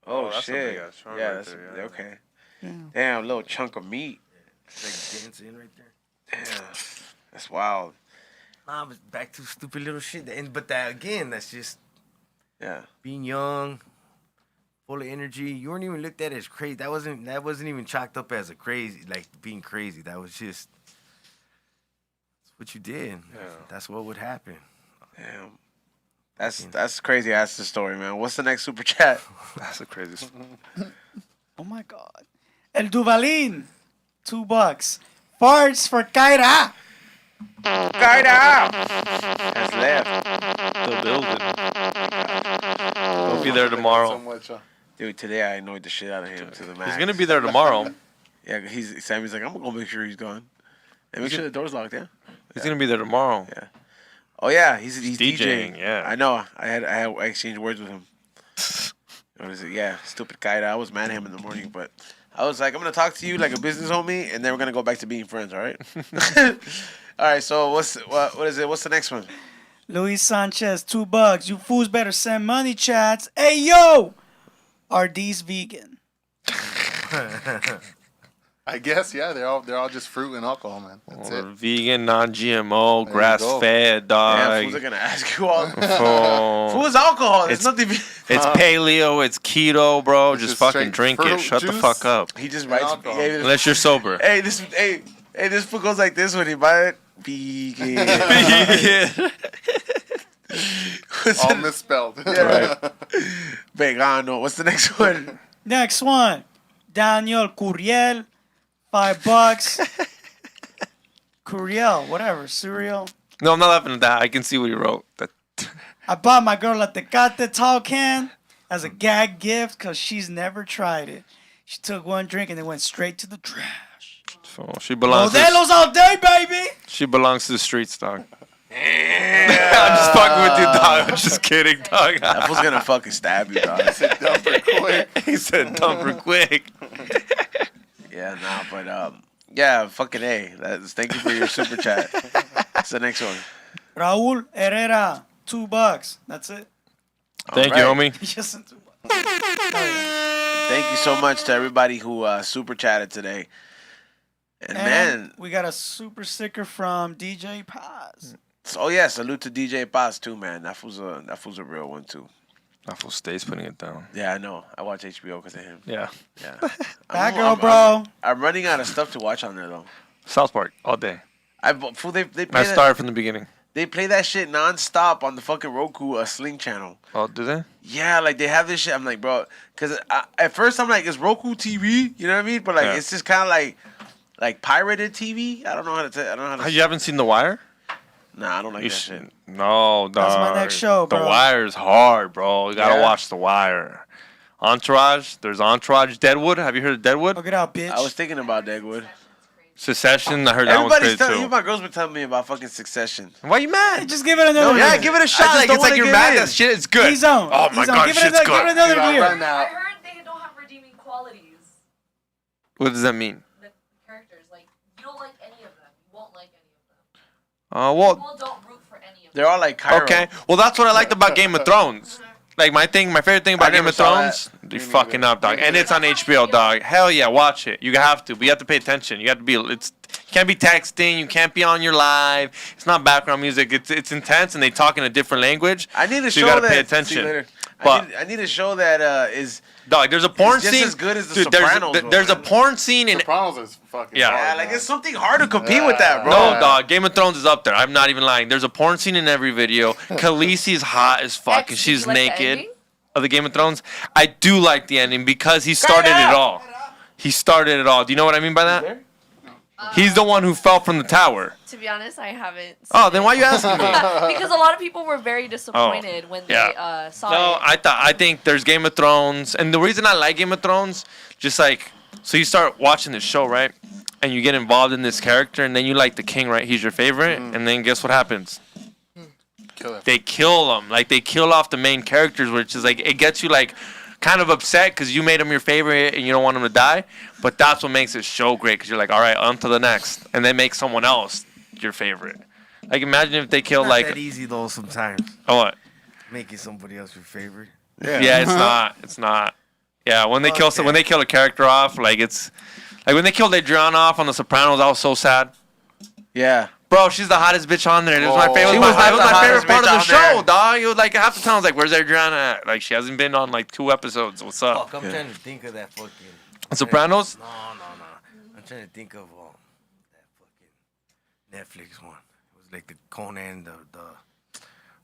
Oh, that's a shit. big-ass chunk Yeah, right that's there, yeah. okay. Yeah. Damn, little chunk of meat. Like dancing right there. Damn, that's wild. Nah, but back to stupid little shit. But that again, that's just Yeah. being young, full of energy. You weren't even looked at as crazy. That wasn't even chalked up as a crazy, like being crazy. That was just that's what you did. Yeah. That's what would happen. Damn. That's crazy. That's the story, man. What's the next super chat? That's the craziest. Oh my God. El Duvalin, $2. Farts for Kaira. Kaida has left. The building. He'll be there So tomorrow. much, Dude, today I annoyed the shit out of him to the max. He's gonna be there tomorrow. Yeah, Sammy's like, I'm gonna go make sure he's gone. And make sure the door's locked, yeah? He's gonna be there tomorrow. Yeah. Oh yeah, he's DJing, DJing. yeah. I know. I exchanged words with him. What is it? Yeah, stupid Kaida. I was mad at him in the morning, but I was like, I'm gonna talk to you like a business homie, and then we're gonna go back to being friends. All right. All right. So what is it? What's the next one? Luis Sanchez, $2. You fools better send money, chats. Hey yo, are these vegan? I guess they're all just fruit and alcohol, man. That's Or it. vegan, non-GMO, There you grass-fed, Yeah, fools are dog. gonna ask you all. Oh. Fool's alcohol. It's It's- nothing. It's paleo, it's keto, bro. It's Just just fucking straight drink it. fruit Shut the juice. fuck up. He just writes. alcohol. Hey, this, Unless you're sober. this fool goes like this when he buy it. Vegan. What's All the- misspelled. Vegano. What's the next one? Next one, Daniel Curiel, $5. Curiel, whatever, cereal. No, I'm not laughing at that. I can see what you wrote. That I bought my girl a Tecate tall can as a gag gift because she's never tried it. She took one drink and then went straight to the trash. so she belongs. Modelos all day, baby. She belongs to the streets, dog. I'm just fucking with you, dog. I'm just kidding, dog. That fool's gonna fucking stab you, dog. Dumper quick. He said dump her quick. Yeah, but yeah, fucking A. Thank you for your super chat. the next one? Raul Herrera, $2. That's it. Thank you, homie. Just $2. Thank you so much to everybody who super chatted today. And man, we got a super sticker from DJ Paz. oh yeah, salute to DJ Paz too, man. That was a real one too. That fool stays putting it down. Yeah, I know. I watch HBO because of him. Yeah. Yeah. That girl, bro. I'm running out of stuff to watch on there though. South Park all day. They play I started from the beginning. They play that shit nonstop on the fucking Roku Sling channel. Oh, do they? Yeah, like they have this shit. I'm like, bro, because at first I'm like, it's Roku TV, you know what I mean? But like, it's just kind of like pirated TV. I don't know how to tell. I don't know how to. You haven't seen The Wire? Nah, I don't like that shit. No, dog. That's my next show, bro. The Wire's hard, bro. You gotta watch The Wire. Entourage. There's Entourage. Deadwood. Have you heard of Deadwood? Look it out, bitch. I was thinking about Deadwood. Succession. I heard that one's Everybody's great too. my girl's been telling me about fucking Succession. Why you mad? Just give it another Yeah, year. give it a shot. just Like don't it's like wanna you're give mad. in. That shit is good. He's on. Oh my god, Give shit's it good. Give it another Right year. now. I heard they don't have redeeming qualities. What does that mean? The characters, like, you don't like any of them. You won't like any of them. Well, People don't root for any of them. They're all like Cairo. okay. Well, that's what I liked about Game of Thrones. Like my favorite thing about I Game never of saw Thrones, you're fucking up, dog. And it's on HBO, dog. Hell yeah, watch it. You have to, but you have to pay attention. You have to be. You can't be texting. You can't be on your live. It's not background music. It's intense, and they talk in a different language. I need to so show you gotta that. pay See you attention. later. But I need to show that is. dog, there's a porn It's just scene. as good as The Dude, Sopranos, there's a man. porn scene in. Sopranos is fucking Yeah. hard, Yeah, like man. it's something hard to compete with that, bro. No, dog. Game of Thrones is up there. I'm not even lying. There's a porn scene in every video. Khaleesi's hot as fuck, and Did she's you like the naked. ending? Of the Game of Thrones, I do like the ending because he started it all. He started it all. Do you know what I mean by that? He's the one who fell from the tower. To be honest, I haven't. Oh, then why you asking me? Because a lot of people were very disappointed when they saw No, it. I think there's Game of Thrones, and the reason I like Game of Thrones, just like, so you start watching this show, right? And you get involved in this character, and then you like the king, right? He's your favorite, and then guess what happens? They kill him. Like, they kill off the main characters, which is like, it gets you like kind of upset because you made him your favorite and you don't want him to die. But that's what makes it show great because you're like, all right, on to the next. And then make someone else your favorite. Like, imagine if they killed Not like. that easy though. Sometimes Oh, what? making somebody else your favorite. Yeah, it's not. It's not. Yeah, when they when they kill a character off, like it's like when they killed Adriana off on The Sopranos, I was so sad. Yeah. Bro, she's the hottest bitch on there. It was my favorite. She It was was not the my favorite hottest part of bitch the on show, there. dog. It was like half the time I was like, "Where's Adriana at?" Like she hasn't been on like 2 episodes. What's up? Fuck, I'm trying to think of that fucking. Sopranos? No. I'm trying to think of that fucking Netflix one. It was like the Conan, the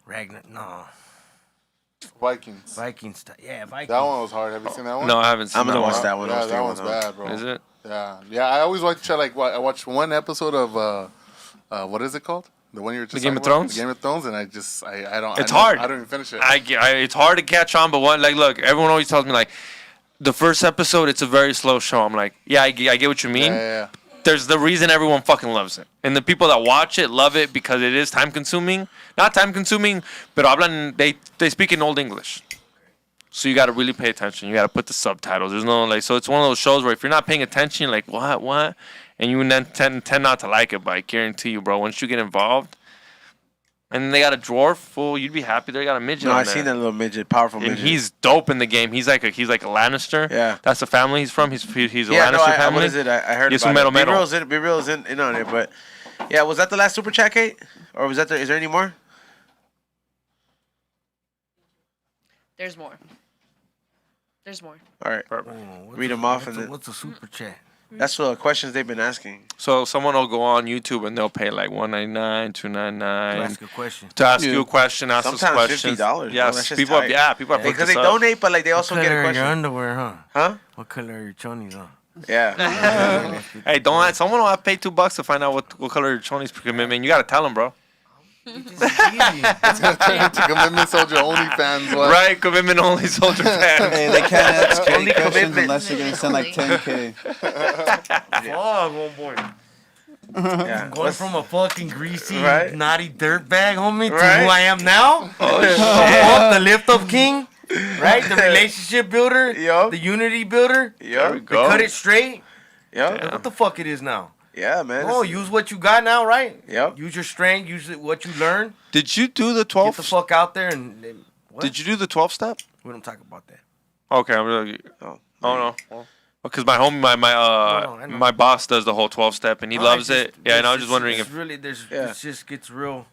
Ragnar. No, Vikings. Vikings. Yeah, Vikings. That one was hard. Have you seen that one? No, I haven't seen I'm gonna that watch one. that one. I Yeah, was that thinking one's about bad, bro. Is it? Yeah. I always watch I watched one episode of what is it called? The one you were just Game of talking about? Thrones? The Game of Thrones, and I don't. It's hard. I don't even finish it. It's hard to catch on, but what? Like, look, everyone always tells me like, the first episode, it's a very slow show. I'm like, yeah, I get what you mean. Yeah. There's the reason everyone fucking loves it. And the people that watch it love it because it is time consuming. Not time consuming, but they speak in Old English. So you got to really pay attention. You got to put the subtitles. There's no like, so it's one of those shows where if you're not paying attention, you're like, what? And you then tend not to like it, but I guarantee you, bro, once you get involved, and they got a dwarf, fool, you'd be happy they got a midget No, on I there. seen that little midget, powerful And midget. he's dope in the game. He's like a Lannister. Yeah. That's the family he's from. He's a yeah, Lannister no, family. what is it? I heard He's about from it. Mero. Be Real's in on it, but yeah, was that the last super chat, Kate? Or was that is there any more? There's more. There's more. All right. What's Read a- 'em off what's and a- then- What's a super chat? That's the questions they've been asking. So someone will go on YouTube and they'll pay like $1.99, To $2.99 ask a question. to ask you a question, ask us Sometimes questions. $50, bro. Yes, That's just people. tight. People have Because looked they us up. donate, but like they also What get color a are your question. underwear, huh? Huh? What color are your chonies, huh? Yeah. Hey, don't let someone will have to pay $2 to find out what color your chonies commitment. You gotta tell them, bro. It's gonna turn into Commitment Soldier OnlyFans. What? Right, commitment only soldier fans. Hey, they can't ask Only any questions commitment. unless they're gonna send like 10K. Fuck, one boy. Yeah. Going from a fucking greasy, Right? naughty dirtbag, homie, to Right? who I am now. Oh shit. Fuck, the lift up king, right? The relationship builder, Yup. the unity builder. Yo. The cut it straight. Yo. What the fuck it is now? Yeah, man. Oh, use what you got now, right? Yep. Use your strength. Use what you learn. Did you do the Get 12? the fuck out there and what? Did you do the 12 step? We don't talk about that. Okay, I'm really. Oh, Oh no. Because my homie, I know. my boss does the whole 12 step and he loves it. Yeah, and I was just wondering it's if. really Yeah. it just gets real.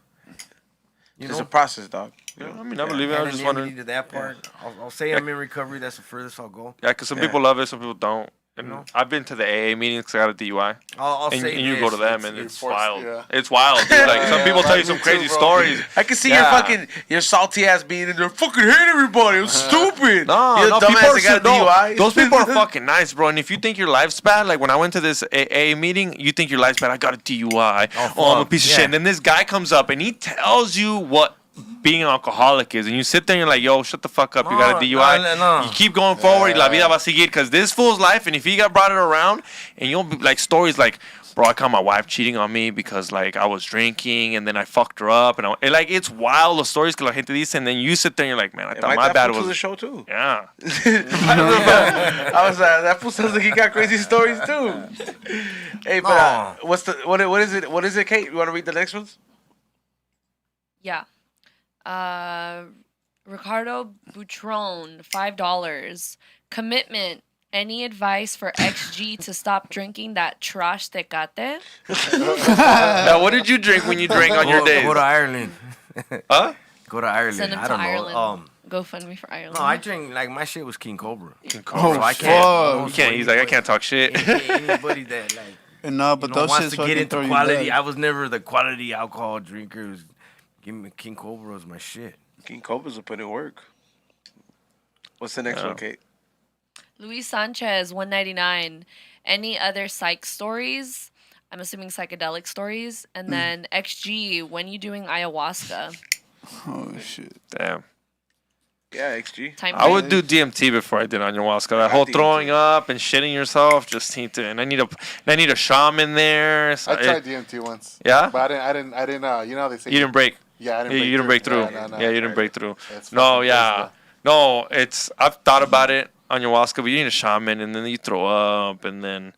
You It's know, a process, dog. Yeah, I mean, I believe it. I was just wondering. to that part. I'll say I'm in recovery. That's the furthest I'll go. Yeah, because some Yeah. people love it, some people don't. And No. I've been to the AA meetings 'cause I got a DUI. I'll And, say and you this, go to them, it's- and it's forced- wild. yeah. It's wild, dude. Like some Yeah, people tell you me some too, crazy bro. stories. I can see Yeah. your salty ass being in there. Fucking hate everybody. I'm stupid. No, You're no, a dumbass people are that got a no, DUI. those people are fucking nice, bro. And if you think your life's bad, like when I went to this AA meeting, you think your life's bad. I got a DUI. Oh, I'm a fuck, piece of yeah. shit. And then this guy comes up and he tells you what being an alcoholic is, and you sit there and you're like, yo, shut the fuck up. You got a DUI. No. You keep going forward. La vida va a seguir. Because this fool's life, and if he got brought it around, and you'll be like stories like, bro, I caught my wife cheating on me because like I was drinking and then I fucked her up, and like it's wild the stories que la gente dice, and then you sit there and you're like, man, I thought my bad to the was show too. yeah. I was that fool sounds like he got crazy stories too. Hey, but what is it? What is it, Kate? You want to read the next ones? Yeah. Ricardo Butron, $5. Commitment. Any advice for XG to stop drinking that trash tecate? Now, what did you drink when you drank on your days? Go to Ireland. Huh? Go to Ireland. Send him I to don't Ireland. know. GoFundMe for Ireland. No, I drink like my shit was King Cobra. Oh, So I fuck. can't. You can't. He's like, I can't talk shit. Anybody that like And no, but those wants shits to fucking get throw into you quality. back. I was never the quality alcohol drinker. It was, give me King Cobra was my shit. King Cobra's will put in work. What's the next one, Kate? Luis Sanchez, $1.99. Any other psych stories? I'm assuming psychedelic stories. And then XG, when you doing ayahuasca? Oh shit. Damn. Yeah, XG. Time I would frame? do DMT before I did ayahuasca. That whole DMT. throwing up and shitting yourself, just need to. And I need a shaman there. So I tried DMT once. Yeah? But I didn't. You know how they say. You didn't break. Yeah, I didn't. Yeah, break you didn't break through. Yeah, no, Yeah, you I didn't tried break it. through. It's No, fucking yeah. crazy, No, I've thought about it on ayahuasca, but you need a shaman, and then you throw up, and then.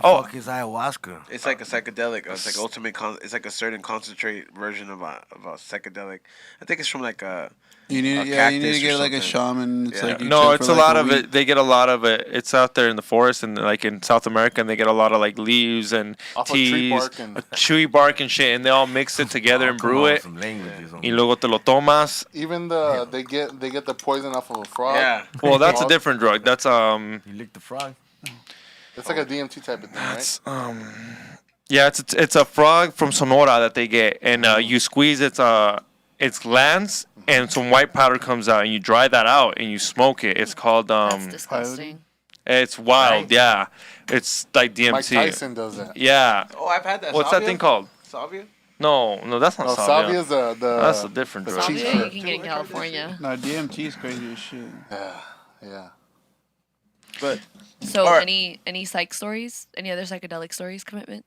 Oh, Fuck is ayahuasca? It's like a psychedelic. It's like ultimate. It's like a certain concentrate version of a psychedelic. I think it's from like a. You A need, you need cactus to or get like a something. shaman. It's Yeah. like you no, chill it's for a like lot of week. it. They get a lot of it. It's out there in the forest, and like in South America, and they get a lot of like leaves and Off of tree teas, bark and- tree bark and shit, and they all mix it together and Come brew on, it. Some languages. Y luego te lo tomas. Even they get the poison off of a frog. Yeah. Well, that's a Frog. different drug. That's You lick the frog. It's like a DMT type of thing, right? That's yeah, it's a frog from Sonora that they get, and you squeeze its glands, and some white powder comes out, and you dry that out, and you smoke it. It's called That's disgusting. it's wild, Right. yeah. It's like DMT. Mike Tyson does that. Yeah. Oh, I've had that. What's that thing called? Salvia. No, that's not No, salvia. Salvia's the That's a different the drug. cheap Salvia you drug. can get in California. No, DMT is crazy as shit. Yeah. But So All right. any psych stories? Any other psychedelic stories? Commitment?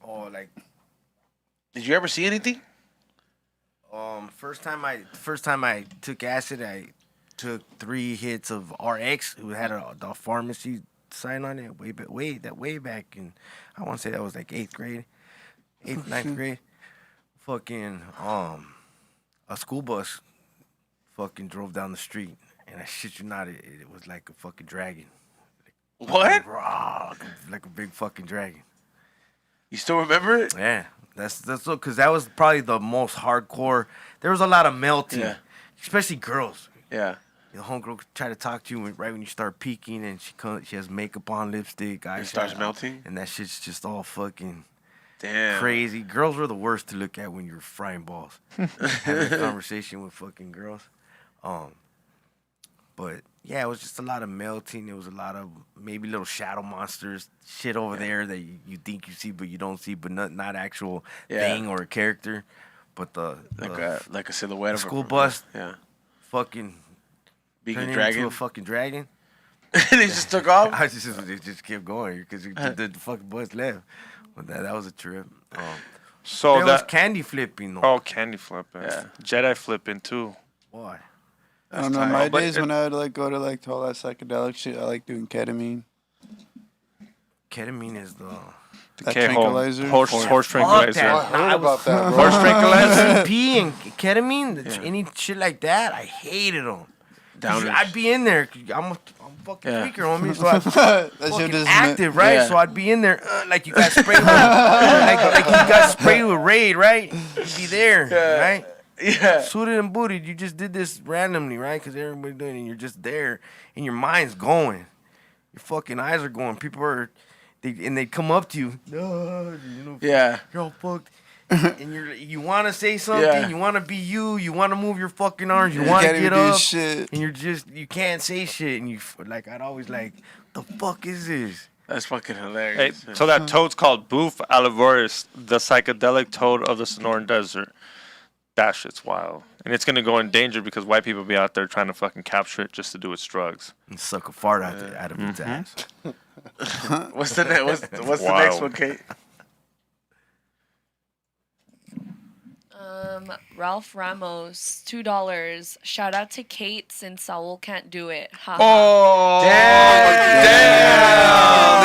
Oh, like did you ever see anything? first time I took acid, I took 3 hits of RX. Who had the pharmacy sign on it way back in, I want to say that was like 8th grade, 9th grade. Fucking a school bus fucking drove down the street, and I shit you not, it was like a fucking dragon. What? Like a big fucking dragon. You still remember it? Yeah, that's because that was probably the most hardcore. There was a lot of melting, Yeah. especially girls. Yeah. The homegirl try to talk to you right when you start peeking, and she has makeup on, lipstick, eyeshadow. It starts melting? and that shit's just all fucking Damn. crazy. Girls were the worst to look at when you're frying balls, having a conversation with fucking girls. But yeah, it was just a lot of melting. There was a lot of maybe little shadow monsters, shit over there that you think you see but you don't see, but not actual thing or a character. But the Like a silhouette of school a bus. Yeah. Fucking Being turned a into dragon. a fucking dragon. And it just took off. It just kept going because the fucking bus left. But that was a trip. So There was that candy flipping though. oh, candy flipping, Yeah. Jedi flipping too. Boy. I don't know. tight. My But days it- when I would like go to like to all that psychedelic shit, I like doing ketamine. Ketamine is the That K-hole. tranquilizer? Horse Fuck tranquilizer. that. I heard about that, bro. Horse tranquilizer. PCP and ketamine, any shit like that, I hated them. Downers. I'd be in there. I'm a fucking Yeah. freaker, homie. So I'd That shit fucking doesn't. active, right? Yeah. So I'd be in there like you got sprayed with, like you got sprayed with Raid, right? You'd be there, right? Yeah. Suited and booted. You just did this randomly, right? Because everybody doing it, and you're just there, and your mind's going. Your fucking eyes are going. People are, and they come up to you. No, you know, Yeah. you're all fucked. And you want to say something, Yeah. you want to be you want to move your fucking arms, you You want to can't get even do up, shit. and you can't say shit, and like I'd always like, the fuck is this? That's fucking Hey, hilarious. so that toad's called Boof alivores, the psychedelic toad of the Sonoran Desert. That shit's wild. And it's gonna go in danger because white people be out there trying to fucking capture it just to do its drugs. And suck a fart out of its ass. What's the what's the Wow. next one, Kate? Ralph Ramos, $2. Shout out to Kate since Saul can't do it. Ha ha. Oh, damn!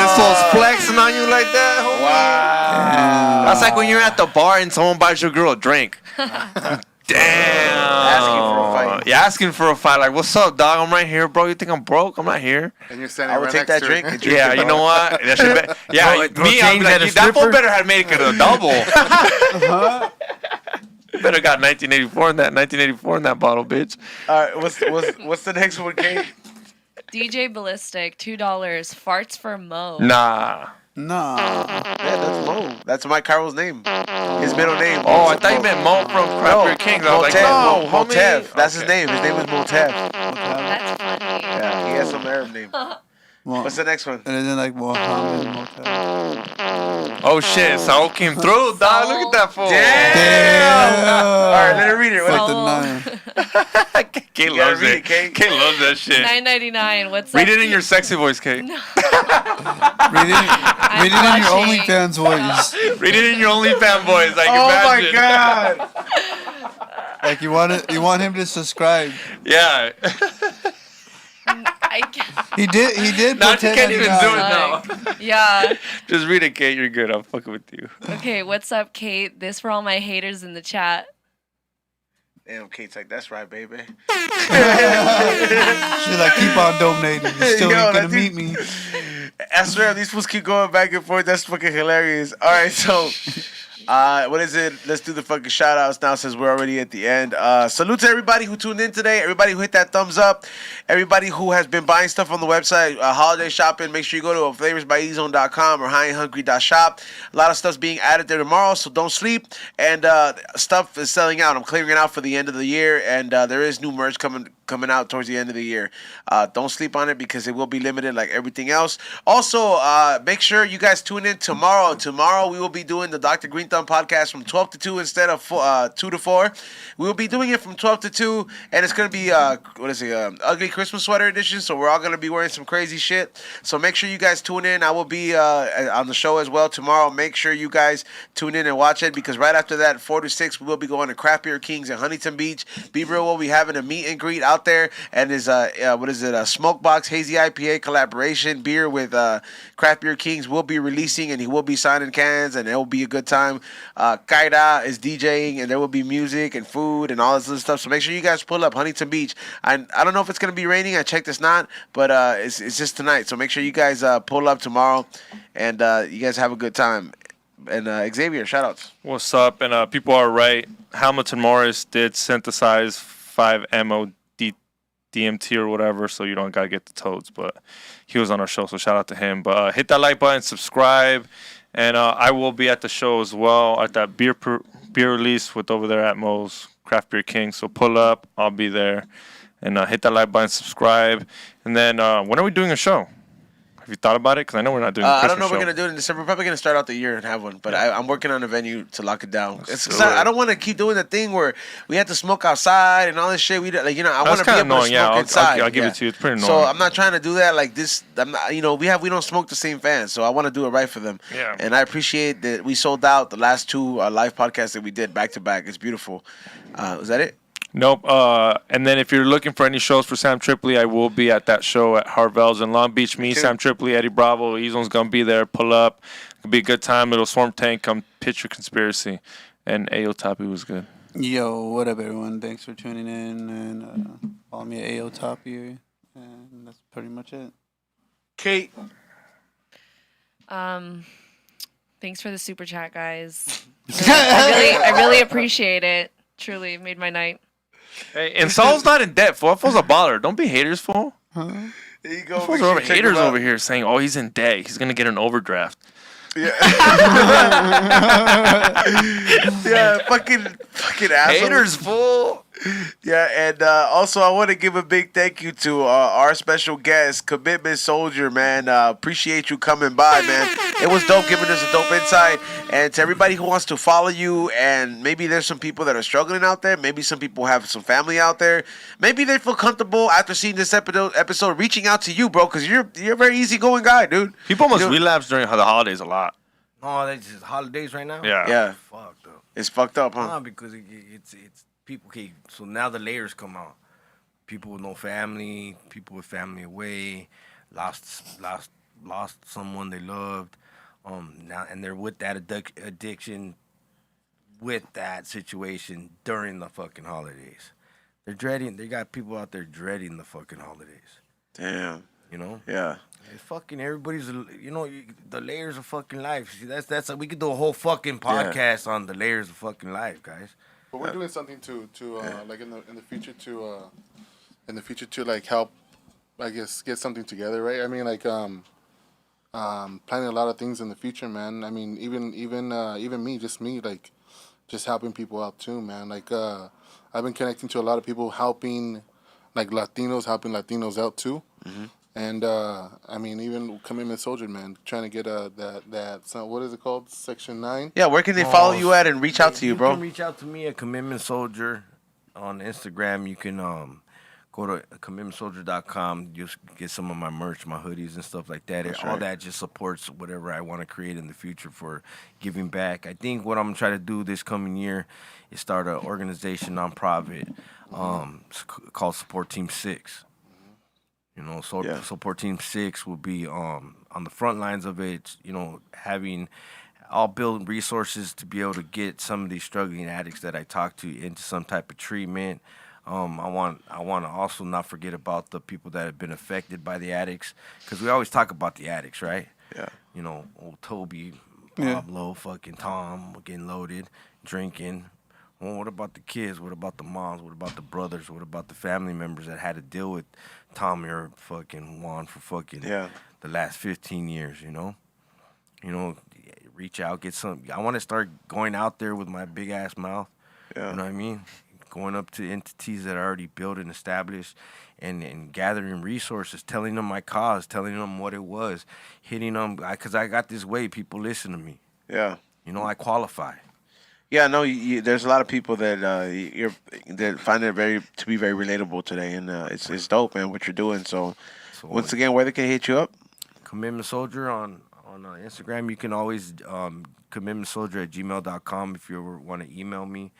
This fool's flexing on you like that? Homie. Wow. That's like when you're at the bar and someone buys your girl a drink. Damn. Asking for a fight. Yeah, asking for a fight. Like, what's up, dog? I'm right here, bro. You think I'm broke? I'm not here. And you're standing I would right take next that to her. drink. And drink Yeah, it, you bro. know what? That shit yeah, Throw me, I'd change be at like, a that fool stripper? better have made it a double. Better got 1984 in that bottle, bitch. All right, what's the next one, Kate? DJ Ballistic, $2. Farts for Mo. Nah. Nah. Yeah, that's Mo. That's Mike Carroll's name. His middle name. Oh, I thought you meant Mo from Craft Beer Kings. I was like, no, homie. Motev. That's his Okay. name. His name is Motev. That's funny. Yeah, he has some Arab name. What's the next one? And isn't like Mohammed Motel? Oh shit, Saul came through, dog. Look at that fool. All right, let her read it. Fuck What- the Saul. nine. Kate You gotta loves read it. it, Kate. Kate loves that shit. $9.99. What's Read up? it in your sexy voice, Kate. Read it in your blushing. OnlyFans voice. Read it in your OnlyFans voice. Like, Oh my imagine. god. Like you want him to subscribe. Yeah. I can't. He did. Now put you can't even do it 10.99. now. Yeah. Just read it, Kate. You're good. I'm fucking with you. Okay, what's up, Kate? This for all my haters in the chat. Damn, Kate's like, that's right, baby. She's like, keep on donating. You still Yo, ain't gonna that meet dude- me. I swear, these fools keep going back and forth. That's fucking hilarious. All right, so, what is it? Let's do the fucking shout outs now since we're already at the end. Salute to everybody who tuned in today, everybody who hit that thumbs up, everybody who has been buying stuff on the website, holiday shopping. Make sure you go to flavorsbyezone.com or highandhungry.shop. A lot of stuff's being added there tomorrow, so don't sleep. And stuff is selling out. I'm clearing it out for the end of the year, and there is new merch coming out towards the end of the year. Don't sleep on it because it will be limited like everything else. Also, make sure you guys tune in tomorrow. Tomorrow we will be doing the Dr. Green Thumb podcast from 12 to 2 instead of 2 to 4. We will be doing it from 12 to 2, and it's going to be, ugly Christmas sweater edition, so we're all going to be wearing some crazy shit. So make sure you guys tune in. I will be on the show as well tomorrow. Make sure you guys tune in and watch it because right after that, 4 to 6, we will be going to Craft Beer Kings in Huntington Beach. Be Real will be having a meet and greet out there, and is a Smokebox Hazy IPA collaboration beer with Craft Beer Kings will be releasing, and he will be signing cans, and it will be a good time. Kaida is DJing, and there will be music and food and all this other stuff. So make sure you guys pull up Huntington Beach. I don't know if it's gonna be raining. I checked, it's not, but it's just tonight. So make sure you guys pull up tomorrow, and you guys have a good time. And Xavier, shout outs. What's up? And people are right. Hamilton Morris did synthesize 5-MO DMT or whatever, so you don't gotta get the toads. But he was on our show, so shout out to him. But hit that like button, subscribe, and I will be at the show as well at that beer release with over there at Mo's Craft Beer King. So pull up, I'll be there, and hit that like button, subscribe, and then when are we doing a show? Have you thought about it? Because I know we're not doing. I don't know if we're gonna do it in December. We're probably gonna start out the year and have one, but I'm working on a venue to lock it down. I don't want to keep doing the thing where we have to smoke outside and all this shit. I want to be able to smoke inside. I'll give it to you. It's pretty annoying. So I'm not trying to do that like this. I'm not, we don't smoke the same fans, so I want to do it right for them. Yeah. And I appreciate that we sold out the last two live podcasts that we did back to back. It's beautiful. Was that it? Nope. And then if you're looking for any shows for Sam Tripoli, I will be at that show at Harvell's in Long Beach. Me, Sam Tripoli, Eddie Bravo, Ezon's gonna be there. Pull up. It'll be a good time. Little Swarm Tank, come pitch your conspiracy. And Ayo Tapi was good. Yo, what up, everyone? Thanks for tuning in, and follow me at AO Top here, and that's pretty much it. Kate. Thanks for the super chat, guys. I really appreciate it. Truly made my night. Hey, and Saul's not in debt, fool. Fool's a baller. Don't be haters, fool. There you go. Fools are haters over here saying, "Oh, he's in debt. He's gonna get an overdraft." Yeah. Yeah, fucking assholes. Haters, fool. Yeah, and also I want to give a big thank you to our special guest, Commitment Soldier, man. Appreciate you coming by, man. It was dope giving us a dope insight. And to everybody who wants to follow you, and maybe there's some people that are struggling out there. Maybe some people have some family out there. Maybe they feel comfortable after seeing this episode reaching out to you, bro, because you're a very easygoing guy, dude. People almost relapse during the holidays a lot. Oh, that's just holidays right now? Yeah. Yeah. Fucked up. It's fucked up, huh? Nah, because it's people. Okay, so now the layers come out. People with no family, people with family away, lost someone they loved. Now and they're with that addiction, with that situation during the fucking holidays. They're dreading. They got people out there dreading the fucking holidays. Damn. You know? Yeah. It's fucking everybody's. The layers of fucking life. See, that's we could do a whole fucking podcast on the layers of fucking life, guys. But we're doing something to like in the future to like help, I guess, get something together, right? I mean, like planning a lot of things in the future, man. I mean, even me, like just helping people out too, man. Like I've been connecting to a lot of people helping Latinos out too. Mm-hmm. And I mean, even Commitment Soldier, man, trying to get what is it called? Section 9? Yeah, where can they follow you at and reach out to you, bro? You can reach out to me at Commitment Soldier on Instagram. You can go to commitmentsoldier.com. Just get some of my merch, my hoodies and stuff like that. All that just supports whatever I want to create in the future for giving back. I think what I'm going to try to do this coming year is start an organization, nonprofit, called Support Team 6. You know, Support Team 6 will be on the front lines of it, I'll build resources to be able to get some of these struggling addicts that I talk to into some type of treatment. I want to also not forget about the people that have been affected by the addicts, because we always talk about the addicts, right? Yeah. Old Toby, Bob Lowe, fucking Tom, getting loaded, drinking. Well, what about the kids? What about the moms? What about the brothers? What about the family members that had to deal with Tommy or fucking Juan for fucking the last 15 years, reach out, get some. I want to start going out there with my big ass mouth. Yeah. You know what I mean? Going up to entities that are already built and established and gathering resources, telling them my cause, telling them what it was, hitting them, because I got this way, people listen to me. Yeah. I qualify. Yeah, no, there's a lot of people that that find it to be very relatable today, and it's dope, man, what you're doing. So once again, where they can hit you up? Commitment Soldier on Instagram. You can always commitmentsoldier@gmail.com if you ever want to email me.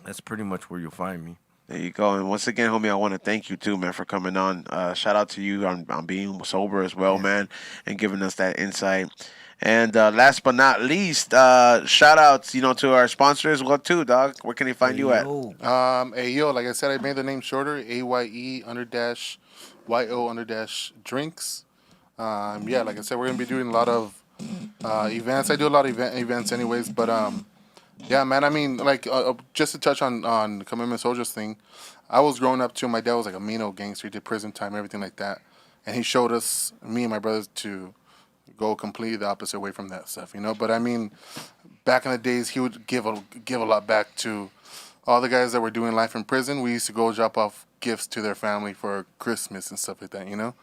That's pretty much where you'll find me. There you go. And once again, homie, I want to thank you too, man, for coming on. Shout out to you on being sober as well, man, and giving us that insight. And last but not least, shout outs, to our sponsors. What too, dog? Where can they find you at? Ayo, like I said, I made the name shorter. AYE_YO_drinks. Like I said, we're gonna be doing a lot of events. I do a lot of events, anyways. But yeah, man. I mean, like just to touch on Commitment Soldiers thing, I was growing up too. My dad was like a mean old gangster. He did prison time, everything like that, and he showed us, me and my brothers, to go completely the opposite way from that stuff, But I mean, back in the days, he would give a lot back to all the guys that were doing life in prison. We used to go drop off gifts to their family for Christmas and stuff like that, Yeah.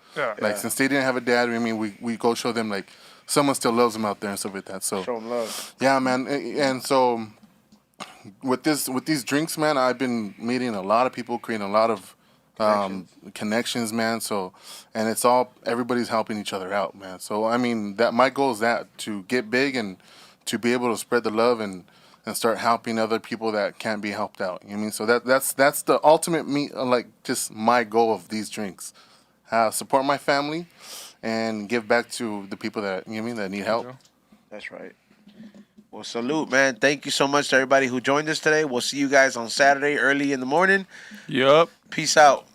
Since they didn't have a dad, I mean, we go show them like someone still loves them out there and stuff like that. So show them love. Yeah, man. And so with these drinks, man, I've been meeting a lot of people, creating a lot of connections, man. So, and it's all, everybody's helping each other out, man. So, I mean, that my goal is to get big and to be able to spread the love and and start helping other people that can't be helped out. You know what I mean? So that's the ultimate like just my goal of these drinks. Support my family and give back to the people that, you know what I mean, that need help. That's right. Well, salute, man. Thank you so much to everybody who joined us today. We'll see you guys on Saturday early in the morning. Yup. Peace out.